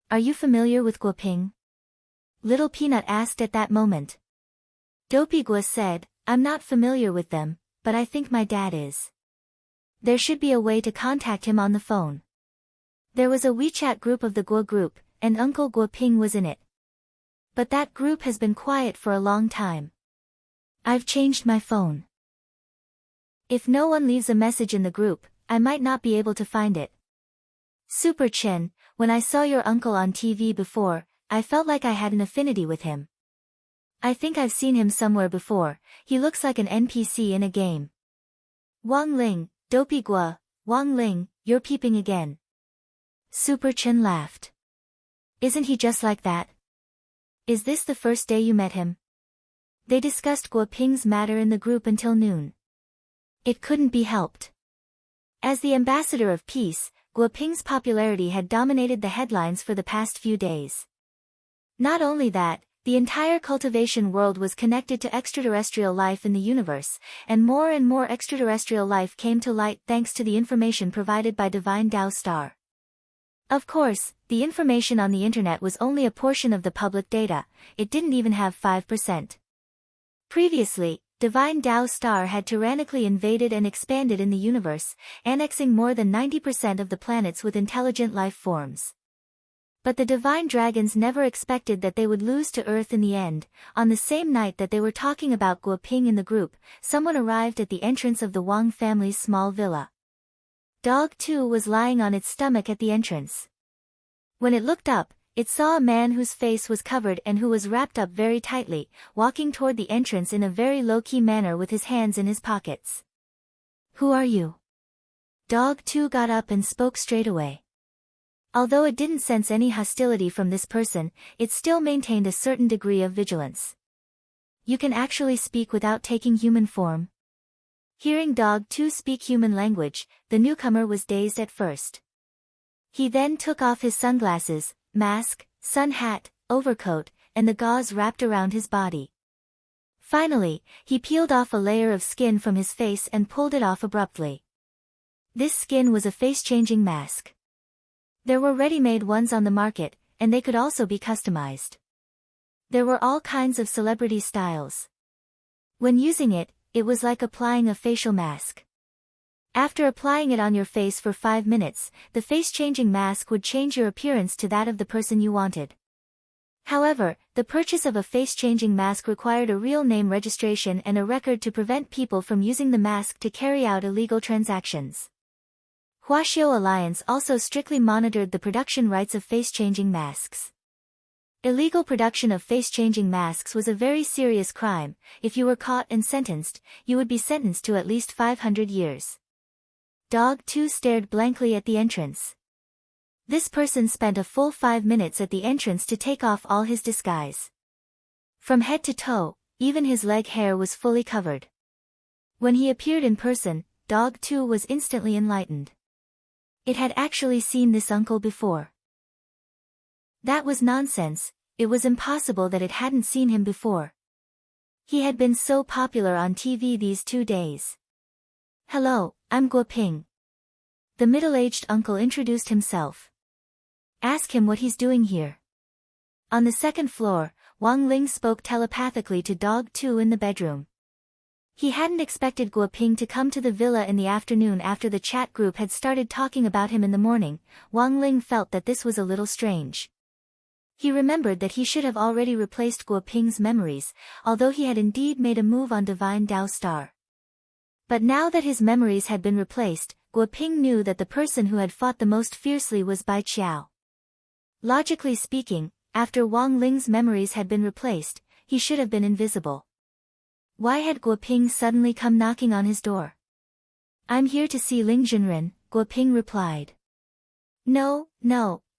Are you familiar with Guo Ping? Little Peanut asked at that moment. Dopey Guo said, I'm not familiar with them, but I think my dad is. There should be a way to contact him on the phone. There was a WeChat group of the Guo group, and Uncle Guo Ping was in it. But that group has been quiet for a long time. I've changed my phone. If no one leaves a message in the group, I might not be able to find it. Super Chen, when I saw your uncle on TV before, I felt like I had an affinity with him. I think I've seen him somewhere before, he looks like an NPC in a game. Wang Ling, Dopey Guo, Wang Ling, you're peeping again. Super Chen laughed. Isn't he just like that? Is this the first day you met him? They discussed Guo Ping's matter in the group until noon. It couldn't be helped. As the ambassador of peace, Guo Ping's popularity had dominated the headlines for the past few days. Not only that, the entire cultivation world was connected to extraterrestrial life in the universe, and more extraterrestrial life came to light thanks to the information provided by Divine Tao Star. Of course, the information on the internet was only a portion of the public data, it didn't even have 5%. Previously, Divine Tao Star had tyrannically invaded and expanded in the universe, annexing more than 90% of the planets with intelligent life forms. But the divine dragons never expected that they would lose to Earth in the end. On the same night that they were talking about Guo Ping in the group, someone arrived at the entrance of the Wang family's small villa. Dog 2 was lying on its stomach at the entrance. When it looked up, it saw a man whose face was covered and who was wrapped up very tightly, walking toward the entrance in a very low-key manner with his hands in his pockets. Who are you? Dog 2 got up and spoke straight away. Although it didn't sense any hostility from this person, it still maintained a certain degree of vigilance. You can actually speak without taking human form? Hearing Dog 2 speak human language, the newcomer was dazed at first. He then took off his sunglasses, mask, sun hat, overcoat, and the gauze wrapped around his body. Finally, he peeled off a layer of skin from his face and pulled it off abruptly. This skin was a face-changing mask. There were ready-made ones on the market, and they could also be customized. There were all kinds of celebrity styles. When using it, it was like applying a facial mask. After applying it on your face for 5 minutes, the face-changing mask would change your appearance to that of the person you wanted. However, the purchase of a face-changing mask required a real name registration and a record to prevent people from using the mask to carry out illegal transactions. Huaxiao Alliance also strictly monitored the production rights of face-changing masks. Illegal production of face-changing masks was a very serious crime. If you were caught and sentenced, you would be sentenced to at least 500 years. Dog 2 stared blankly at the entrance. This person spent a full 5 minutes at the entrance to take off all his disguise. From head to toe, even his leg hair was fully covered. When he appeared in person, Dog 2 was instantly enlightened. It had actually seen this uncle before. That was nonsense. It was impossible that it hadn't seen him before. He had been so popular on TV these 2 days. Hello, I'm Guo Ping. The middle-aged uncle introduced himself. Ask him what he's doing here. On the second floor, Wang Ling spoke telepathically to Dog 2 in the bedroom. He hadn't expected Guo Ping to come to the villa in the afternoon after the chat group had started talking about him in the morning. Wang Ling felt that this was a little strange. He remembered that he should have already replaced Guo Ping's memories, although he had indeed made a move on Divine Dao Star. But now that his memories had been replaced, Guo Ping knew that the person who had fought the most fiercely was Bai Qiao. Logically speaking, after Wang Ling's memories had been replaced, he should have been invisible. Why had Guo Ping suddenly come knocking on his door? I'm here to see Ling Junren, Guo Ping replied. No,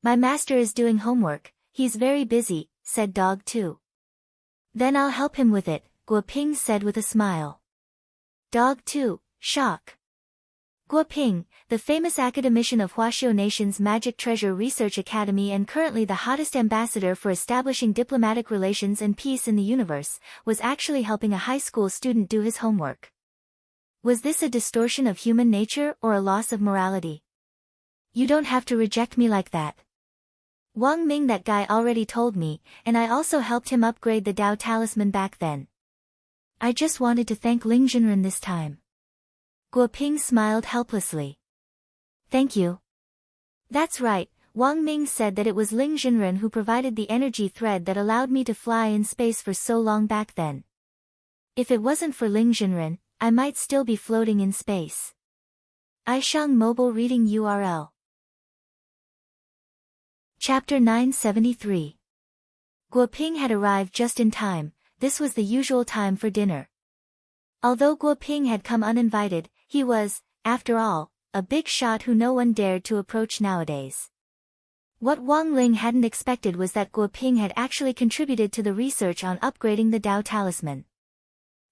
my master is doing homework, he's very busy, said Dog 2. Then I'll help him with it, Guo Ping said with a smile. Dog 2, shock. Guo Ping, the famous academician of Huaxiao Nation's Magic Treasure Research Academy and currently the hottest ambassador for establishing diplomatic relations and peace in the universe, was actually helping a high school student do his homework. Was this a distortion of human nature or a loss of morality? You don't have to reject me like that. Wang Ming, that guy already told me, and I also helped him upgrade the Dao Talisman back then. I just wanted to thank Ling Junren this time. Guo Ping smiled helplessly. Thank you. That's right, Wang Ming said that it was Ling Junren who provided the energy thread that allowed me to fly in space for so long back then. If it wasn't for Ling Junren, I might still be floating in space. Aishang Mobile Reading URL. Chapter 973. Guo Ping had arrived just in time. This was the usual time for dinner. Although Guo Ping had come uninvited, he was, after all, a big shot who no one dared to approach nowadays. What Wang Ling hadn't expected was that Guo Ping had actually contributed to the research on upgrading the Dao Talisman.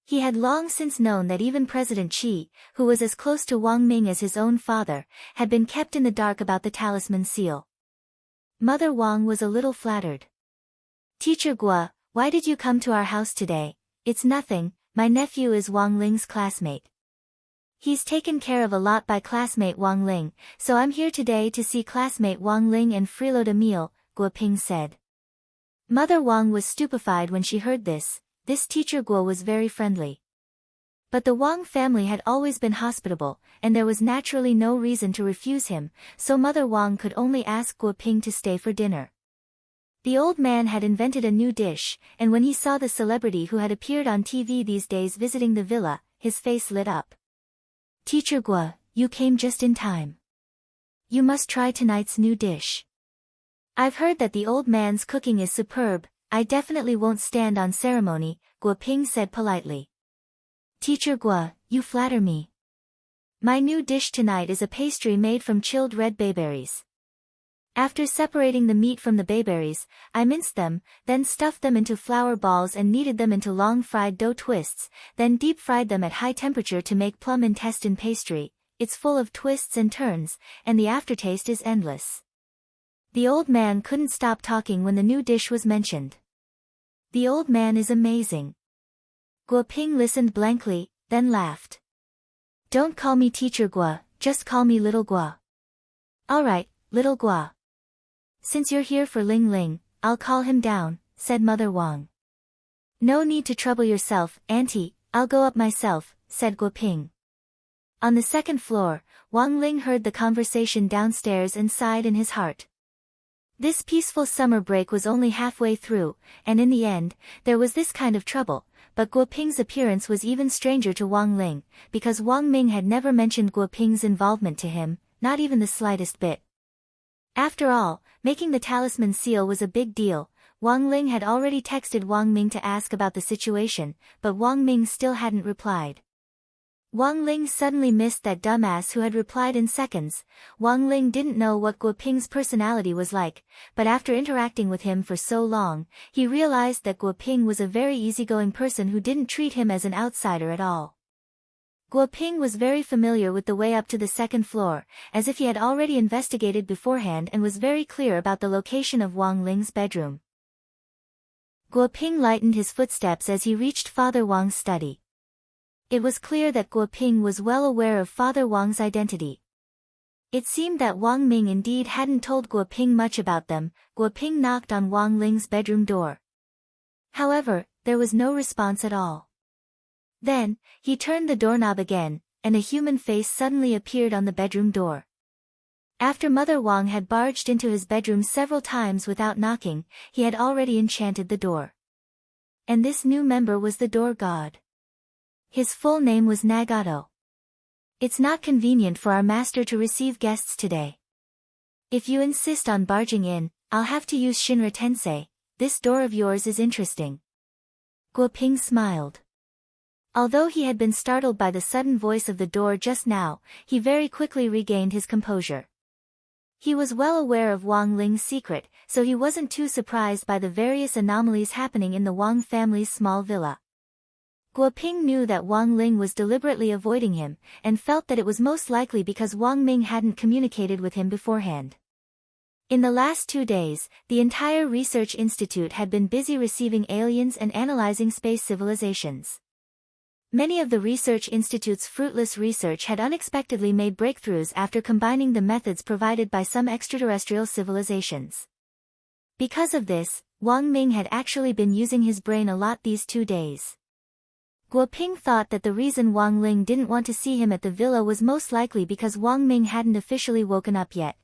He had long since known that even President Qi, who was as close to Wang Ming as his own father, had been kept in the dark about the talisman seal. Mother Wang was a little flattered. Teacher Guo, why did you come to our house today? It's nothing, my nephew is Wang Ling's classmate. He's taken care of a lot by classmate Wang Ling, so I'm here today to see classmate Wang Ling and freeload a meal, Guo Ping said. Mother Wang was stupefied when she heard this. This teacher Guo was very friendly. But the Wang family had always been hospitable, and there was naturally no reason to refuse him, so Mother Wang could only ask Guo Ping to stay for dinner. The old man had invented a new dish, and when he saw the celebrity who had appeared on TV these days visiting the villa, his face lit up. Teacher Guo, you came just in time. You must try tonight's new dish. I've heard that the old man's cooking is superb. I definitely won't stand on ceremony, Guo Ping said politely. Teacher Guo, you flatter me. My new dish tonight is a pastry made from chilled red bayberries. After separating the meat from the bayberries, I minced them, then stuffed them into flour balls and kneaded them into long fried dough twists, then deep-fried them at high temperature to make plum intestine pastry. It's full of twists and turns, and the aftertaste is endless. The old man couldn't stop talking when the new dish was mentioned. The old man is amazing. Guo Ping listened blankly, then laughed. Don't call me Teacher Guo, just call me Little Guo. Alright, Little Guo. Since you're here for Ling Ling, I'll call him down, said Mother Wang. No need to trouble yourself, Auntie, I'll go up myself, said Guo Ping. On the second floor, Wang Ling heard the conversation downstairs and sighed in his heart. This peaceful summer break was only halfway through, and in the end, there was this kind of trouble, but Guo Ping's appearance was even stranger to Wang Ling, because Wang Ming had never mentioned Guo Ping's involvement to him, not even the slightest bit. After all, making the talisman seal was a big deal. Wang Ling had already texted Wang Ming to ask about the situation, but Wang Ming still hadn't replied. Wang Ling suddenly missed that dumbass who had replied in seconds. Wang Ling didn't know what Guo Ping's personality was like, but after interacting with him for so long, he realized that Guo Ping was a very easygoing person who didn't treat him as an outsider at all. Guo Ping was very familiar with the way up to the second floor, as if he had already investigated beforehand and was very clear about the location of Wang Ling's bedroom. Guo Ping lightened his footsteps as he reached Father Wang's study. It was clear that Guo Ping was well aware of Father Wang's identity. It seemed that Wang Ming indeed hadn't told Guo Ping much about them. Guo Ping knocked on Wang Ling's bedroom door. However, there was no response at all. Then, he turned the doorknob again, and a human face suddenly appeared on the bedroom door. After Mother Wang had barged into his bedroom several times without knocking, he had already enchanted the door. And this new member was the door god. His full name was Nagato. It's not convenient for our master to receive guests today. If you insist on barging in, I'll have to use Shinra Tensei. This door of yours is interesting. Guo Ping smiled. Although he had been startled by the sudden voice of the door just now, he very quickly regained his composure. He was well aware of Wang Ling's secret, so he wasn't too surprised by the various anomalies happening in the Wang family's small villa. Guo Ping knew that Wang Ling was deliberately avoiding him, and felt that it was most likely because Wang Ming hadn't communicated with him beforehand. In the last 2 days, the entire research institute had been busy receiving aliens and analyzing space civilizations. Many of the research institute's fruitless research had unexpectedly made breakthroughs after combining the methods provided by some extraterrestrial civilizations. Because of this, Wang Ming had actually been using his brain a lot these 2 days. Guo Ping thought that the reason Wang Ling didn't want to see him at the villa was most likely because Wang Ming hadn't officially woken up yet.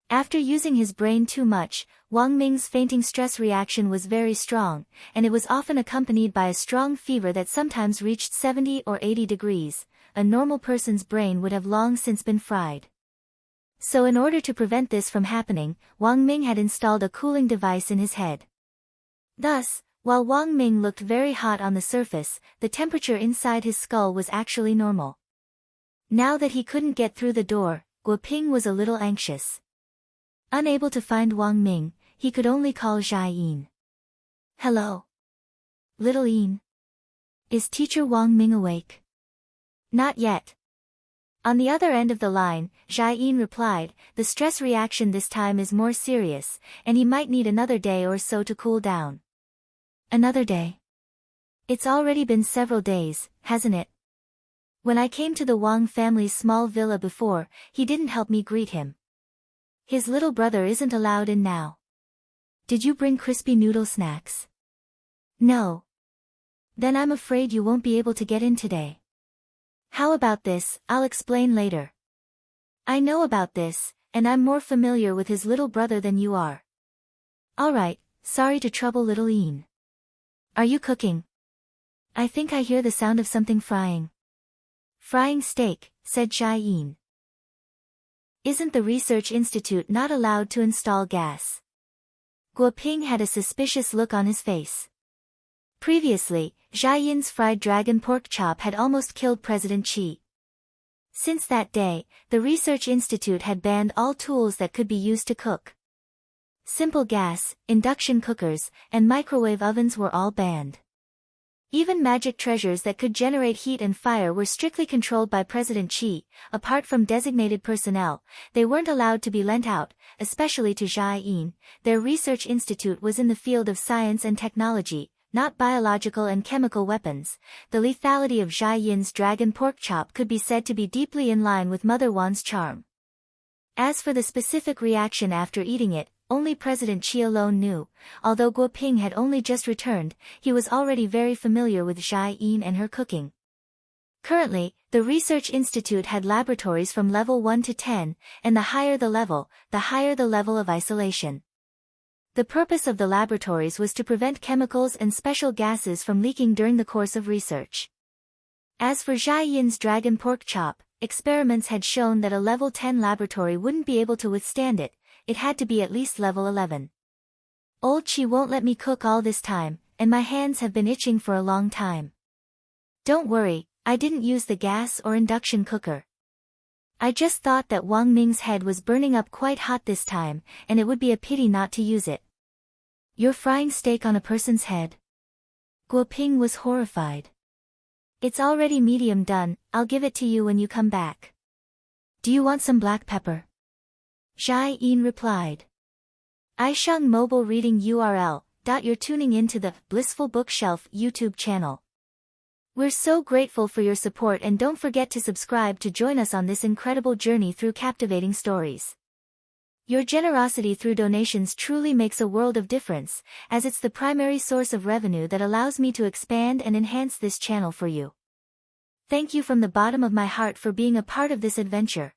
After using his brain too much, Wang Ming's fainting stress reaction was very strong, and it was often accompanied by a strong fever that sometimes reached 70 or 80 degrees. A normal person's brain would have long since been fried. So in order to prevent this from happening, Wang Ming had installed a cooling device in his head. Thus, while Wang Ming looked very hot on the surface, the temperature inside his skull was actually normal. Now that he couldn't get through the door, Guo Ping was a little anxious. Unable to find Wang Ming, he could only call Zhai Yin. Hello? Little Yin? Is Teacher Wang Ming awake? Not yet. On the other end of the line, Zhai Yin replied, the stress reaction this time is more serious, and he might need another day or so to cool down. Another day? It's already been several days, hasn't it? When I came to the Wang family's small villa before, he didn't help me greet him. His little brother isn't allowed in now. Did you bring crispy noodle snacks? No. Then I'm afraid you won't be able to get in today. How about this? I'll explain later. I know about this, and I'm more familiar with his little brother than you are. Alright, sorry to trouble little Yin. Are you cooking? I think I hear the sound of something frying. Frying steak, said Zhai Yin. Isn't the research institute not allowed to install gas? Guo Ping had a suspicious look on his face. Previously, Zhai Yin's fried dragon pork chop had almost killed President Qi. Since that day, the research institute had banned all tools that could be used to cook. Simple gas, induction cookers, and microwave ovens were all banned. Even magic treasures that could generate heat and fire were strictly controlled by President Qi. Apart from designated personnel, they weren't allowed to be lent out, especially to Zhai Yin. Their research institute was in the field of science and technology. not biological and chemical weapons. The lethality of Jia Yin's dragon pork chop could be said to be deeply in line with Mother Wan's charm. As for the specific reaction after eating it, only President Qi alone knew. Although Guo Ping had only just returned, he was already very familiar with Jia Yin and her cooking. Currently, the research institute had laboratories from level 1 to 10, and the higher the level of isolation. The purpose of the laboratories was to prevent chemicals and special gases from leaking during the course of research. As for Jia Yin's dragon pork chop, experiments had shown that a level 10 laboratory wouldn't be able to withstand it. It had to be at least level 11. Old Qi won't let me cook all this time, and my hands have been itching for a long time. Don't worry, I didn't use the gas or induction cooker. I just thought that Wang Ming's head was burning up quite hot this time, and it would be a pity not to use it. You're frying steak on a person's head? Guo Ping was horrified. It's already medium done, I'll give it to you when you come back. Do you want some black pepper? Jia Yin replied. iSheng Mobile Reading URL. You're tuning into the Blissful Bookshelf YouTube channel. We're so grateful for your support, and don't forget to subscribe to join us on this incredible journey through captivating stories. Your generosity through donations truly makes a world of difference, as it's the primary source of revenue that allows me to expand and enhance this channel for you. Thank you from the bottom of my heart for being a part of this adventure.